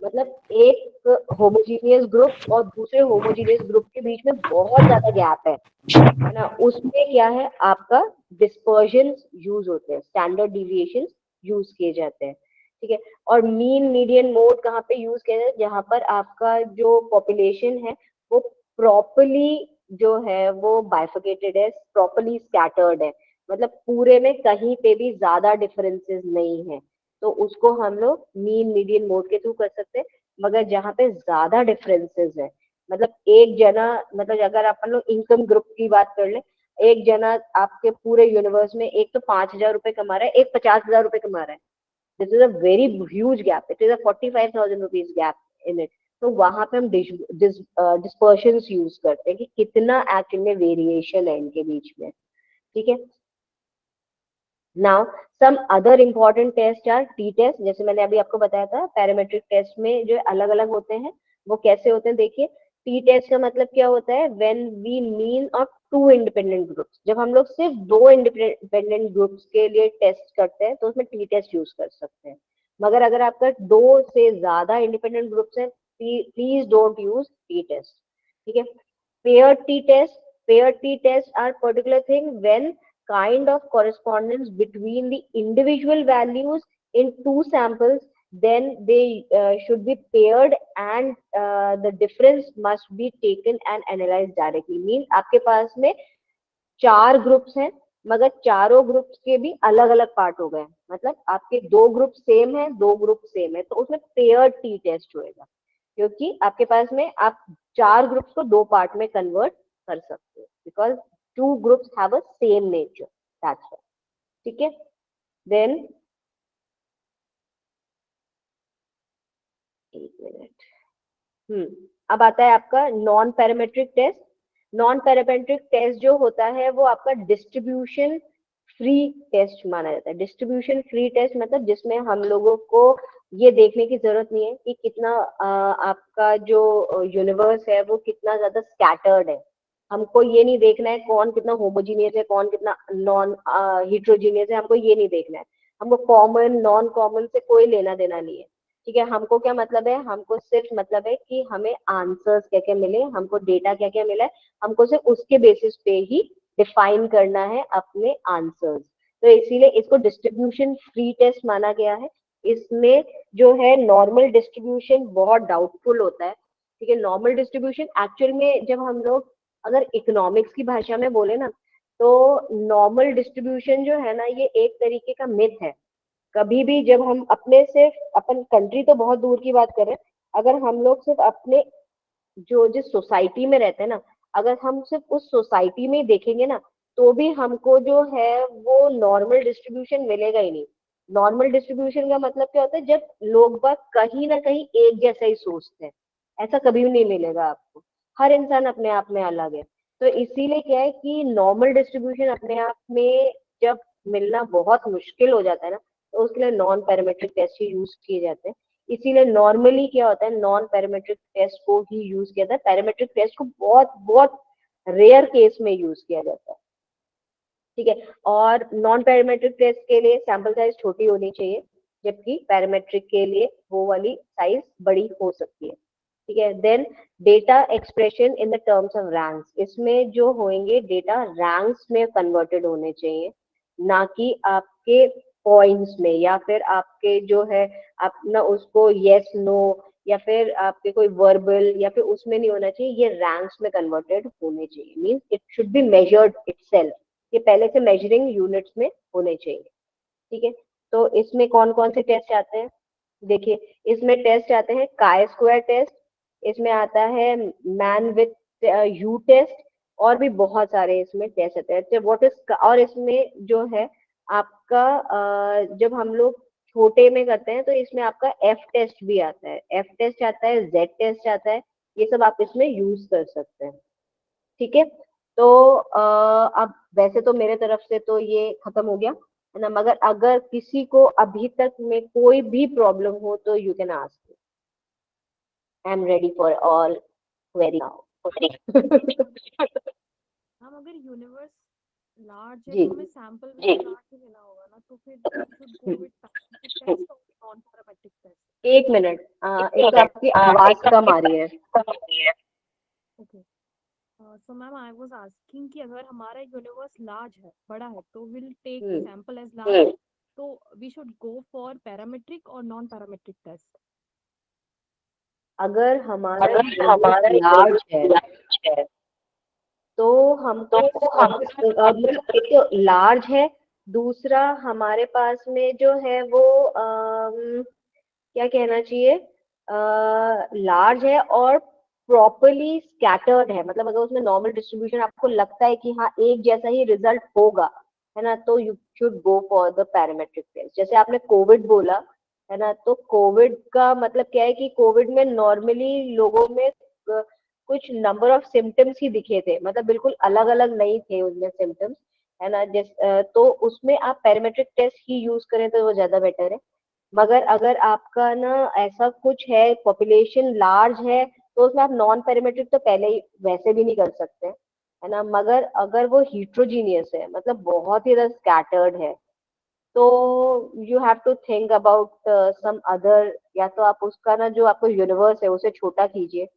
मतलब एक होमोजीनियस ग्रुप और दूसरे होमोजीनियस ग्रुप के बीच में बहुत ज्यादा गैप है ना, उसमें क्या है आपका डिस्पर्जन यूज होते हैं, स्टैंडर्ड डिविएशन यूज किए जाते हैं। ठीक है, और मीन मीडियन मोड कहाँ पे यूज किया जाए, जहाँ पर आपका जो पॉपुलेशन है वो प्रॉपरली जो है वो बाइफिकेटेड है, प्रॉपरली स्कैटर्ड है, मतलब पूरे में कहीं पे भी ज्यादा डिफरेंसेस नहीं है, तो उसको हम लोग मीन मीडियन मोड के थ्रू कर सकते हैं। मगर जहाँ पे ज्यादा डिफरेंसेस है, मतलब एक जना, मतलब अगर अपन लोग इनकम ग्रुप की बात कर ले, एक जना आपके पूरे यूनिवर्स में एक तो 5,000 रुपए कमा रहा है, एक 50,000 रुपए कमा रहा है, this is a very huge gap, it is a 45,000 rupees gap in it. तो वहां पे हम डिस्पर्शन यूज करते हैं कि कितना एक्चुअल में वेरिएशन है इनके बीच में। ठीक है, now some other important test are T test, जैसे मैंने अभी आपको बताया था पैरामेट्रिक टेस्ट में जो अलग अलग होते हैं वो कैसे होते हैं। देखिए, टी टेस्ट का मतलब क्या होता है, when we mean of two independent groups, जब हम लोग सिर्फ दो इंडिपेंडेंट ग्रुप्स के लिए टेस्ट करते हैं तो उसमें टी टेस्ट यूज कर सकते हैं। मगर अगर आपका दो से ज्यादा इंडिपेंडेंट ग्रुप्स हैं, please don't use T test. ठीक है, paired t-test, paired t-tests are particular thing when kind of correspondence between the individual values in two samples, then they should be paired and the difference must be taken and analyzed directly, means आपके पास में चार groups हैं मगर चारों groups के भी अलग अलग पार्ट हो गए, मतलब आपके दो ग्रुप सेम है, दो ग्रुप सेम है, तो उसमें पेयर्ड टी टेस्ट होएगा, क्योंकि आपके पास में आप चार ग्रुप्स को दो पार्ट में कन्वर्ट कर सकते हो, because two groups have a same nature, that's why. ठीक है, देन एक मिनट, अब आता है आपका non parametric test. Non parametric test जो होता है वो आपका डिस्ट्रीब्यूशन फ्री टेस्ट माना जाता है। डिस्ट्रीब्यूशन फ्री टेस्ट मतलब जिसमें हम लोगों को ये देखने की जरूरत नहीं है कि कितना आपका जो यूनिवर्स है वो कितना ज्यादा स्कैटर्ड है, हमको ये नहीं देखना है कौन कितना होमोजीनियस है कौन कितना नॉन हिट्रोजीनियस है, हमको ये नहीं देखना है, हमको कॉमन नॉन कॉमन से कोई लेना देना नहीं है। ठीक है, हमको क्या मतलब है, हमको सिर्फ मतलब है कि हमें आंसर्स क्या क्या मिले, हमको डेटा क्या क्या मिला है, हमको सिर्फ उसके बेसिस पे ही डिफाइन करना है अपने आंसर्स, तो इसीलिए इसको डिस्ट्रीब्यूशन फ्री टेस्ट माना गया है। इसमें जो है नॉर्मल डिस्ट्रीब्यूशन बहुत डाउटफुल होता है। ठीक है, नॉर्मल डिस्ट्रीब्यूशन एक्चुअल में जब हम लोग अगर इकोनॉमिक्स की भाषा में बोले ना, तो नॉर्मल डिस्ट्रीब्यूशन जो है ना ये एक तरीके का मिथ है। कभी भी जब हम अपने सिर्फ अपन कंट्री तो बहुत दूर की बात करें, अगर हम लोग सिर्फ अपने जो जिस सोसाइटी में रहते हैं ना, अगर हम सिर्फ उस सोसाइटी में ही देखेंगे ना तो भी हमको जो है वो नॉर्मल डिस्ट्रीब्यूशन मिलेगा ही नहीं। नॉर्मल डिस्ट्रीब्यूशन का मतलब क्या होता है, जब लोग बाग कहीं ना कहीं एक जैसा ही सोचते हैं, ऐसा कभी भी नहीं मिलेगा आपको, हर इंसान अपने आप में अलग है। तो इसीलिए क्या है कि नॉर्मल डिस्ट्रीब्यूशन अपने आप में जब मिलना बहुत मुश्किल हो जाता है ना, तो उसके लिए नॉन पैरामेट्रिक टेस्ट ही यूज किए जाते हैं। इसीलिए नॉर्मली क्या होता है, नॉन पैरामेट्रिक टेस्ट को ही यूज किया जाता है, पैरामेट्रिक टेस्ट को बहुत बहुत रेयर केस में यूज किया जाता है। ठीक है, और नॉन पैरामेट्रिक टेस्ट के लिए सैंपल साइज छोटी होनी चाहिए, जबकि पैरामेट्रिक के लिए वो वाली साइज बड़ी हो सकती है। ठीक है, then data expression in the terms of ranks, इसमें जो होंगे डेटा रैंक्स में कन्वर्टेड होने चाहिए, ना कि आपके पॉइंट्स में, या फिर आपके जो है आप ना उसको यस नो या फिर आपके कोई वर्बल या फिर उसमें नहीं होना चाहिए, ये रैंक्स में कन्वर्टेड होने चाहिए, means it should be measured itself, ये पहले से मेजरिंग यूनिट्स में होने चाहिए। ठीक है, तो इसमें कौन कौन से टेस्ट आते हैं, देखिए इसमें टेस्ट आते हैं काई स्क्वायर टेस्ट, इसमें आता है मैन विथ यू टेस्ट, और भी बहुत सारे इसमें टेस्ट आते हैं। व्हाट इज, और इसमें जो है आपका जब हम लोग छोटे में करते हैं तो इसमें आपका एफ टेस्ट भी आता है, एफ टेस्ट आता है, जेड टेस्ट आता है, ये सब आप इसमें यूज कर सकते हैं। ठीक है, तो अब वैसे तो मेरे तरफ से तो ये खत्म हो गया है ना, मगर अगर किसी को अभी तक में कोई भी प्रॉब्लम हो तो you can ask. I am ready for all query now. हम अगर यूनिवर्स लार्ज है जी तो हमें सैंपल भी लार्ज ही लेना होगा ना, तो फिर we should go with parametric test और नॉन पैरामीट्रिक टेस्ट। एक मिनट, एक तो आपकी आवाज कम आ रही है। Okay, so ma'am I was asking कि अगर हमारा यूनिवर्स लार्ज है, बड़ा है, तो will take sample as large, तो we should go for parametric और नॉन पैरामीट्रिक टेस्ट। अगर हमारा यूनिवर्स लार्ज है तो हमको मतलब एक तो लार्ज है, दूसरा हमारे पास में जो है वो क्या कहना चाहिए, लार्ज है और प्रॉपरली स्कैटर्ड है। मतलब अगर उसमें नॉर्मल डिस्ट्रीब्यूशन आपको लगता है कि हाँ एक जैसा ही रिजल्ट होगा, है ना, तो you should go for the parametric test. जैसे आपने कोविड बोला, है ना, तो कोविड का मतलब क्या है कि कोविड में नॉर्मली लोगों में कुछ नंबर ऑफ सिम्टम्स ही दिखे थे, मतलब बिल्कुल अलग अलग नहीं थे उनमें सिम्टम्स, है ना। तो उसमें आप पैरामेट्रिक टेस्ट ही यूज करें तो वो ज्यादा बेटर है। मगर अगर आपका ना ऐसा कुछ है, पॉपुलेशन लार्ज है, तो उसमें आप नॉन पैरामेट्रिक तो पहले ही वैसे भी नहीं कर सकते, है ना। मगर अगर वो हीट्रोजीनियस है, मतलब बहुत ही ज्यादा स्कैटर्ड है, तो you have to think about some other, या तो आप उसका ना जो आपको यूनिवर्स है उसे छोटा कीजिए,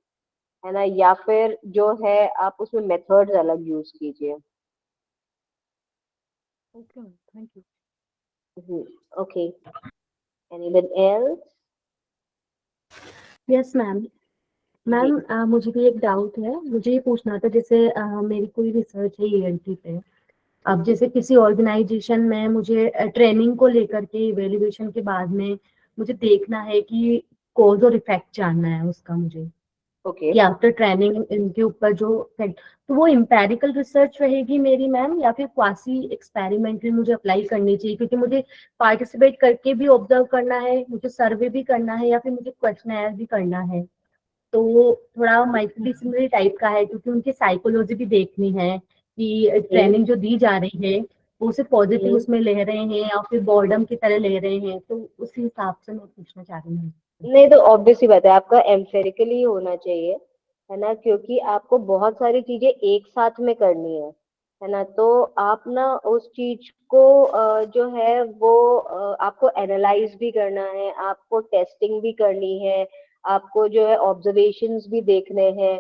है ना, या फिर जो है आप उसमें मेथड्स अलग यूज कीजिए। Okay ma'am, thank you. Okay, anyone else? Yes ma'am. Ma'am मुझे भी एक डाउट है, मुझे ये पूछना था, जैसे मेरी कोई रिसर्च है ईएनटी पे। अब जैसे किसी ऑर्गेनाइजेशन में मुझे ट्रेनिंग को लेकर के इवेल्युएशन के बाद में मुझे देखना है कि कॉज और इफेक्ट जानना है उसका मुझे, ओके, कि आफ्टर ट्रेनिंग इनके ऊपर जो इफेक्ट, तो वो एम्पेरिकल रिसर्च रहेगी मेरी मैम, या फिर क्वासी एक्सपेरिमेंटली मुझे अप्लाई करनी चाहिए? क्योंकि मुझे पार्टिसिपेट करके भी ऑब्जर्व करना है, मुझे सर्वे भी करना है, या फिर मुझे क्वेश्चनर भी करना है। तो वो थोड़ा मल्टीडिसिप्लिनरी टाइप का है, क्योंकि उनकी साइकोलॉजी भी देखनी है कि ट्रेनिंग जो दी जा रही है वो उसे पॉजिटिव उसमें ले रहे हैं या फिर बॉर्डम की तरह ले रहे हैं, तो उसी हिसाब से मैं पूछना चाह रही हूँ। नहीं तो ऑब्वियस ही बात है, आपका एम्पेरिकली होना चाहिए, है ना, क्योंकि आपको बहुत सारी चीजें एक साथ में करनी है ना। तो आप ना उस चीज को जो है वो आपको एनालाइज भी करना है, आपको टेस्टिंग भी करनी है, आपको जो है ऑब्जर्वेशंस भी देखने हैं,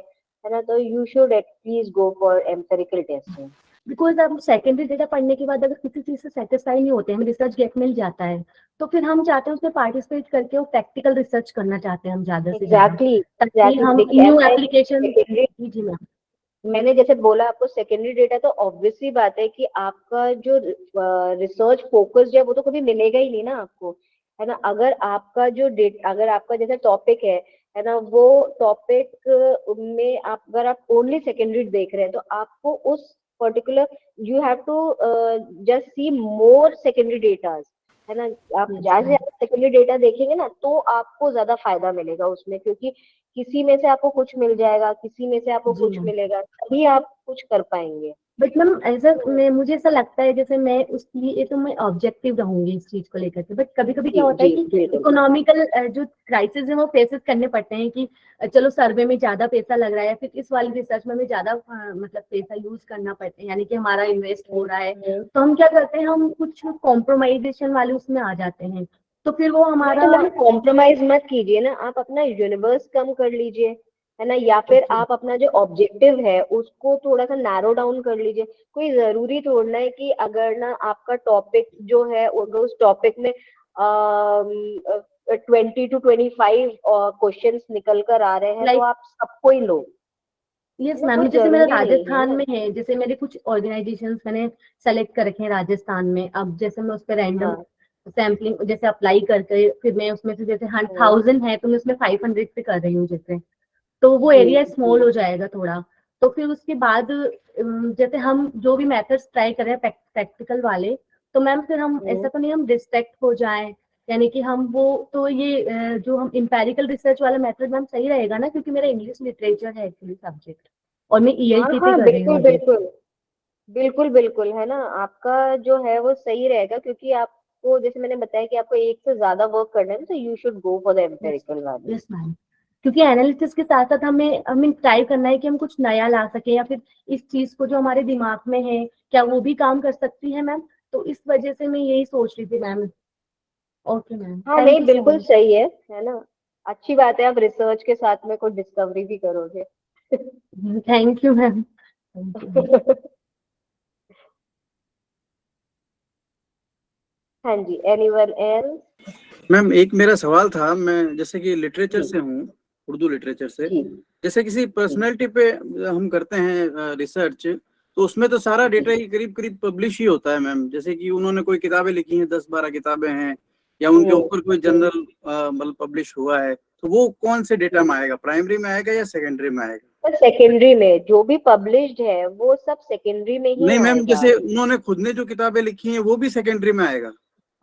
है ना। तो you should at least go for empirical testing. Because अब सेकेंडरी डेटा पढ़ने के बाद अगर किसी चीज से सेटिस्फाई नहीं होते हैं, रिसर्च गैप मिल जाता है, तो फिर हम चाहते हैं उसमें पार्टिसिपेट करके वो प्रैक्टिकल रिसर्च करना चाहते हैं हम ज्यादा से ज्यादा, एग्जैक्टली ताकि हम देखिए न्यू ऐसा है कि एप्लीकेशन। secondary, जी मैम। मैंने जैसे बोला आपको सेकेंडरी डेटा, तो ऑब्वियसली बात है कि आपका जो रिसर्च फोकस है वो तो कभी मिलेगा ही नहीं ना आपको, है ना। अगर आपका अगर आपका जैसे टॉपिक है ना, वो टॉपिक में आप अगर आप ओनली सेकेंडरी देख रहे हैं, तो आपको उस particular you have to just see more secondary datas, है ना। आप ज्यादा से ज्यादा सेकेंडरी डेटा देखेंगे ना तो आपको ज्यादा फायदा मिलेगा उसमें, क्योंकि किसी में से आपको कुछ मिल जाएगा, किसी में से आपको जी कुछ मैम। मिलेगा, तभी आप कुछ कर पाएंगे। बट मैम ऐसा मुझे ऐसा लगता है जैसे मैं उसकी ये तो मैं ऑब्जेक्टिव रहूंगी इस चीज को लेकर के, बट कभी कभी क्या जी होता है जी कि बिल्कुल। इकोनॉमिकल जो क्राइसिस है वो फेसेस करने पड़ते हैं, कि चलो सर्वे में ज्यादा पैसा लग रहा है, फिर इस वाली रिसर्च में हमें ज्यादा मतलब पैसा यूज करना पड़ता है, यानी कि हमारा इन्वेस्ट हो रहा है, तो हम क्या करते हैं, हम कुछ कॉम्प्रोमाइजेशन वाले उसमें आ जाते हैं, तो फिर वो हमारा। तो मतलब कॉम्प्रोमाइज मत कीजिए ना, आप अपना यूनिवर्स कम कर लीजिए, है ना, या फिर ओके। आप अपना जो ऑब्जेक्टिव है उसको थोड़ा सा नैरो डाउन कर लीजिए। कोई जरूरी थोड़ा है कि अगर ना आपका टॉपिक जो है अगर उस टॉपिक में 20 to 25 क्वेश्चंस निकल कर आ रहे हैं तो लाइक आप सबको ही लो, यस ना, मैम, कोई जैसे मेरा जरूरी नहीं है राजस्थान ना। में है, जैसे मेरे कुछ ऑर्गेनाइजेशंस मैंने सेलेक्ट कर रखे हैं राजस्थान में, अब जैसे मैं उस पर रैंडम हाँ सैम्पलिंग जैसे अप्लाई करके फिर मैं उसमें से जैसे 1000 है तो मैं उसमें 500 पे कर रही हूँ जैसे, तो वो जी एरिया स्मॉल जी हो जाएगा थोड़ा। तो फिर उसके बाद जैसे हम जो भी मेथड्स ट्राई कर रहे हैं प्रैक्टिकल वाले, तो मैम फिर हम ऐसा तो नहीं हम डिस्ट्रैक्ट हो जाए, यानी कि हम वो, तो ये जो हम इंपेरिकल रिसर्च वाला मेथड मैम सही रहेगा ना, क्योंकि मेरा इंग्लिश लिटरेचर है एक्चुअली सब्जेक्ट। और मैं हाँ EIT पे हाँ, कर रही हूँ बिल्कुल अभी। बिल्कुल बिल्कुल बिल्कुल, है ना, आपका जो है वो सही रहेगा, क्योंकि आपको जैसे मैंने बताया कि आपको एक से ज्यादा वर्क करना है, तो you should go for the empirical वाली। यस मैम, क्योंकि एनालिसिस के साथ साथ हमें हमें ट्राई करना है कि हम कुछ नया ला सके, या फिर इस चीज को जो हमारे दिमाग में है क्या वो भी काम कर सकती है मैम। तो इस वजह से मैं यही सोच रही थी मैम। ओके मैम, हाँ थैंक नहीं, यू सो बिल्कुल मच। सही है ना, अच्छी बात है, आप रिसर्च के साथ में कोई डिस्कवरी भी करोगे। Thank you ma'am, thank you. हाँ जी, एनीवन एल्स? मैम एक मेरा सवाल था, मैं जैसे कि लिटरेचर जी से हूँ, उर्दू लिटरेचर से, जी जैसे किसी पर्सनैलिटी पे हम करते हैं रिसर्च, तो उसमें तो सारा डेटा जी। ही करीब करीब पब्लिश ही होता है मैम। जैसे कि उन्होंने कोई किताबें लिखी हैं, 10-12 किताबें हैं, या उनके ऊपर कोई जर्नल मतलब पब्लिश हुआ है, तो वो कौन से डेटा में आएगा, प्राइमरी में आएगा या सेकेंडरी में आएगा? तो सेकेंडरी में जो भी पब्लिश्ड है वो सब सेकेंडरी में ही नहीं मैम, आएगा। जैसे उन्होंने खुद ने जो किताबें लिखी हैं वो भी सेकेंडरी में आएगा?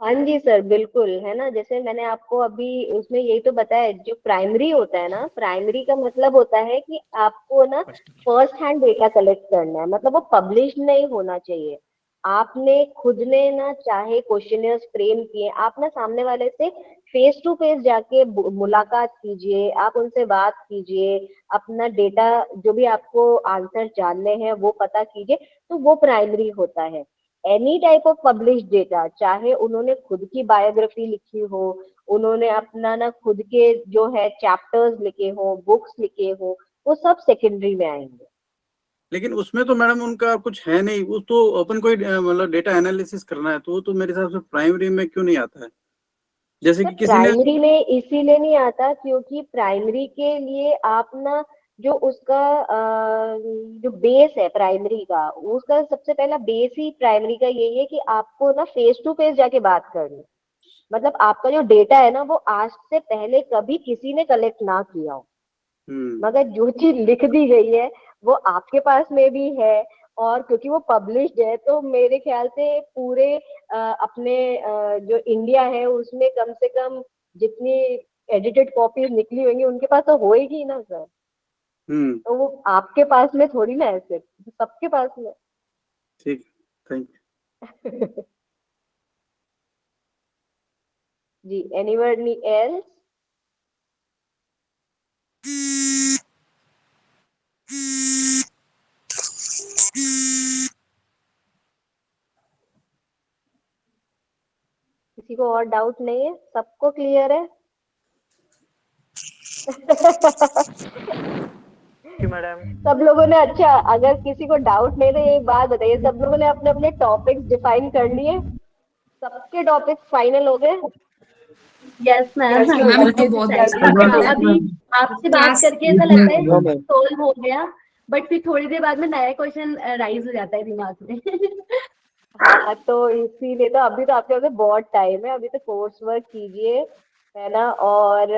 हाँ जी सर, बिल्कुल, है ना, जैसे मैंने आपको अभी उसमें यही तो बताया, जो प्राइमरी होता है ना, प्राइमरी का मतलब होता है कि आपको ना फर्स्ट हैंड डेटा कलेक्ट करना है, मतलब वो पब्लिश नहीं होना चाहिए। आपने खुद ने ना चाहे क्वेश्चनियर्स फ्रेम किए, आप ना सामने वाले से फेस टू फेस जाके मुलाकात कीजिए, आप उनसे बात कीजिए, अपना डेटा जो भी आपको आंसर जानने हैं वो पता कीजिए, तो वो प्राइमरी होता है। Any type of publish data, चाहे उन्होंने खुद की बायोग्राफी लिखी हो, उन्होंने अपना ना खुद के जो है चैप्टर्स लिखे हो, बुक्स लिखे हो, वो सब सेकेंडरी में आएंगे। लेकिन उसमें तो मैडम उनका कुछ है नहीं, वो तो अपन कोई मतलब डेटा एनालिसिस करना है, तो वो तो मेरे हिसाब से प्राइमरी में क्यों नहीं आता है? जैसे सर कि किसी ने, प्राइमरी में इसीलिए नहीं आता क्योंकि प्राइमरी के लिए आप ना जो उसका जो बेस है प्राइमरी का, उसका सबसे पहला बेस ही प्राइमरी का यही है कि आपको ना फेस टू फेस जाके बात करनी, मतलब आपका जो डेटा है ना वो आज से पहले कभी किसी ने कलेक्ट ना किया हो, मगर जो चीज लिख दी गई है वो आपके पास में भी है, और क्योंकि वो पब्लिश्ड है, तो मेरे ख्याल से पूरे अपने जो इंडिया है उसमें कम से कम जितनी एडिटेड कॉपीज निकली होंगी उनके पास तो होएगी ना सर। तो वो आपके पास में थोड़ी ना है, सिर्फ सबके पास में। ठीक, थैंक यू। जी, एनीवन एल्स? किसी को और डाउट नहीं है, सबको क्लियर है? मैडम सब लोगों ने, अच्छा अगर किसी को डाउट नहीं तो ये बात बताइए, सब लोगों ने अपने अपने टॉपिक्स डिफाइन कर लिए? सबके टॉपिक्स फाइनल हो गए? यस मैम, मैम वो तो बहुत अभी आपसे बात क्लास करके ऐसा लगता है सोल्व हो गया, बट फिर थोड़ी देर बाद में नया क्वेश्चन राइज हो जाता है दिमाग में। हाँ, तो इसीलिए तो अभी तो आपके पास बहुत टाइम है, अभी तो कोर्स वर्क कीजिए, है ना, और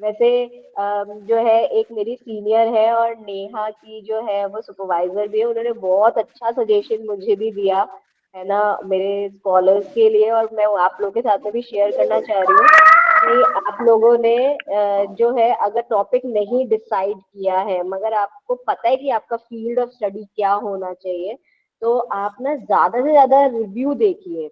वैसे जो है एक मेरी सीनियर है और नेहा की जो है वो सुपरवाइजर भी है, उन्होंने बहुत अच्छा सजेशन मुझे भी दिया, है ना, मेरे स्कॉलर्स के लिए, और मैं आप लोगों के साथ में भी शेयर करना चाह रही हूँ कि आप लोगों ने जो है अगर टॉपिक नहीं डिसाइड किया है मगर आपको पता है कि आपका फील्ड ऑफ स्टडी क्या होना चाहिए, तो आप ना ज्यादा से ज्यादा रिव्यू देखिए।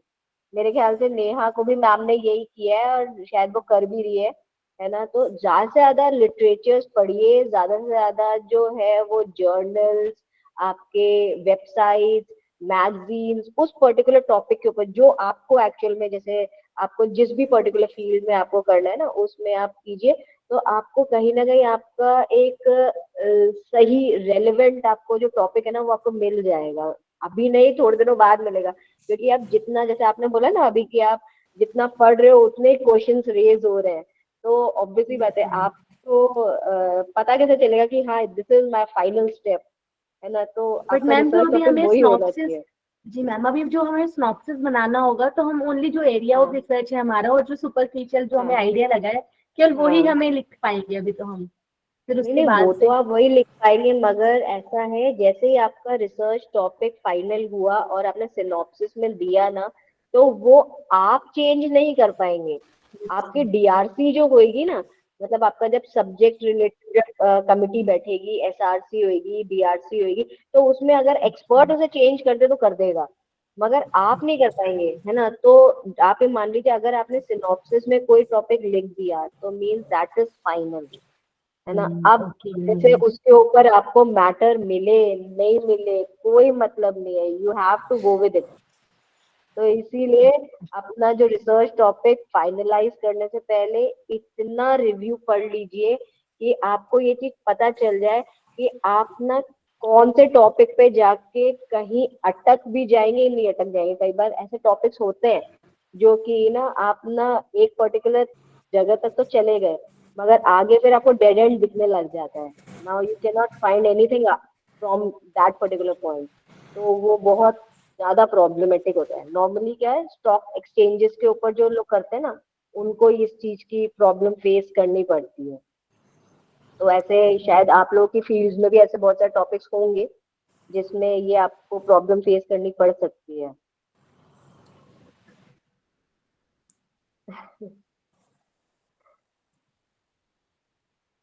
मेरे ख्याल से नेहा को भी मैम ने यही किया है और शायद वो कर भी रही है ना, तो ज्यादा से ज्यादा लिटरेचर्स पढ़िए, ज्यादा से ज्यादा जो है वो जर्नल्स, आपके वेबसाइट, मैगजीन्स, उस पर्टिकुलर टॉपिक के ऊपर जो आपको एक्चुअल में, जैसे आपको जिस भी पर्टिकुलर फील्ड में आपको करना है ना उसमें आप कीजिए, तो आपको कहीं ना कहीं आपका एक सही रेलेवेंट आपको जो टॉपिक है ना वो आपको मिल जाएगा, अभी नहीं थोड़े दिनों बाद मिलेगा, क्योंकि आप जितना, जैसे आपने बोला ना अभी कि आप जितना पढ़ रहे हो उतने क्वेश्चंस रेज हो रहे हैं, तो ऑब्वियसली बात है आपको पता कैसे चलेगा कि हाँ this is my final step, है ना, तो बट आपका मैम जो रिसर्च अभी टॉपिक हमें वही होना स्नॉप्सिस, चाहिए। जी मैम, अभी जो हमें स्नॉप्सिस बनाना होगा तो हम ओनली जो एरिया ऑफ रिसर्च है हमारा और जो सुपरफिशियल जो हमें आइडिया लगा है केवल वही हमें लिख पाएंगे अभी तो हम, फिर नहीं उसके नहीं, बाद वो से। तो आप वही लिख पाएंगे, मगर ऐसा है जैसे ही आपका रिसर्च टॉपिक फाइनल हुआ और आपने सिनॉप्सिस में दिया ना, तो वो आप चेंज नहीं कर पाएंगे, आपकी डीआरसी जो होगी ना मतलब आपका जब सब्जेक्ट रिलेटेड कमिटी बैठेगी, SRC होगी, BRC होगी, तो उसमें अगर एक्सपर्ट उसे चेंज कर दे तो कर देगा, मगर आप नहीं कर पाएंगे, है ना। तो आप ये मान लीजिए अगर आपने सिनॉप्सिस में कोई टॉपिक लिख दिया तो मीन्स दैट इज फाइनल, है ना। अब जैसे उसके ऊपर आपको मैटर मिले नहीं मिले कोई मतलब नहीं है, you have to go with it. तो इसीलिए अपना जो रिसर्च टॉपिक फाइनलाइज करने से पहले इतना रिव्यू पढ़ लीजिए कि आपको ये चीज पता चल जाए कि आप ना कौन से टॉपिक पे जाके कहीं अटक भी जाएंगे, नहीं अटक जाएंगे। कई बार ऐसे टॉपिक्स होते हैं जो कि ना आप ना एक पर्टिकुलर जगह तक तो चले गए, मगर आगे फिर आपको डेड एंड दिखने लग जाता है। Now you can not find anything from that particular point, तो वो बहुत ज्यादा प्रॉब्लमेटिक होता है। नॉर्मली क्या है, स्टॉक एक्सचेंजेस के ऊपर जो लोग करते हैं ना, उनको इस चीज की प्रॉब्लम फेस करनी पड़ती है। तो ऐसे शायद आप लोगों की फील्ड में भी ऐसे बहुत सारे टॉपिक्स होंगे जिसमें ये आपको प्रॉब्लम फेस करनी पड़ सकती है।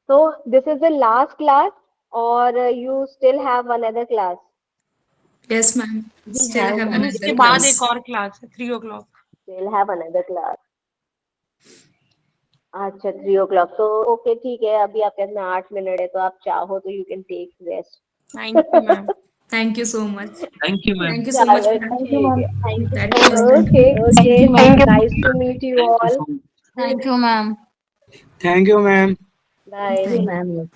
So this is the last class or you still have another class? Yes, ma'am. Still have one. another उसके बाद class. एक और क्लास है 3 o'clock. Still have another class. अच्छा 3 o'clock, तो ओके ठीक है, अभी आपके पास में 8 मिनट है, तो आप चाहो तो you can take rest. Thank you, ma'am. Thank you so much. Thank you, ma'am. Thank you so much, ma'am. Thank you, ma'am. That was Okay, okay. Nice to meet you all. Thank you, Thank you, ma'am. Thank you, ma'am. Bye. Bye. Ma'am.